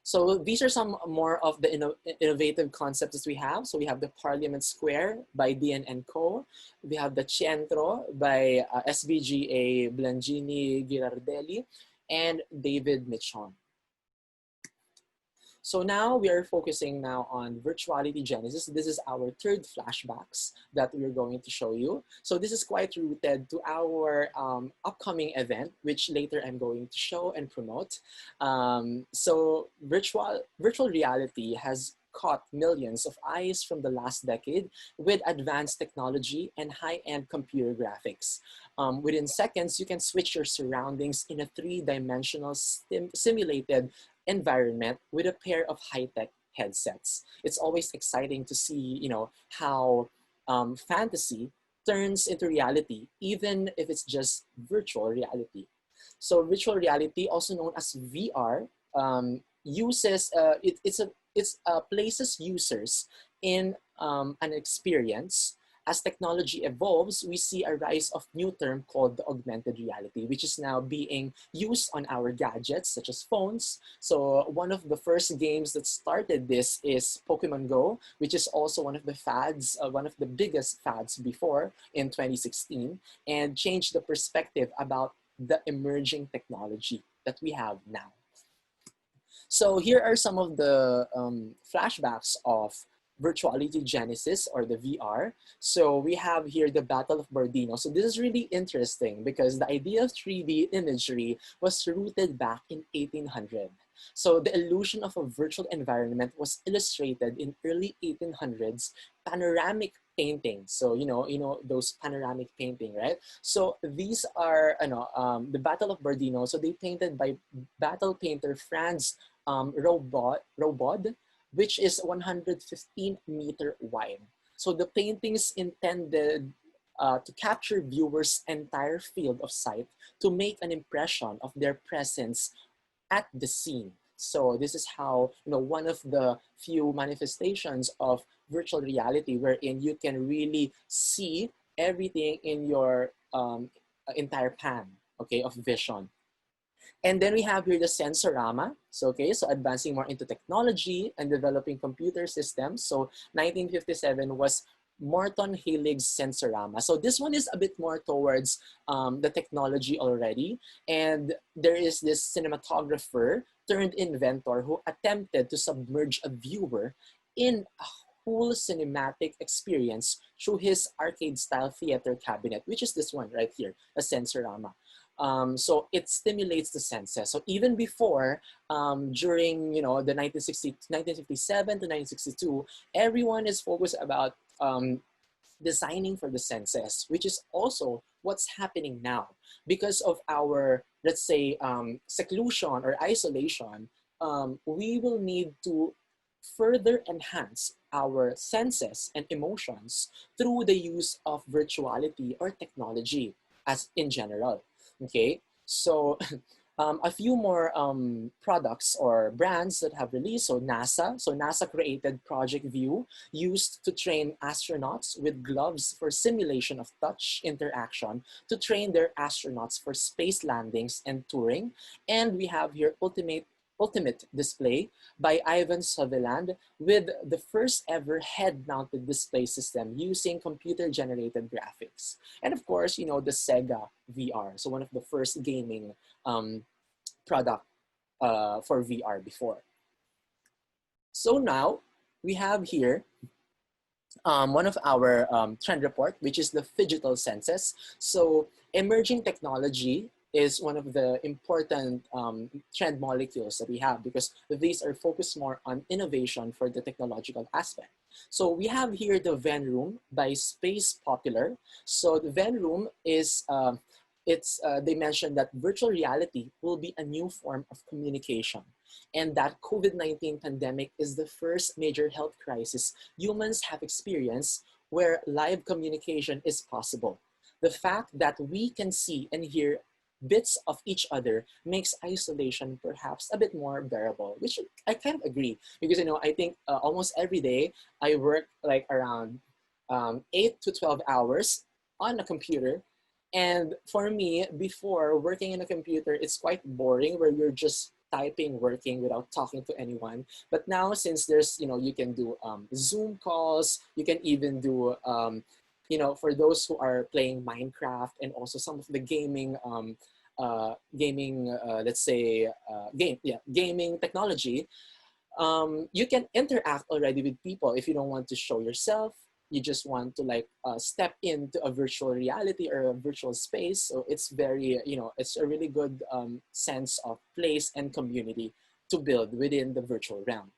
So these are some more of the innovative concepts that we have. So we have the Parliament Square by DN & Co. We have the Centro by SBGA Blangini Girardelli and David Michon. So now we are focusing now on virtuality genesis. This is our third flashbacks that we're going to show you. So this is quite rooted to our upcoming event, which later I'm going to show and promote. So virtual reality has caught millions of eyes from the last decade with advanced technology and high-end computer graphics. Within seconds, you can switch your surroundings in a 3-dimensional simulated environment with a pair of high-tech headsets. It's always exciting to see, you know, how fantasy turns into reality, even if it's just virtual reality. So virtual reality, also known as VR, places users in an experience. As technology evolves, we see a rise of new term called the augmented reality, which is now being used on our gadgets, such as phones. So one of the first games that started this is Pokemon Go, which is also one of the fads, one of the biggest fads before in 2016, and changed the perspective about the emerging technology that we have now. So here are some of the flashbacks of virtuality genesis, or the VR. So we have here the Battle of Bordino. So this is really interesting because the idea of 3D imagery was rooted back in 1800. So the illusion of a virtual environment was illustrated in early 1800s panoramic painting. So you know those panoramic painting, right? So these are the Battle of Bordino. So they painted by battle painter Franz Robod, which is 115-meter wide. So the paintings intended to capture viewers' entire field of sight to make an impression of their presence at the scene. So this is how, one of the few manifestations of virtual reality wherein you can really see everything in your entire pan, okay, of vision. And then we have here the Sensorama. So advancing more into technology and developing computer systems. So 1957 was Morton Heilig's Sensorama. So this one is a bit more towards the technology already. And there is this cinematographer turned inventor who attempted to submerge a viewer in a whole cinematic experience through his arcade-style theater cabinet, which is this one right here, a Sensorama. So it stimulates the senses. So even before, during the 1957 to 1962, everyone is focused about designing for the senses, which is also what's happening now. Because of our, let's say, seclusion or isolation, we will need to further enhance our senses and emotions through the use of virtuality or technology as in general. Okay, so a few more products or brands that have released. So NASA created Project View, used to train astronauts with gloves for simulation of touch interaction to train their astronauts for space landings and touring. And we have here Ultimate Display by Ivan Sutherland with the first ever head-mounted display system using computer-generated graphics. And of course, you know, the Sega VR, so one of the first gaming product for VR before. So now we have here one of our trend report, which is the phygital senses. So emerging technology is one of the important trend molecules that we have, because these are focused more on innovation for the technological aspect. So we have here the Ven Room by Space Popular. So the Ven Room is, they mentioned that virtual reality will be a new form of communication, and that COVID-19 pandemic is the first major health crisis humans have experienced where live communication is possible. The fact that we can see and hear bits of each other makes isolation perhaps a bit more bearable, which I kind of agree, because, you know, I think almost every day I work like around 8 to 12 hours on a computer. And for me, before working in a computer, it's quite boring where you're just typing, working without talking to anyone. But now, since there's, you know, you can do Zoom calls, you can even do, you know, for those who are playing Minecraft and also some of the gaming, let's say, gaming technology, you can interact already with people. If you don't want to show yourself, you just want to like step into a virtual reality or a virtual space. So it's very, you know, it's a really good sense of place and community to build within the virtual realm.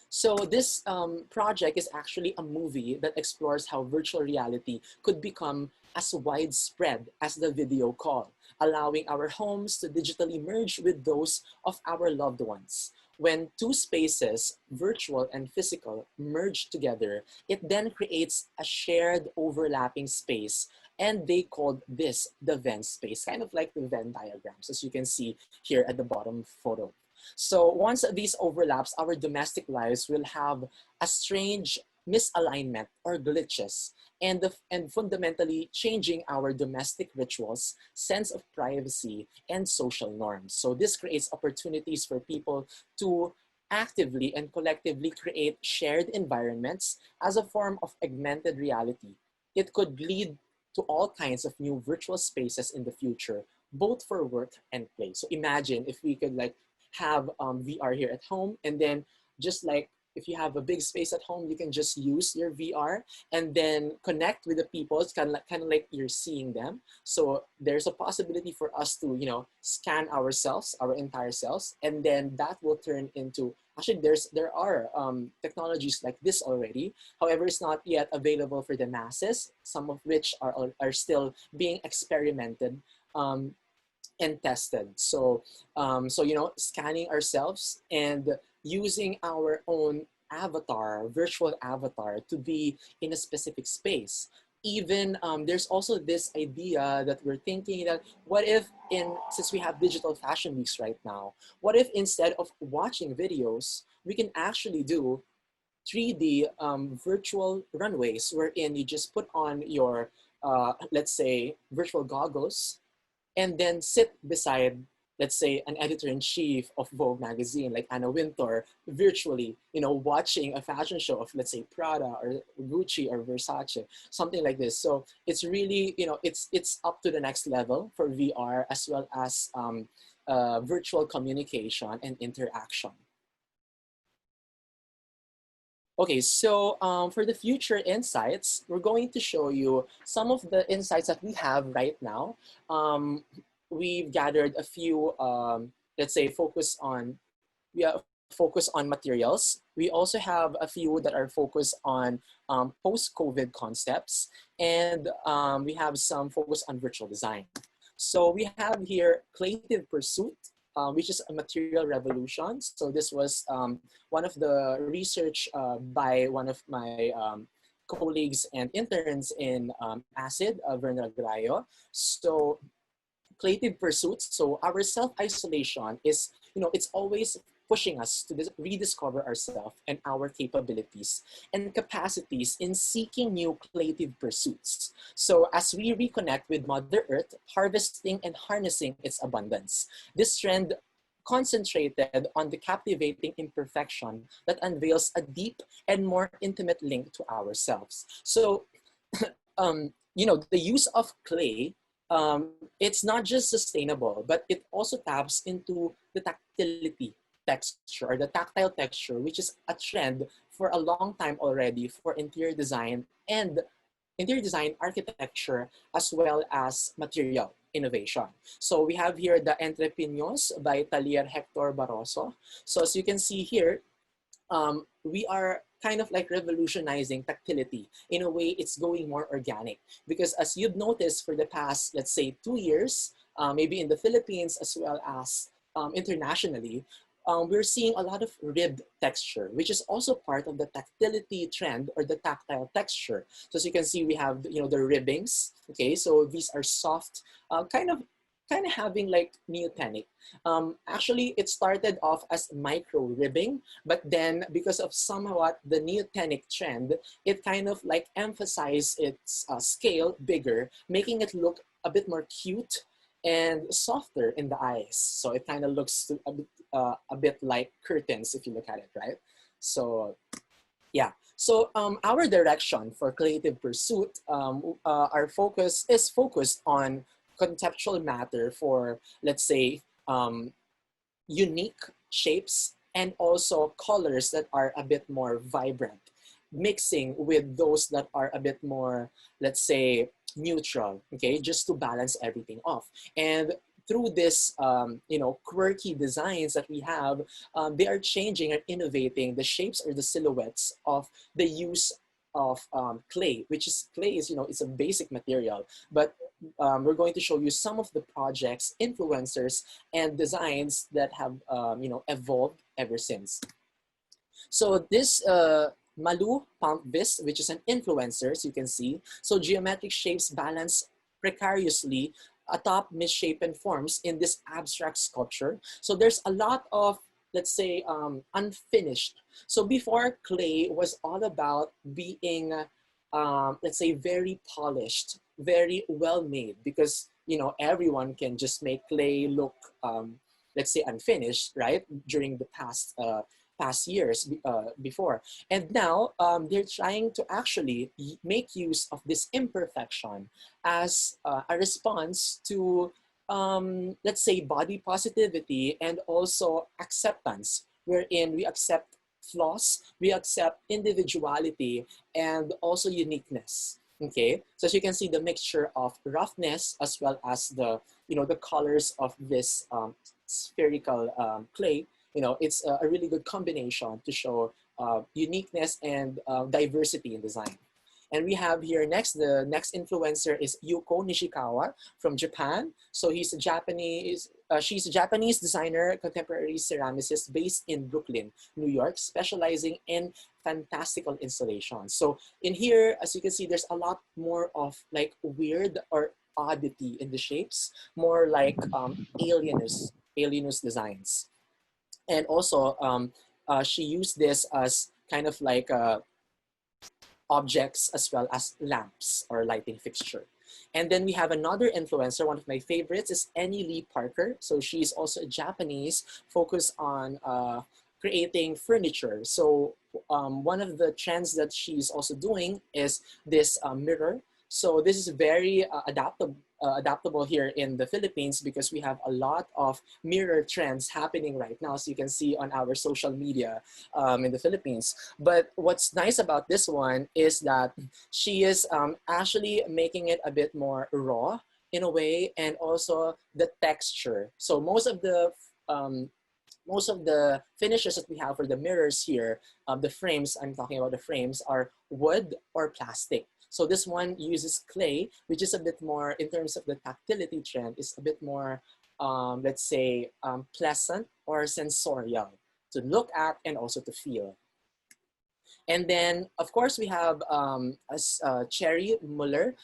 So this project is actually a movie that explores how virtual reality could become as widespread as the video call, allowing our homes to digitally merge with those of our loved ones. When two spaces, virtual and physical, merge together, it then creates a shared overlapping space, and they called this the Venn space, kind of like the Venn diagrams, as you can see here at the bottom photo. So once these overlaps, our domestic lives will have a strange misalignment or glitches, and fundamentally changing our domestic rituals, sense of privacy, and social norms. So this creates opportunities for people to actively and collectively create shared environments as a form of augmented reality. It could lead to all kinds of new virtual spaces in the future, both for work and play. So imagine if we could like have VR here at home, and then just like if you have a big space at home, you can just use your VR and then connect with the people. It's kind of like you're seeing them. So there's a possibility for us to, you know, scan ourselves, our entire selves, and then that will turn into, actually there are technologies like this already. However, it's not yet available for the masses, some of which are still being experimented and tested. So, you know, scanning ourselves and using our own avatar, virtual avatar, to be in a specific space. Even there's also this idea that we're thinking that what if since we have digital fashion weeks right now, what if instead of watching videos, we can actually do 3D virtual runways wherein you just put on your, let's say, virtual goggles, and then sit beside, let's say, an editor-in-chief of Vogue magazine, like Anna Wintour, virtually, you know, watching a fashion show of, let's say, Prada or Gucci or Versace, something like this. So it's really, you know, it's up to the next level for VR, as well as virtual communication and interaction. Okay, so for the future insights, we're going to show you some of the insights that we have right now. We've gathered a few, let's say, focus on materials. We also have a few that are focused on post-COVID concepts, and we have some focus on virtual design. So we have here Creative Pursuit, which is a material revolution. So this was one of the research by one of my colleagues and interns in Aciiid, Verna Grayo. So creative pursuits. So our self-isolation is, it's always pushing us to rediscover ourselves and our capabilities and capacities in seeking new creative pursuits. So as we reconnect with Mother Earth, harvesting and harnessing its abundance, this trend concentrated on the captivating imperfection that unveils a deep and more intimate link to ourselves. So, the use of clay, it's not just sustainable, but it also taps into the tactility texture or the tactile texture, which is a trend for a long time already for interior design and interior design architecture, as well as material innovation. So we have here the Entrepinos by Talier Hector Barroso. So as you can see here, we are kind of like revolutionizing tactility. In a way, it's going more organic, because as you've noticed for the past, let's say 2 years, maybe in the Philippines as well as internationally, we're seeing a lot of ribbed texture, which is also part of the tactility trend or the tactile texture. So as you can see, we have, the ribbings. Okay, so these are soft, kind of having like neotenic. Actually, it started off as micro ribbing, but then because of somewhat the neotenic trend, it kind of like emphasized its scale bigger, making it look a bit more cute and softer in the eyes. So it kind of looks a bit like curtains if you look at it, right? So yeah. So our direction for creative pursuit, our focus is focused on conceptual matter for, let's say, unique shapes and also colors that are a bit more vibrant, mixing with those that are a bit more, let's say, neutral, okay, just to balance everything off. And through this, quirky designs that we have, they are changing and innovating the shapes or the silhouettes of the use of clay, which is clay is, it's a basic material, but we're going to show you some of the projects, influencers, and designs that have, evolved ever since. So this Malu Pampvis, which is an influencer, as you can see. So geometric shapes balance precariously atop misshapen forms in this abstract sculpture. So there's a lot of, let's say, unfinished. So before, clay was all about being, let's say, very polished, very well made, because, everyone can just make clay look, let's say, unfinished, right? During the past years before. And now they're trying to actually make use of this imperfection as a response to, let's say, body positivity and also acceptance, wherein we accept flaws, we accept individuality, and also uniqueness. Okay, so as you can see, the mixture of roughness as well as the, the colors of this spherical clay, it's a really good combination to show uniqueness and diversity in design. And we have here next, the next influencer is Yuko Nishikawa from Japan. So she's a Japanese designer, contemporary ceramicist based in Brooklyn, New York, specializing in fantastical installations. So in here, as you can see, there's a lot more of like weird or oddity in the shapes, more like alienist designs. And also, she used this as kind of like objects as well as lamps or lighting fixture. And then we have another influencer, one of my favorites is Annie Lee Parker. So she's also a Japanese, focused on creating furniture. So one of the trends that she's also doing is this mirror. So this is very adaptable here in the Philippines, because we have a lot of mirror trends happening right now, as you can see on our social media in the Philippines. But what's nice about this one is that she is actually making it a bit more raw in a way, and also the texture. So most of the finishes that we have for the mirrors here, the frames, I'm talking about the frames, are wood or plastic. So this one uses clay, which is a bit more, in terms of the tactility trend, is a bit more let's say, pleasant or sensorial to look at and also to feel. And then, of course, we have Cherry Muller,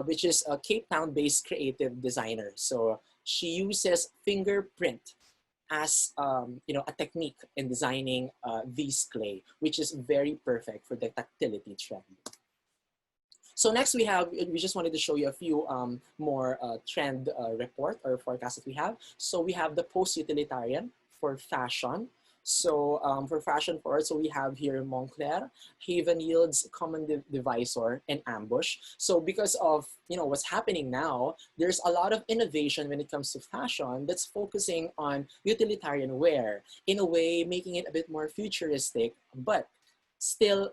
which is a Cape Town-based creative designer. So she uses fingerprint as a technique in designing these clay, which is very perfect for the tactility trend. So next we just wanted to show you a few more trend report or forecast that we have. So we have the post-utilitarian for fashion. So for fashion forward, so we have here Moncler, Haven Yields, Common Divisor, and Ambush. So because of what's happening now, there's a lot of innovation when it comes to fashion that's focusing on utilitarian wear, in a way making it a bit more futuristic, but still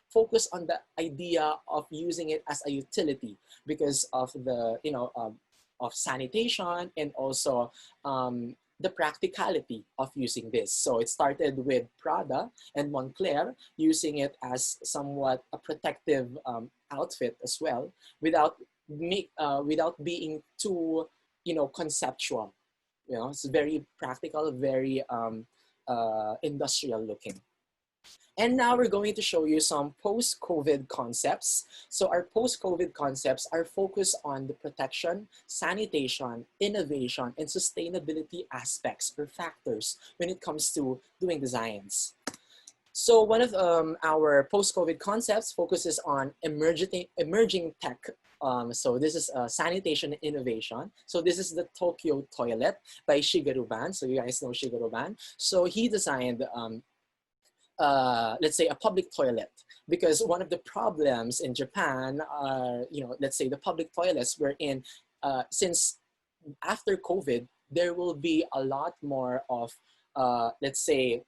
focus on the idea of using it as a utility because of the of sanitation and also the practicality of using this. So it started with Prada and Moncler using it as somewhat a protective outfit as well, without being too conceptual. It's very practical, very industrial looking. And now we're going to show you some post-COVID concepts. So our post-COVID concepts are focused on the protection, sanitation, innovation, and sustainability aspects or factors when it comes to doing designs. So one of our post-COVID concepts focuses on emerging tech. So this is sanitation and innovation. So this is the Tokyo toilet by Shigeru Ban. So you guys know Shigeru Ban. So he designed let's say a public toilet, because one of the problems in Japan are, let's say the public toilets we're in, since after COVID, there will be a lot more of, let's say,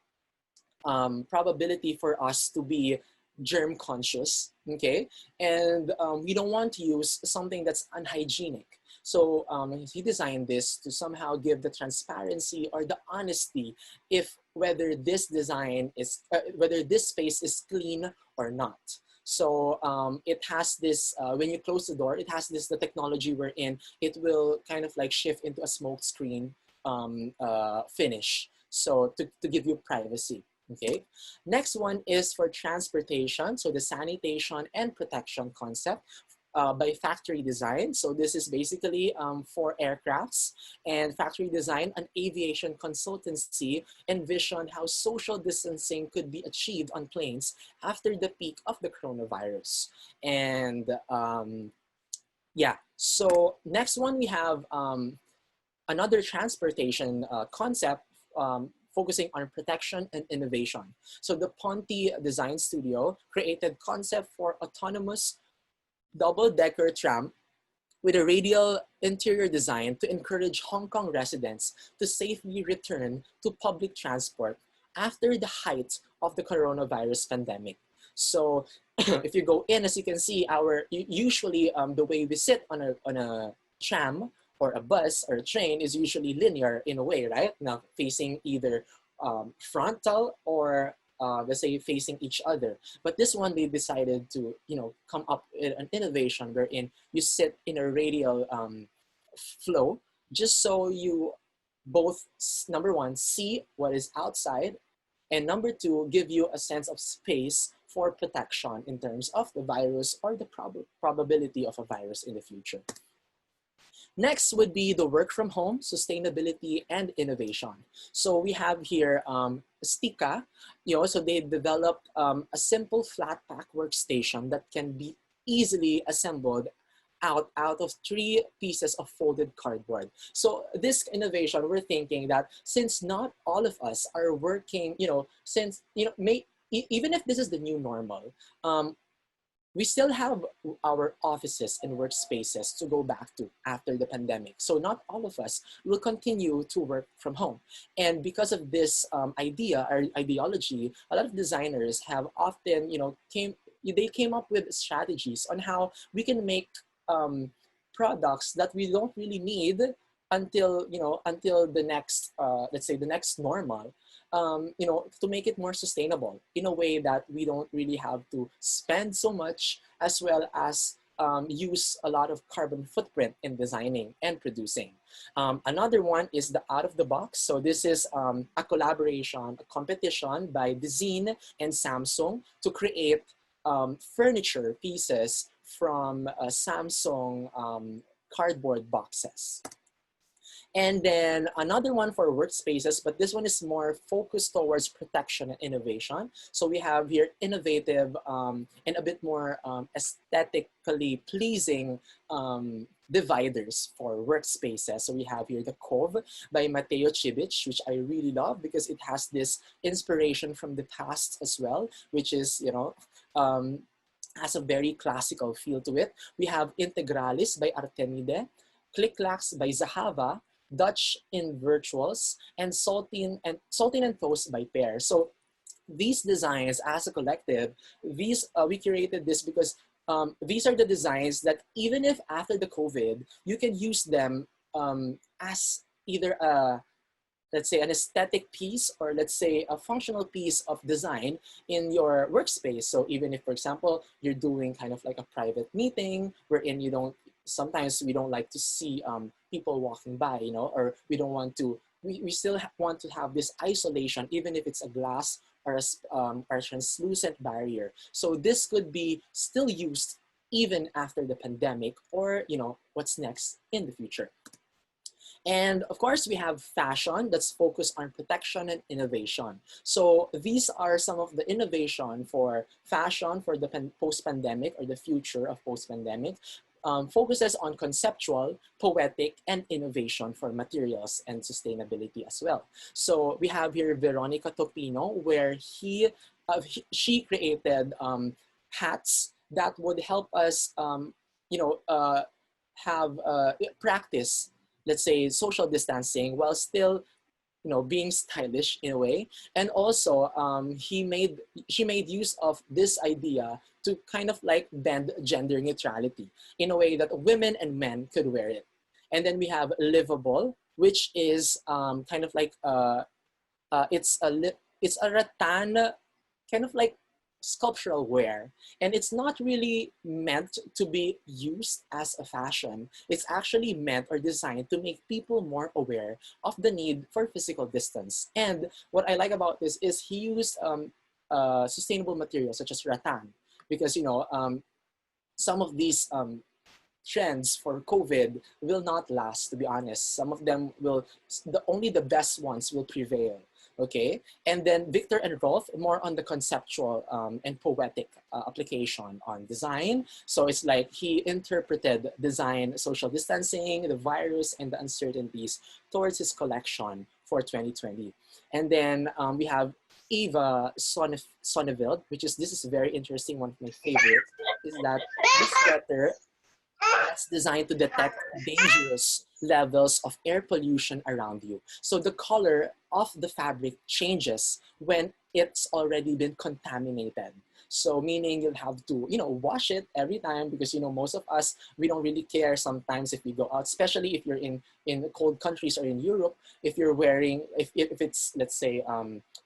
probability for us to be germ conscious, okay? And we don't want to use something that's unhygienic. So he designed this to somehow give the transparency or the honesty if whether this design is, whether this space is clean or not. So it has this, when you close the door, it has this, the technology wherein it will kind of like shift into a smoke screen finish. So to give you privacy. Okay, next one is for transportation. So the sanitation and protection concept by Factory Design. So this is basically for aircrafts, and Factory Design, an aviation consultancy, envisioned how social distancing could be achieved on planes after the peak of the coronavirus. And yeah, so next one we have another transportation concept focusing on protection and innovation. So the Ponte Design Studio created concept for autonomous double-decker tram with a radial interior design to encourage Hong Kong residents to safely return to public transport after the height of the coronavirus pandemic. So if you go in, as you can see, usually the way we sit on a tram or a bus or a train is usually linear in a way, right? Now facing either frontal or let's say facing each other. But this one, they decided to come up with an innovation wherein you sit in a radial flow, just so you both, number one, see what is outside, and number two, give you a sense of space for protection in terms of the virus or the probability of a virus in the future. Next would be the work from home, sustainability, and innovation. So we have here Stika, so they developed a simple flat pack workstation that can be easily assembled out of 3 pieces of folded cardboard. So this innovation, we're thinking that since not all of us are working, since, even if this is the new normal, we still have our offices and workspaces to go back to after the pandemic. So not all of us will continue to work from home. And because of this idea or ideology, a lot of designers have often, they came up with strategies on how we can make products that we don't really need until the next, let's say the next normal. To make it more sustainable in a way that we don't really have to spend so much, as well as use a lot of carbon footprint in designing and producing. Another one is the out of the box. So this is a collaboration, a competition by Thaison and Samsung to create furniture pieces from Samsung cardboard boxes. And then another one for workspaces, but this one is more focused towards protection and innovation. So we have here innovative and a bit more aesthetically pleasing dividers for workspaces. So we have here the Cove by Mateo Chibich, which I really love because it has this inspiration from the past as well, which is, you know, has a very classical feel to it. We have Integralis by Artemide, Click-Clacks by Zahava, Dutch in Virtuals, and Saltine and Toast by Pear. So these designs as a collective, these we curated this because these are the designs that even if after the COVID, you can use them as either a, let's say, an aesthetic piece or let's say a functional piece of design in your workspace. So even if, for example, you're doing kind of like a private meeting wherein you don't, sometimes we don't like to see people walking by, you know, or we don't want to, we still want to have this isolation, even if it's a glass or a translucent barrier. So this could be still used even after the pandemic or, you know, what's next in the future. And of course, we have fashion that's focused on protection and innovation. So these are some of the innovation for fashion for the post-pandemic or the future of post-pandemic. Focuses on conceptual, poetic, and innovation for materials and sustainability as well. So we have here Veronica Topino, where she created hats that would help us, you know, have practice, let's say, social distancing while still, you know, being stylish in a way. And also, she made use of this idea to kind of like bend gender neutrality in a way that women and men could wear it. And then we have Livable, which is kind of like it's a rattan kind of like sculptural wear, and it's not really meant to be used as a fashion. It's actually meant or designed to make people more aware of the need for physical distance. And what I like about this is he used sustainable materials such as rattan, because, you know, some of these trends for COVID will not last, to be honest. Some of them will, only the best ones will prevail. Okay, and then Victor and Rolf, more on the conceptual and poetic application on design. So it's like he interpreted design, social distancing, the virus, and the uncertainties towards his collection for 2020. And then we have Eva Sonneveld, which is, this is very interesting, one of my favorites, is that this sweater that's designed to detect dangerous levels of air pollution around you. So the color of the fabric changes when it's already been contaminated. So meaning you'll have to, you know, wash it every time, because, you know, most of us, we don't really care sometimes if we go out, especially if you're in cold countries or in Europe, if you're wearing, if it's, let's say,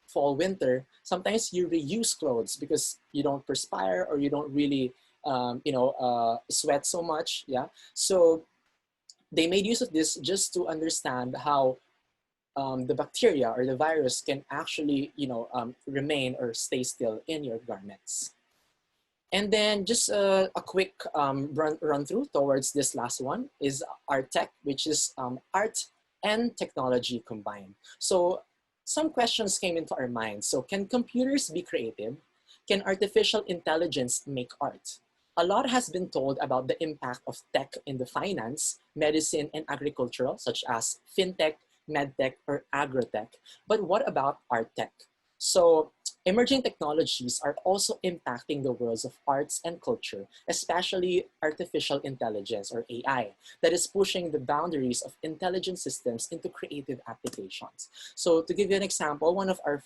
fall, winter, sometimes you reuse clothes because you don't perspire or you don't really you know, sweat so much, yeah. So they made use of this just to understand how the bacteria or the virus can actually, you know, remain or stay still in your garments. And then just a quick run through towards this last one is ArtTech, which is art and technology combined. So some questions came into our minds. So can computers be creative? Can artificial intelligence make art? A lot has been told about the impact of tech in the finance, medicine, and agricultural, such as fintech, medtech, or agrotech. But what about art tech? So emerging technologies are also impacting the worlds of arts and culture, especially artificial intelligence or AI, that is pushing the boundaries of intelligent systems into creative applications. So to give you an example, one of our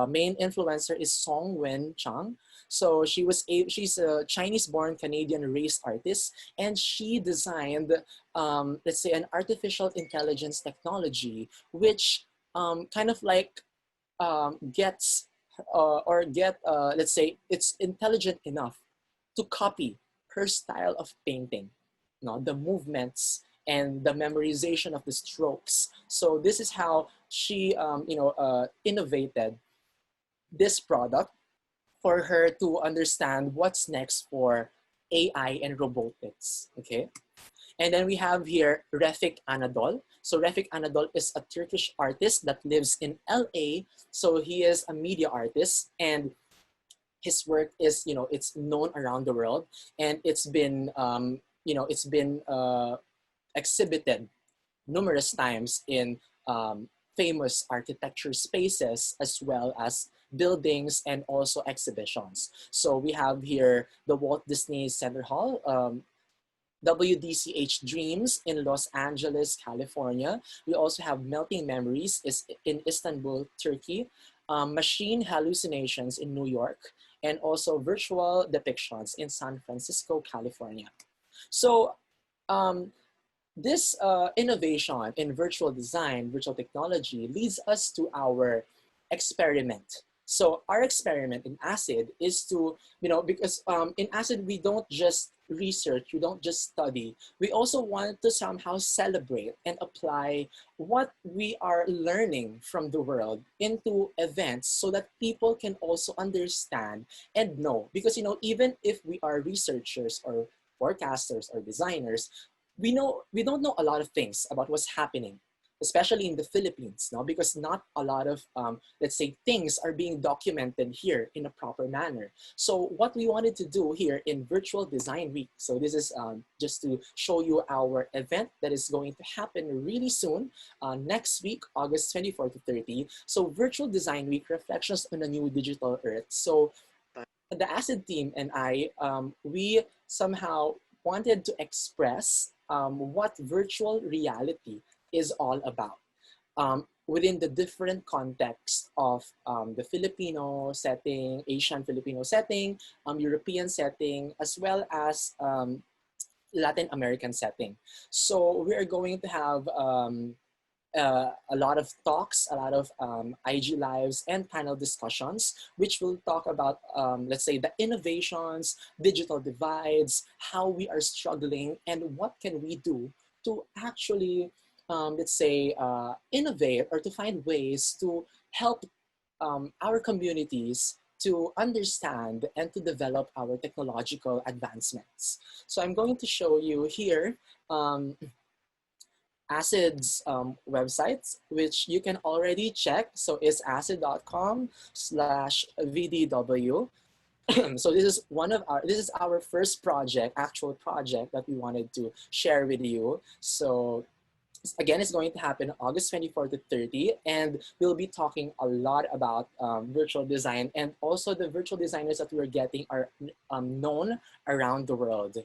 main influencer is Song Wen Chang. So she's a Chinese-born Canadian race artist, and she designed, let's say, an artificial intelligence technology, which kind of like let's say, it's intelligent enough to copy her style of painting, the movements and the memorization of the strokes. So this is how she innovated this product for her to understand what's next for AI and robotics, okay? And then we have here Refik Anadol. So Refik Anadol is a Turkish artist that lives in LA. So he is a media artist, and his work is, it's known around the world, and it's been, exhibited numerous times in famous architecture spaces, as well as buildings and also exhibitions. So we have here the Walt Disney Center Hall, WDCH Dreams in Los Angeles, California. We also have Melting Memories is in Istanbul, Turkey, Machine Hallucinations in New York, and also Virtual Depictions in San Francisco, California. So this innovation in virtual design, virtual technology, leads us to our experiment. So our experiment in Aciiid is to, because in Aciiid, we don't just research, we don't just study. We also want to somehow celebrate and apply what we are learning from the world into events so that people can also understand and know. Because, even if we are researchers or forecasters or designers, we don't know a lot of things about what's happening, especially in the Philippines, because not a lot of, let's say, things are being documented here in a proper manner. So what we wanted to do here in Virtual Design Week, so this is just to show you our event that is going to happen really soon, next week, August 24 to 30. So Virtual Design Week, Reflections on a New Digital Earth. So the Aciiid team and I, we somehow wanted to express what virtual reality is all about within the different context of the Filipino setting, Asian Filipino setting, European setting, as well as Latin American setting. So we are going to have a lot of talks, a lot of IG lives and panel discussions, which will talk about, let's say, the innovations, digital divides, how we are struggling, and what can we do to actually, let's say, innovate or to find ways to help our communities to understand and to develop our technological advancements. So I'm going to show you here Aciid's websites, which you can already check. So it's aciid.com/VDW. So this is our first actual project that we wanted to share with you. So again, it's going to happen August 24 to 30, and we'll be talking a lot about virtual design, and also the virtual designers that we're getting are known around the world.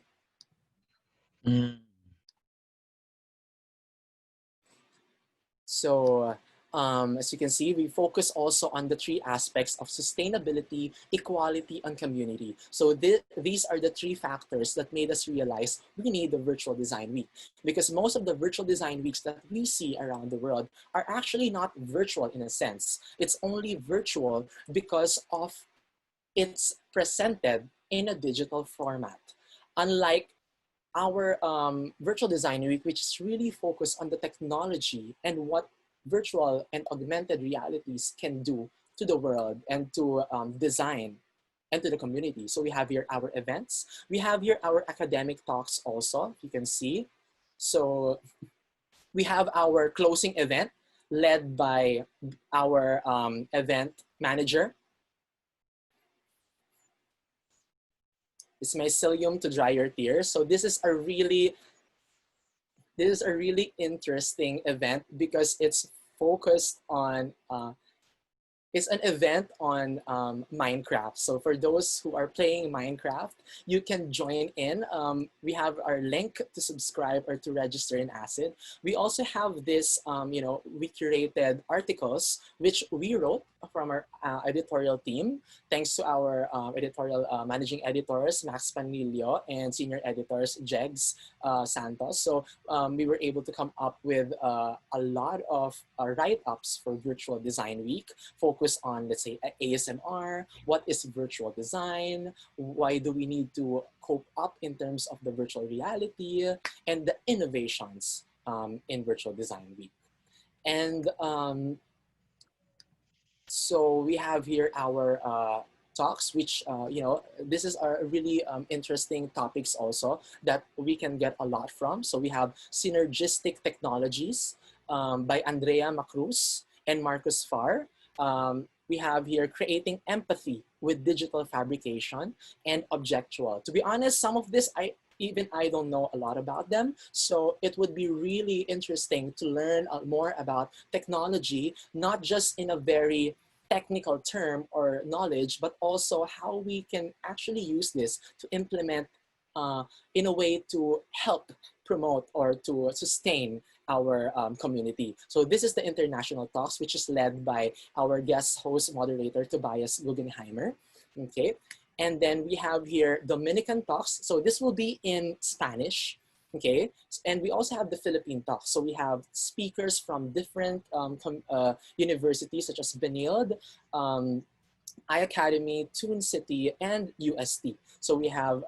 So as you can see, we focus also on the three aspects of sustainability, equality, and community. So these are the three factors that made us realize we need the Virtual Design Week, because most of the Virtual Design Weeks that we see around the world are actually not virtual in a sense. It's only virtual because of it's presented in a digital format. Unlike our Virtual Design Week, which is really focused on the technology and what virtual and augmented realities can do to the world and to design and to the community. So we have here our events. We have here our academic talks also, you can see. So we have our closing event led by our event manager. It's mycelium to dry your tears. So this is a really interesting event because it's focused on, it's an event on Minecraft. So for those who are playing Minecraft, you can join in. We have our link to subscribe or to register in Aciid. We also have this, we curated articles which we wrote from our editorial team. Thanks to our editorial managing editors, Max Panilio, and senior editors, Jegs Santos. So we were able to come up with a lot of write-ups for Virtual Design Week, focused on, let's say, ASMR, what is virtual design, why do we need to cope up in terms of the virtual reality, and the innovations in Virtual Design Week. And so we have here our talks, which, you know, this is a really interesting topics also that we can get a lot from. So we have Synergistic Technologies by Andrea Macruz and Marcus Farr. We have here Creating Empathy with Digital Fabrication and Objectual. To be honest, some of this even I don't know a lot about them. So it would be really interesting to learn more about technology, not just in a very technical term or knowledge, but also how we can actually use this to implement in a way to help promote or to sustain our community. So this is the international talks, which is led by our guest host moderator, Tobias Guggenheimer. Okay. And then we have here Dominican talks. So this will be in Spanish, okay? And we also have the Philippine talks. So we have speakers from different universities such as Benilde, iAcademy, Tune City, and UST. So we have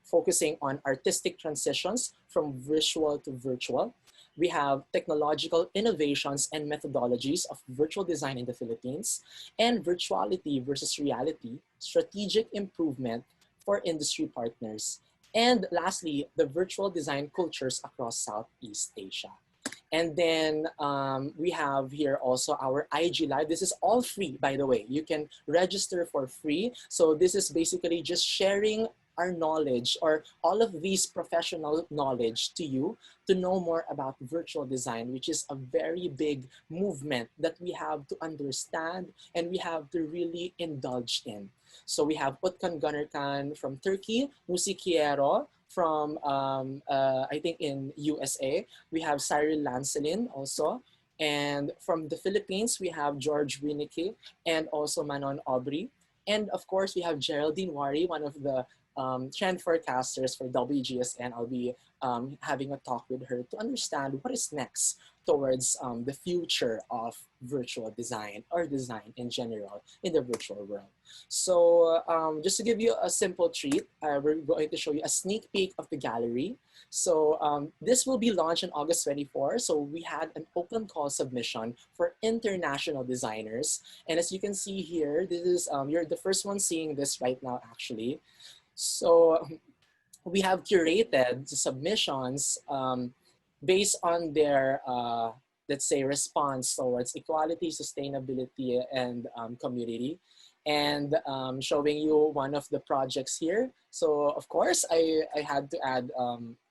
focusing on artistic transitions from visual to virtual. We have technological innovations and methodologies of virtual design in the Philippines, and virtuality versus reality, strategic improvement for industry partners. And lastly, the virtual design cultures across Southeast Asia. And then we have here also our IG Live. This is all free, by the way. You can register for free. So this is basically just sharing our knowledge or all of these professional knowledge to you to know more about virtual design, which is a very big movement that we have to understand and we have to really indulge in. So we have Utkan Gunarkan from Turkey, Musikiero from, I think in USA. We have Cyril Lancelin also. And from the Philippines, we have George Winnicke and also Manon Aubrey. And of course, we have Geraldine Wari, one of the trend forecasters for WGSN. I'll be having a talk with her to understand what is next towards the future of virtual design or design in general in the virtual world. So just to give you a simple treat, we're going to show you a sneak peek of the gallery. So this will be launched on August 24. So we had an open call submission for international designers. And as you can see here, this is, you're the first one seeing this right now actually. So we have curated the submissions based on their, let's say, response towards equality, sustainability, and community. And showing you one of the projects here. So of course, I had to add,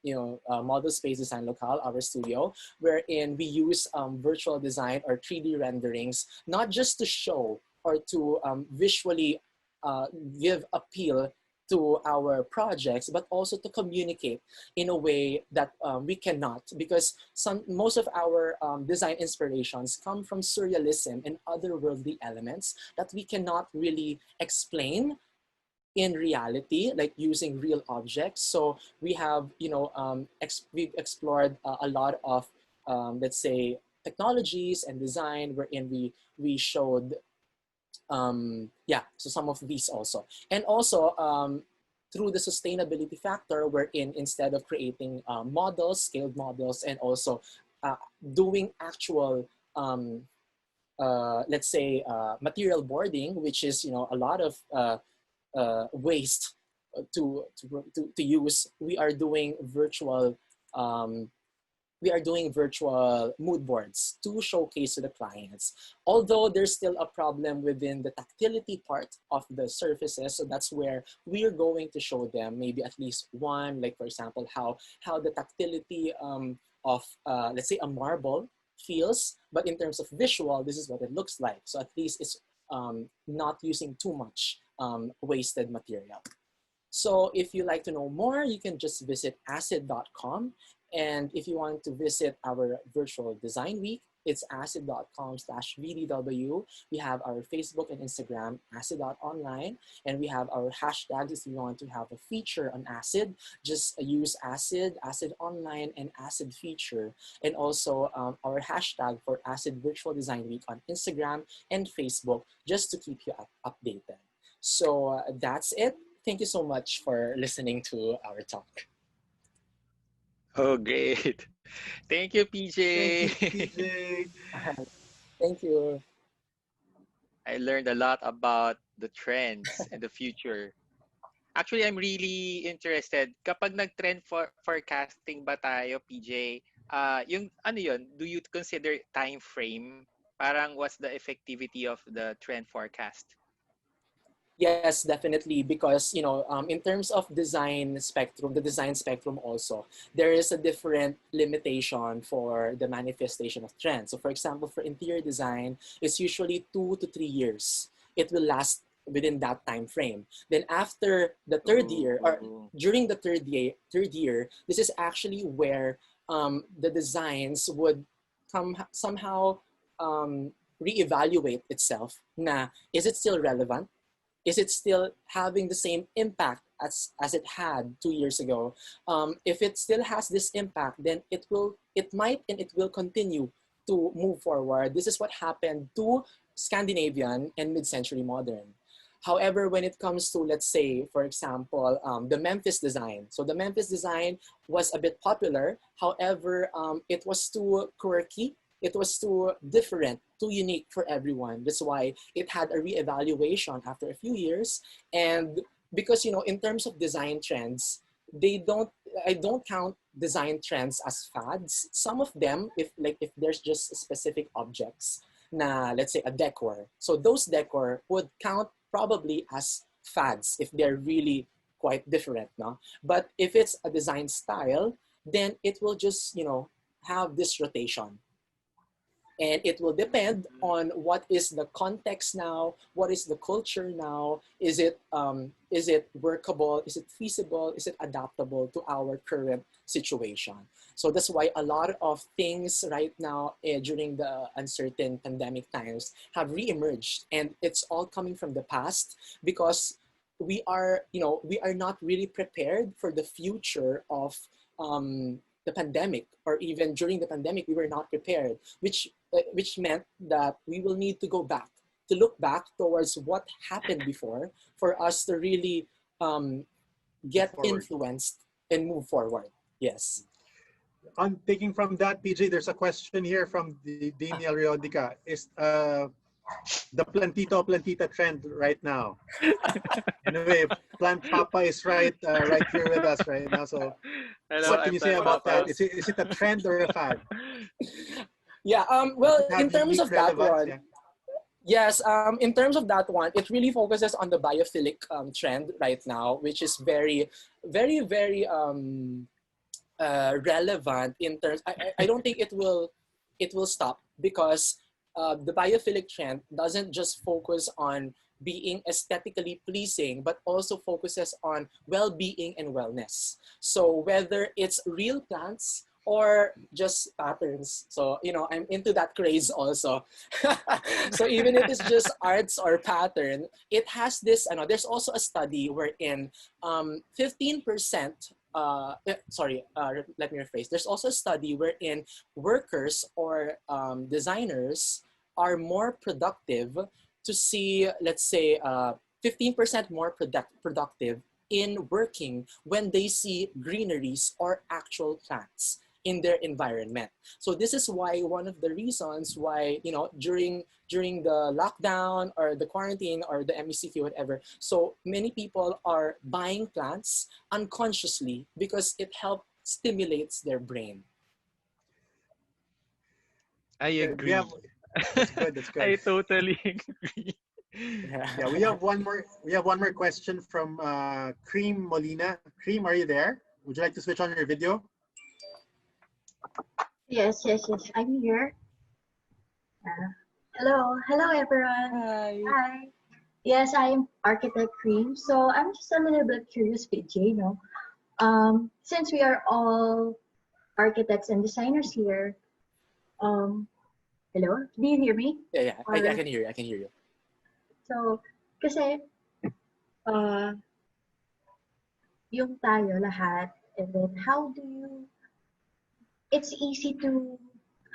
you know, Model Space Design Local, our studio, wherein we use virtual design or 3D renderings, not just to show or to visually give appeal to our projects, but also to communicate in a way that we cannot, because most of our design inspirations come from surrealism and otherworldly elements that we cannot really explain in reality, like using real objects. So we have, you know, we've explored a lot of, let's say, technologies and design wherein we showed yeah, so some of these also. And also through the sustainability factor, wherein instead of creating models, scaled models, and also doing actual, let's say, material boarding, which is, you know, a lot of waste to use, we are doing virtual mood boards to showcase to the clients. Although there's still a problem within the tactility part of the surfaces, so that's where we're going to show them maybe at least one, like for example, how the tactility of, let's say, a marble feels, but in terms of visual, this is what it looks like. So at least it's not using too much wasted material. So if you like to know more, you can just visit acid.com. And if you want to visit our virtual design week, It's acid.com/VDW. We have our Facebook and Instagram, acid.online, and we have our hashtags. If you want to have a feature on acid, just use acid, acid online, and acid feature. And also our hashtag for Acid Virtual Design Week on Instagram and Facebook, just to keep you updated. So that's it. Thank you so much for listening to our talk. Oh, great. Thank you, PJ. Thank you, PJ. Thank you. I learned a lot about the trends and the future. Actually, I'm really interested. Kapag nag-trend forecasting ba tayo, PJ, yung ano yun, do you consider time frame? Parang what's the effectivity of the trend forecast? Yes, definitely, because in terms of design spectrum, the design spectrum also, there is a different limitation for the manifestation of trends. So for example, for interior design, it's usually 2 to 3 years. It will last within that time frame. Then after the third year, or during the third year, this is actually where the designs would somehow reevaluate itself. Na, is it still relevant? Is it still having the same impact as it had 2 years ago? If it still has this impact, then it might and it will continue to move forward. This is what happened to Scandinavian and mid-century modern. However, when it comes to, let's say, for example, the Memphis design. So the Memphis design was a bit popular. However, it was too quirky. It was too different, too unique for everyone. That's why it had a reevaluation after a few years. And because, in terms of design trends, I don't count design trends as fads. Some of them, if there's just specific objects, let's say a decor. So those decor would count probably as fads if they're really quite different. No? But if it's a design style, then it will just, have this rotation. And it will depend on what is the context now, what is the culture now, is it workable, is it feasible, is it adaptable to our current situation. So that's why a lot of things right now during the uncertain pandemic times have reemerged, and it's all coming from the past because we are not really prepared for the future of the pandemic, or even during the pandemic, we were not prepared, which meant that we will need to go back, to look back towards what happened before for us to really get influenced and move forward. Yes. On taking from that, PJ, there's a question here from Daniel Riodica. Is the plantita trend right now? Anyway, Plant Papa is right here with us right now. So what can you say about that? Is it a trend or a fad? Yeah, well, in terms of that one, yeah. Yes, in terms of that one, it really focuses on the biophilic trend right now, which is very, very, very relevant in terms. I don't think it will stop, because the biophilic trend doesn't just focus on being aesthetically pleasing, but also focuses on well-being and wellness. So whether it's real plants or just patterns. So, I'm into that craze also. So even if it's just arts or pattern, it has this, there's also a study wherein 15%, let me rephrase. There's also a study wherein workers or designers are more productive to see, let's say, 15% more productive in working when they see greeneries or actual plants in their environment. So this is why one of the reasons why, during the lockdown or the quarantine or the MECQ, whatever, so many people are buying plants unconsciously because it helps stimulates their brain. I agree. That's good. That's good. I totally agree. Yeah, we have one more question from Cream Molina. Cream, are you there? Would you like to switch on your video? Yes, I'm here. Hello everyone. Hi. Yes, I am Architect Cream. So I'm just a little bit curious, PJ. Since we are all architects and designers here, Hello? Do you hear me? Yeah, I Or, can hear you. I can hear you. so, kasi, uh, yung tayo lahat, and then how do you, it's easy to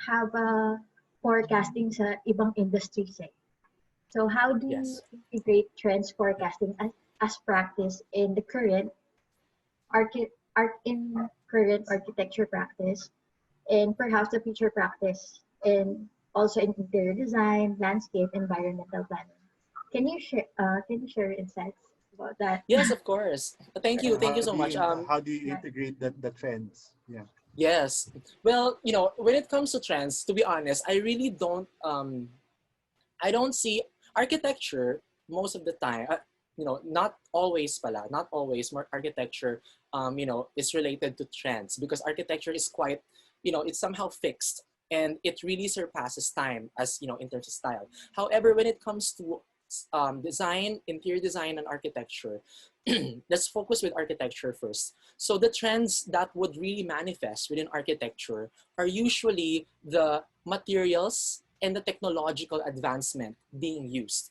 have a forecasting sa ibang industries eh. So how do you Yes. integrate trends forecasting as practice in the current current architecture practice and perhaps the future practice and also in interior design, landscape, environmental planning? Can you share insights about that? Yes, of course. Thank you. Thank you so much. How do you integrate the trends? Yeah. Yes. Well, when it comes to trends, to be honest, I don't see architecture most of the time. Not always pala, not always more architecture, is related to trends because architecture is quite, it's somehow fixed and it really surpasses time as, in terms of style. However, when it comes to design, interior design and architecture, let's focus with architecture first. So the trends that would really manifest within architecture are usually the materials and the technological advancement being used.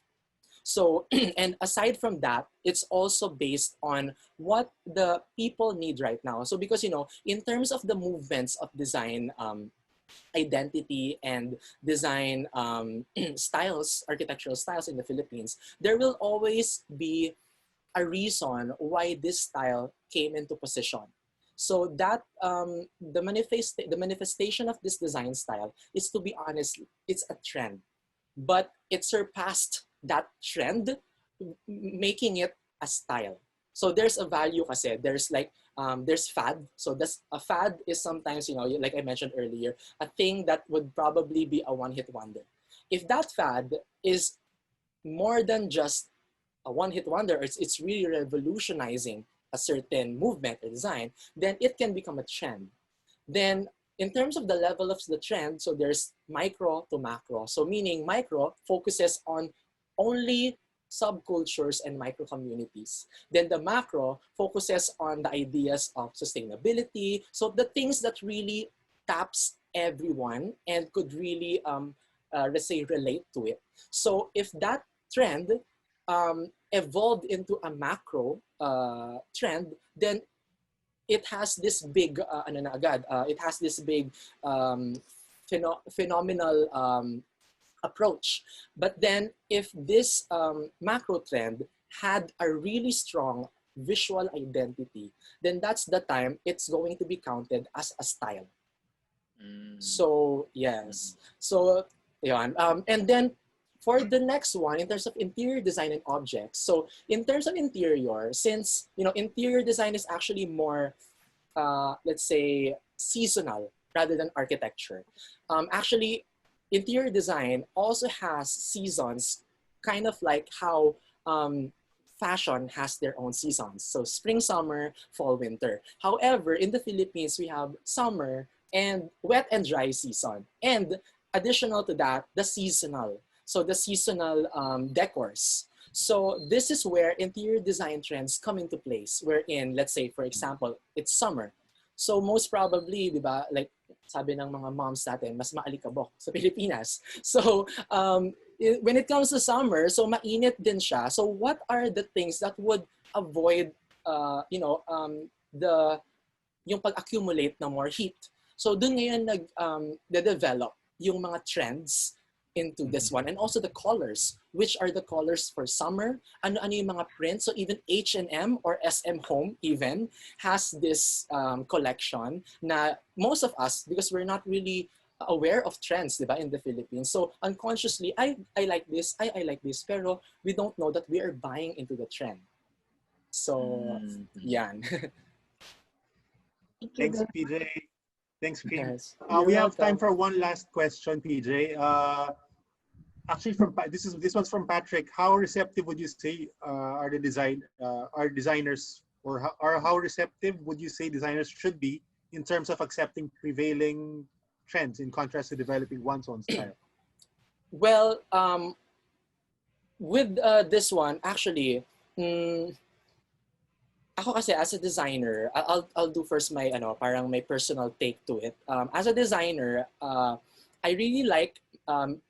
So, and aside from that, it's also based on what the people need right now. So because, in terms of the movements of design, identity and design styles, architectural styles in the Philippines, there will always be a reason why this style came into position. So that the manifestation of this design style is, to be honest, it's a trend, but it surpassed that trend, making it a style. So there's a value kasi, there's fad. So that's a fad is sometimes, like I mentioned earlier, a thing that would probably be a one-hit wonder. If that fad is more than just a one-hit wonder, it's really revolutionizing a certain movement or design, then it can become a trend. Then in terms of the level of the trend, so there's micro to macro. So meaning micro focuses on only subcultures and micro communities. Then the macro focuses on the ideas of sustainability. So the things that really taps everyone and could really, let's say, relate to it. So if that trend evolved into a macro trend, then it has this big, it has this big phenomenal approach. But then if this macro trend had a really strong visual identity, then that's the time it's going to be counted as a style. So yes, so yan. And then for the next one, in terms of interior design and objects. So in terms of interior, since interior design is actually more, let's say, seasonal rather than architecture. Actually, interior design also has seasons, kind of like how fashion has their own seasons. So spring, summer, fall, winter. However, in the Philippines, we have summer and wet and dry season. And additional to that, the seasonal. So the seasonal decors. So this is where interior design trends come into place, wherein, let's say, for example, it's summer. So most probably, di ba, like sabi ng mga moms natin, mas maalikabok sa Pilipinas. So when it comes to summer, so mainit din siya. So what are the things that would avoid, yung pag-accumulate ng more heat? So dun ngayon nag-develop yung mga trends into this one, and also the colors. Which are the colors for summer? Ano yung mga prints? So even H&M or SM Home even has this collection na most of us, because we're not really aware of trends, diba, in the Philippines. So unconsciously, I like this, I like this, pero we don't know that we are buying into the trend. So, yan. Thanks, PJ. Thanks, Cream. Yes. We have time for one last question, PJ. Actually, this one's from Patrick. How receptive would you say are designers, or how receptive would you say designers should be in terms of accepting prevailing trends in contrast to developing one's own style? Well, with this one, actually, ako kasi as a designer, I'll do first my parang my personal take to it. As a designer, I really like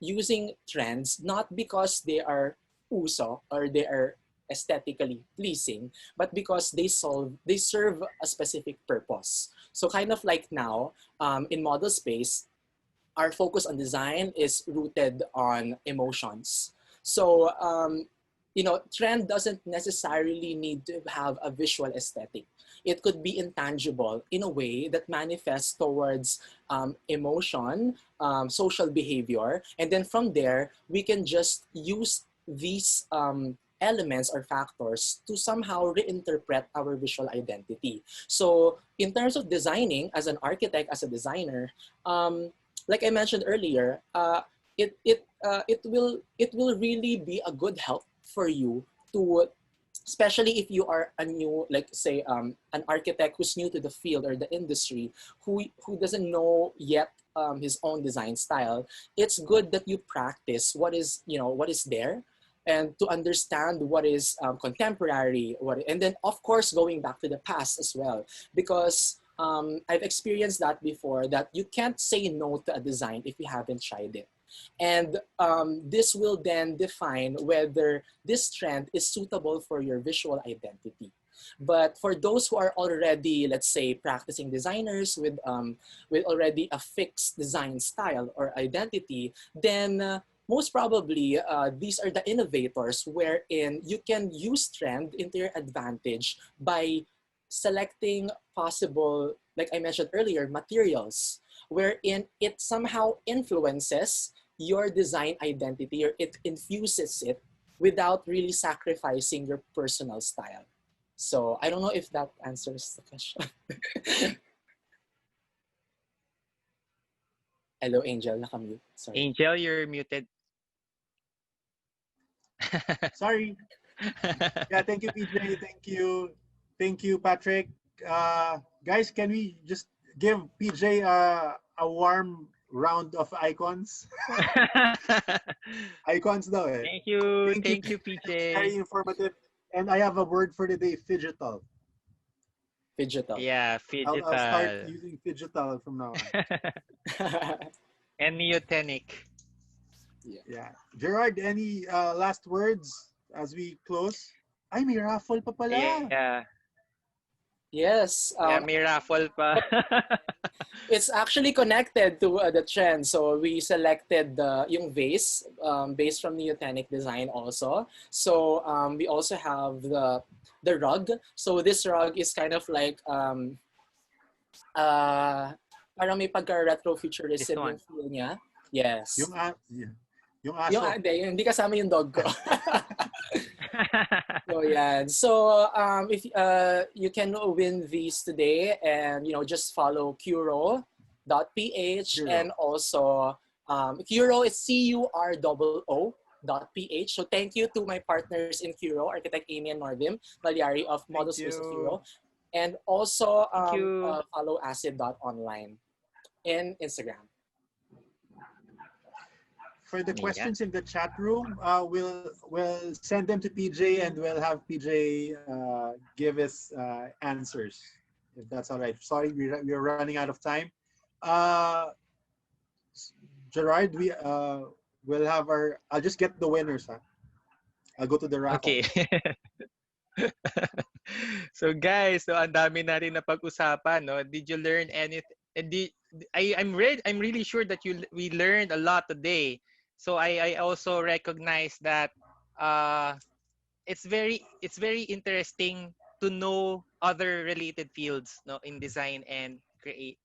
using trends not because they are uso or they are aesthetically pleasing, but because they serve a specific purpose. So kind of like now in model space, our focus on design is rooted on emotions. So trend doesn't necessarily need to have a visual aesthetic. It could be intangible in a way that manifests towards emotion, social behavior, and then from there we can just use these elements or factors to somehow reinterpret our visual identity. So in terms of designing, as an architect, as a designer, like I mentioned earlier, it will really be a good help for you to, especially if you are a new, like say an architect who's new to the field or the industry, who doesn't know yet his own design style. It's good that you practice what is there, and to understand what is contemporary, and then of course going back to the past as well, because I've experienced that before, that you can't say no to a design if you haven't tried it. And this will then define whether this trend is suitable for your visual identity. But for those who are already, let's say, practicing designers with already a fixed design style or identity, then most probably these are the innovators wherein you can use trend into your advantage by selecting possible, like I mentioned earlier, materials, wherein it somehow influences your design identity, or it infuses it without really sacrificing your personal style. So I don't know if that answers the question. Hello, Angel. Nakamute. Sorry. Angel, you're muted. Sorry. Yeah, thank you, PJ. Thank you, Patrick. Guys, can we just give PJ a warm round of icons? Icons daw eh. Thank you, PJ. Very informative. And I have a word for the day, fidgetal. Fidgetal. Yeah, fidgetal. I'll start using fidgetal from now on. And neotenic. Yeah. Gerard, any last words as we close? Ay, may raffle pa pala. Yeah. Yes. May raffle pa. It's actually connected to the trend. So we selected yung vase based from Neotenic Design also. So we also have the rug. So this rug is kind of like parang may pagka-retro futurism yung feel niya. Yes. Yung aso. Hindi kasama yung dog ko. So yeah. So if you can win these today, and just follow Curo.ph and also Curo is CUROO.ph. So thank you to my partners in Curo, Architect Amy and Norvim Valyari of Model Space of Curo, and also follow Aciiid.online in Instagram. For the questions in the chat room, we'll send them to PJ, and we'll have PJ give us answers, if that's all right. Sorry, we're running out of time. Gerard, we'll have I'll just get the winners. I'll go to the raffle. Okay. So guys, ang dami natin na pag-usapan, no? Did you learn anything? I'm really sure that we learned a lot today. So I also recognize that it's very interesting to know other related fields, no, in design and creativity,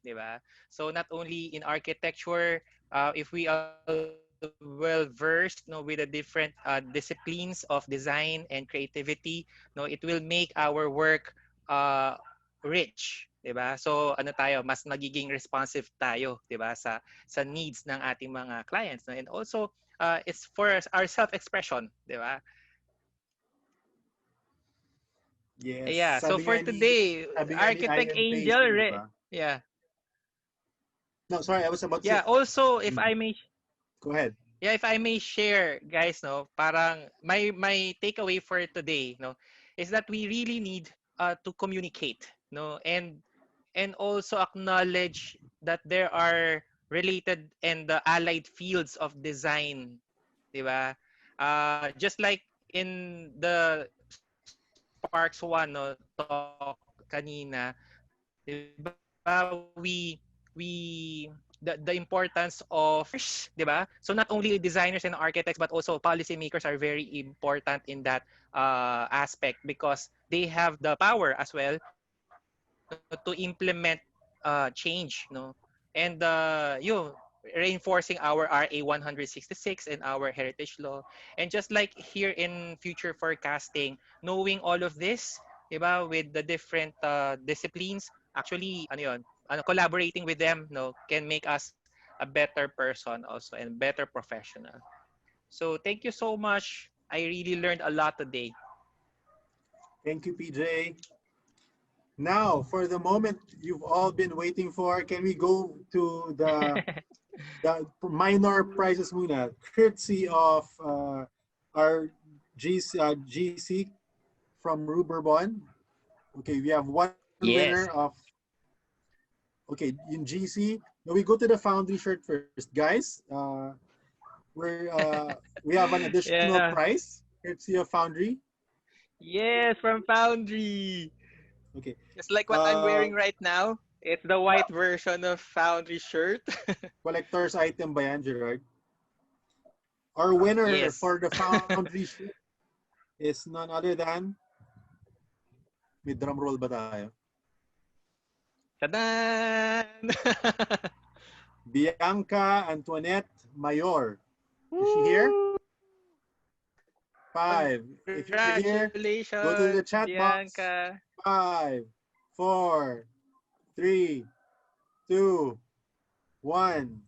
di ba? So not only in architecture, if we are well versed, no, with the different disciplines of design and creativity, no, it will make our work rich, 'di ba? So mas magiging responsive tayo, 'di ba, sa needs ng ating mga clients, no? And also it's for our self-expression, 'di ba? Yes. Yeah, so for today, Architect Angel, yeah. No, sorry, I was about to say. Also, if I may go ahead. Yeah, if I may share, guys, no, parang my takeaway for today, no, is that we really need to communicate, no, and also acknowledge that there are related and the allied fields of design, di ba? Just like in the SPArX 1 no, talk kanina, di ba? The importance of, di ba? So not only designers and architects but also policymakers are very important in that aspect because they have the power as well to implement change, no? And reinforcing our RA 166 and our heritage law. And just like here in future forecasting, knowing all of this, diba, with the different disciplines, actually, collaborating with them, no, can make us a better person also and better professional. So thank you so much. I really learned a lot today. Thank you, PJ. Now, for the moment you've all been waiting for, can we go to the minor prizes muna, courtesy of our GC from Ruberbon. Okay, we have one winner of. Okay, in GC, now we go to the Foundree shirt first, guys. We have an additional prize courtesy of Foundree. Yes, from Foundree. Okay. Just like what I'm wearing right now. It's the white version of Foundree shirt. Collector's item ba yan, Gerard? Our winner for the Foundree shirt is none other than... May drum roll ba tayo? Tadan! Bianca Antoinette Mayor. Is she here? 5. If you're here, go to the chat Bianca. box. 5, 4, 3, 2, 1.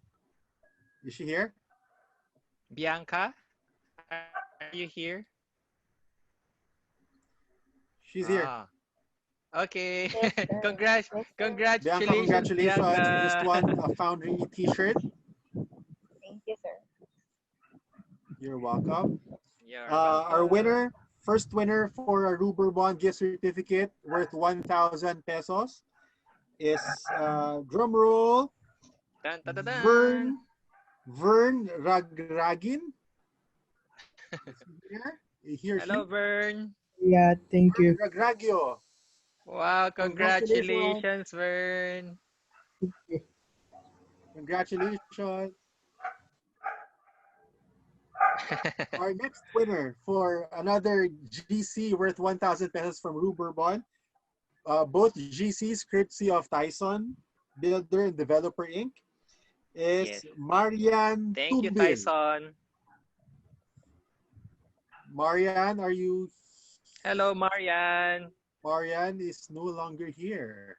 Is she here? Bianca, are you here? She's here. Okay. Yes, Congratulations. Bianca, congratulations. Bianca. You just won a Foundree t-shirt. Thank you, sir. You're welcome. Our winner, first winner for a Ruberbon gift certificate worth 1,000 pesos is, drum roll, Dun, dun, dun, dun. Vern Ragragin. Here, Hello, Vern. Yeah, thank you. Ragragio. Wow, congratulations, Vern. Congratulations. Our next winner for another GC worth 1,000 pesos from Ruberbon. Both GCs courtesy of Thaison, Builder and Developer Inc. is Marian Thank you, Tubil. Thaison. Marian, are you? Hello, Marian. Marian is no longer here.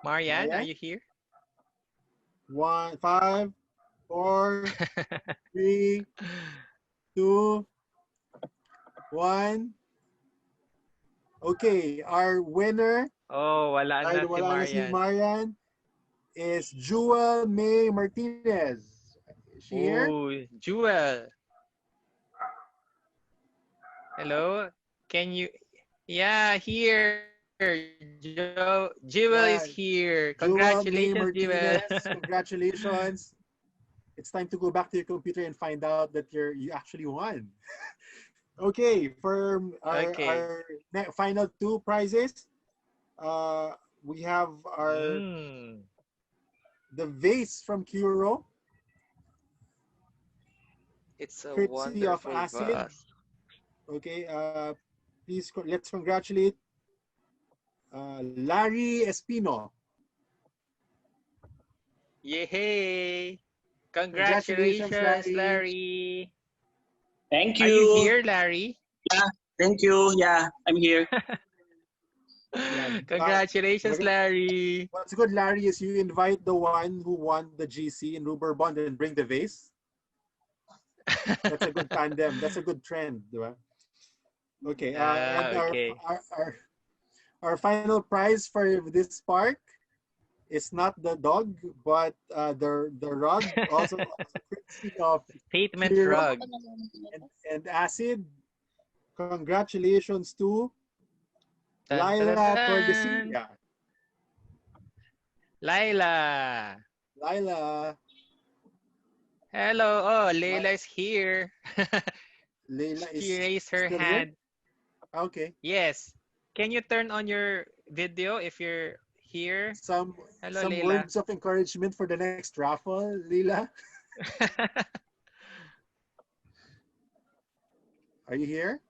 Marian, are you here? 1, 5, 4, 3, 2, 1. Okay, our winner. Oh, wala na si Marian. Marian is Jewel May Martinez. Is she here? Oh, Jewel. Hello? Can you? Yeah, here. Jewel is here. Congratulations, Jewel. Congratulations. It's time to go back to your computer and find out that you actually won. Okay, for our final 2 prizes, we have the vase from Curo. It's a courtesy of wonderful Aciiid. vase. Okay, please let's congratulate Larry Espino. Yay! Congratulations, Larry. Thank you. Are you here, Larry? Yeah, thank you. Yeah, I'm here. Congratulations, Larry. What's good, Larry, is you invite the one who won the GC in Ruberbon and bring the vase. That's a good tandem. That's a good trend, right? Okay. And our final prize for this park is not the dog, but the rug, also courtesy of Statement Hero rug and Aciiid. Congratulations to Dun, Laila dun, dun. Tordesillas. Laila. Laila. Hello. Oh, Leila is here. Leila She is raised her still here? hand. Okay. Yes. Can you turn on your video if you're here? Hello, Some Leila. words of encouragement for the next raffle, Leila. Are you here?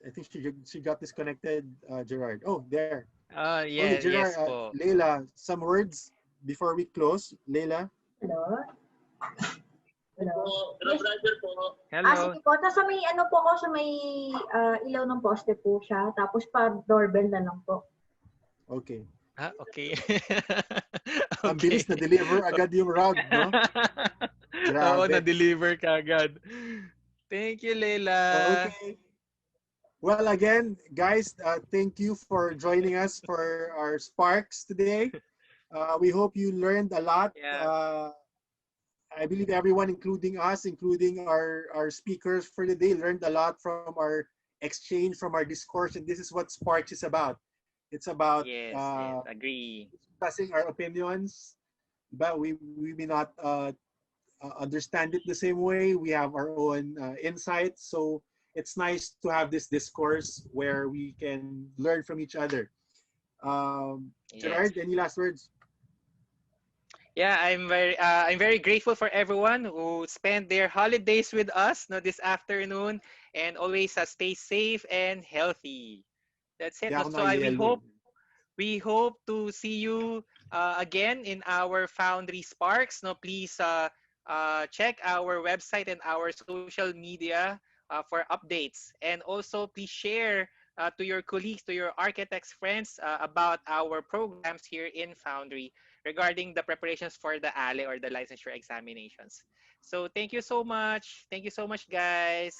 I think she got disconnected, Gerard. Oh, there. Okay, Yeah, Gerard, yes po. Leila, some words before we close. Leila. Hello? Hello? Yes. Hello. Sige po. Nasa may ano po ako, sa may ilaw ng poste po siya. Tapos pa-doorbell na lang po. Okay. Okay. Ang bilis na deliver agad yung rug, no? Oo, Grabe. na-deliver ka agad. Thank you, Leila. Okay. Well, again, guys, thank you for joining us for our SPArX today. We hope you learned a lot. I believe everyone, including us, including our speakers for the day, learned a lot from our exchange, from our discourse. And this is what SPArX is about. It's about Yes, agree. discussing our opinions, but we may not understand it the same way. We have our own insights. So it's nice to have this discourse where we can learn from each other. Gerard, any last words? Yeah, I'm very grateful for everyone who spent their holidays with us this afternoon, and always stay safe and healthy. That's it. Yeah, So we hope to see you again in our Foundree SPArX. Please check our website and our social media for updates, and also please share to your colleagues, to your architects friends about our programs here in Foundree regarding the preparations for the ALE or the licensure examinations. So thank you so much. Thank you so much, guys.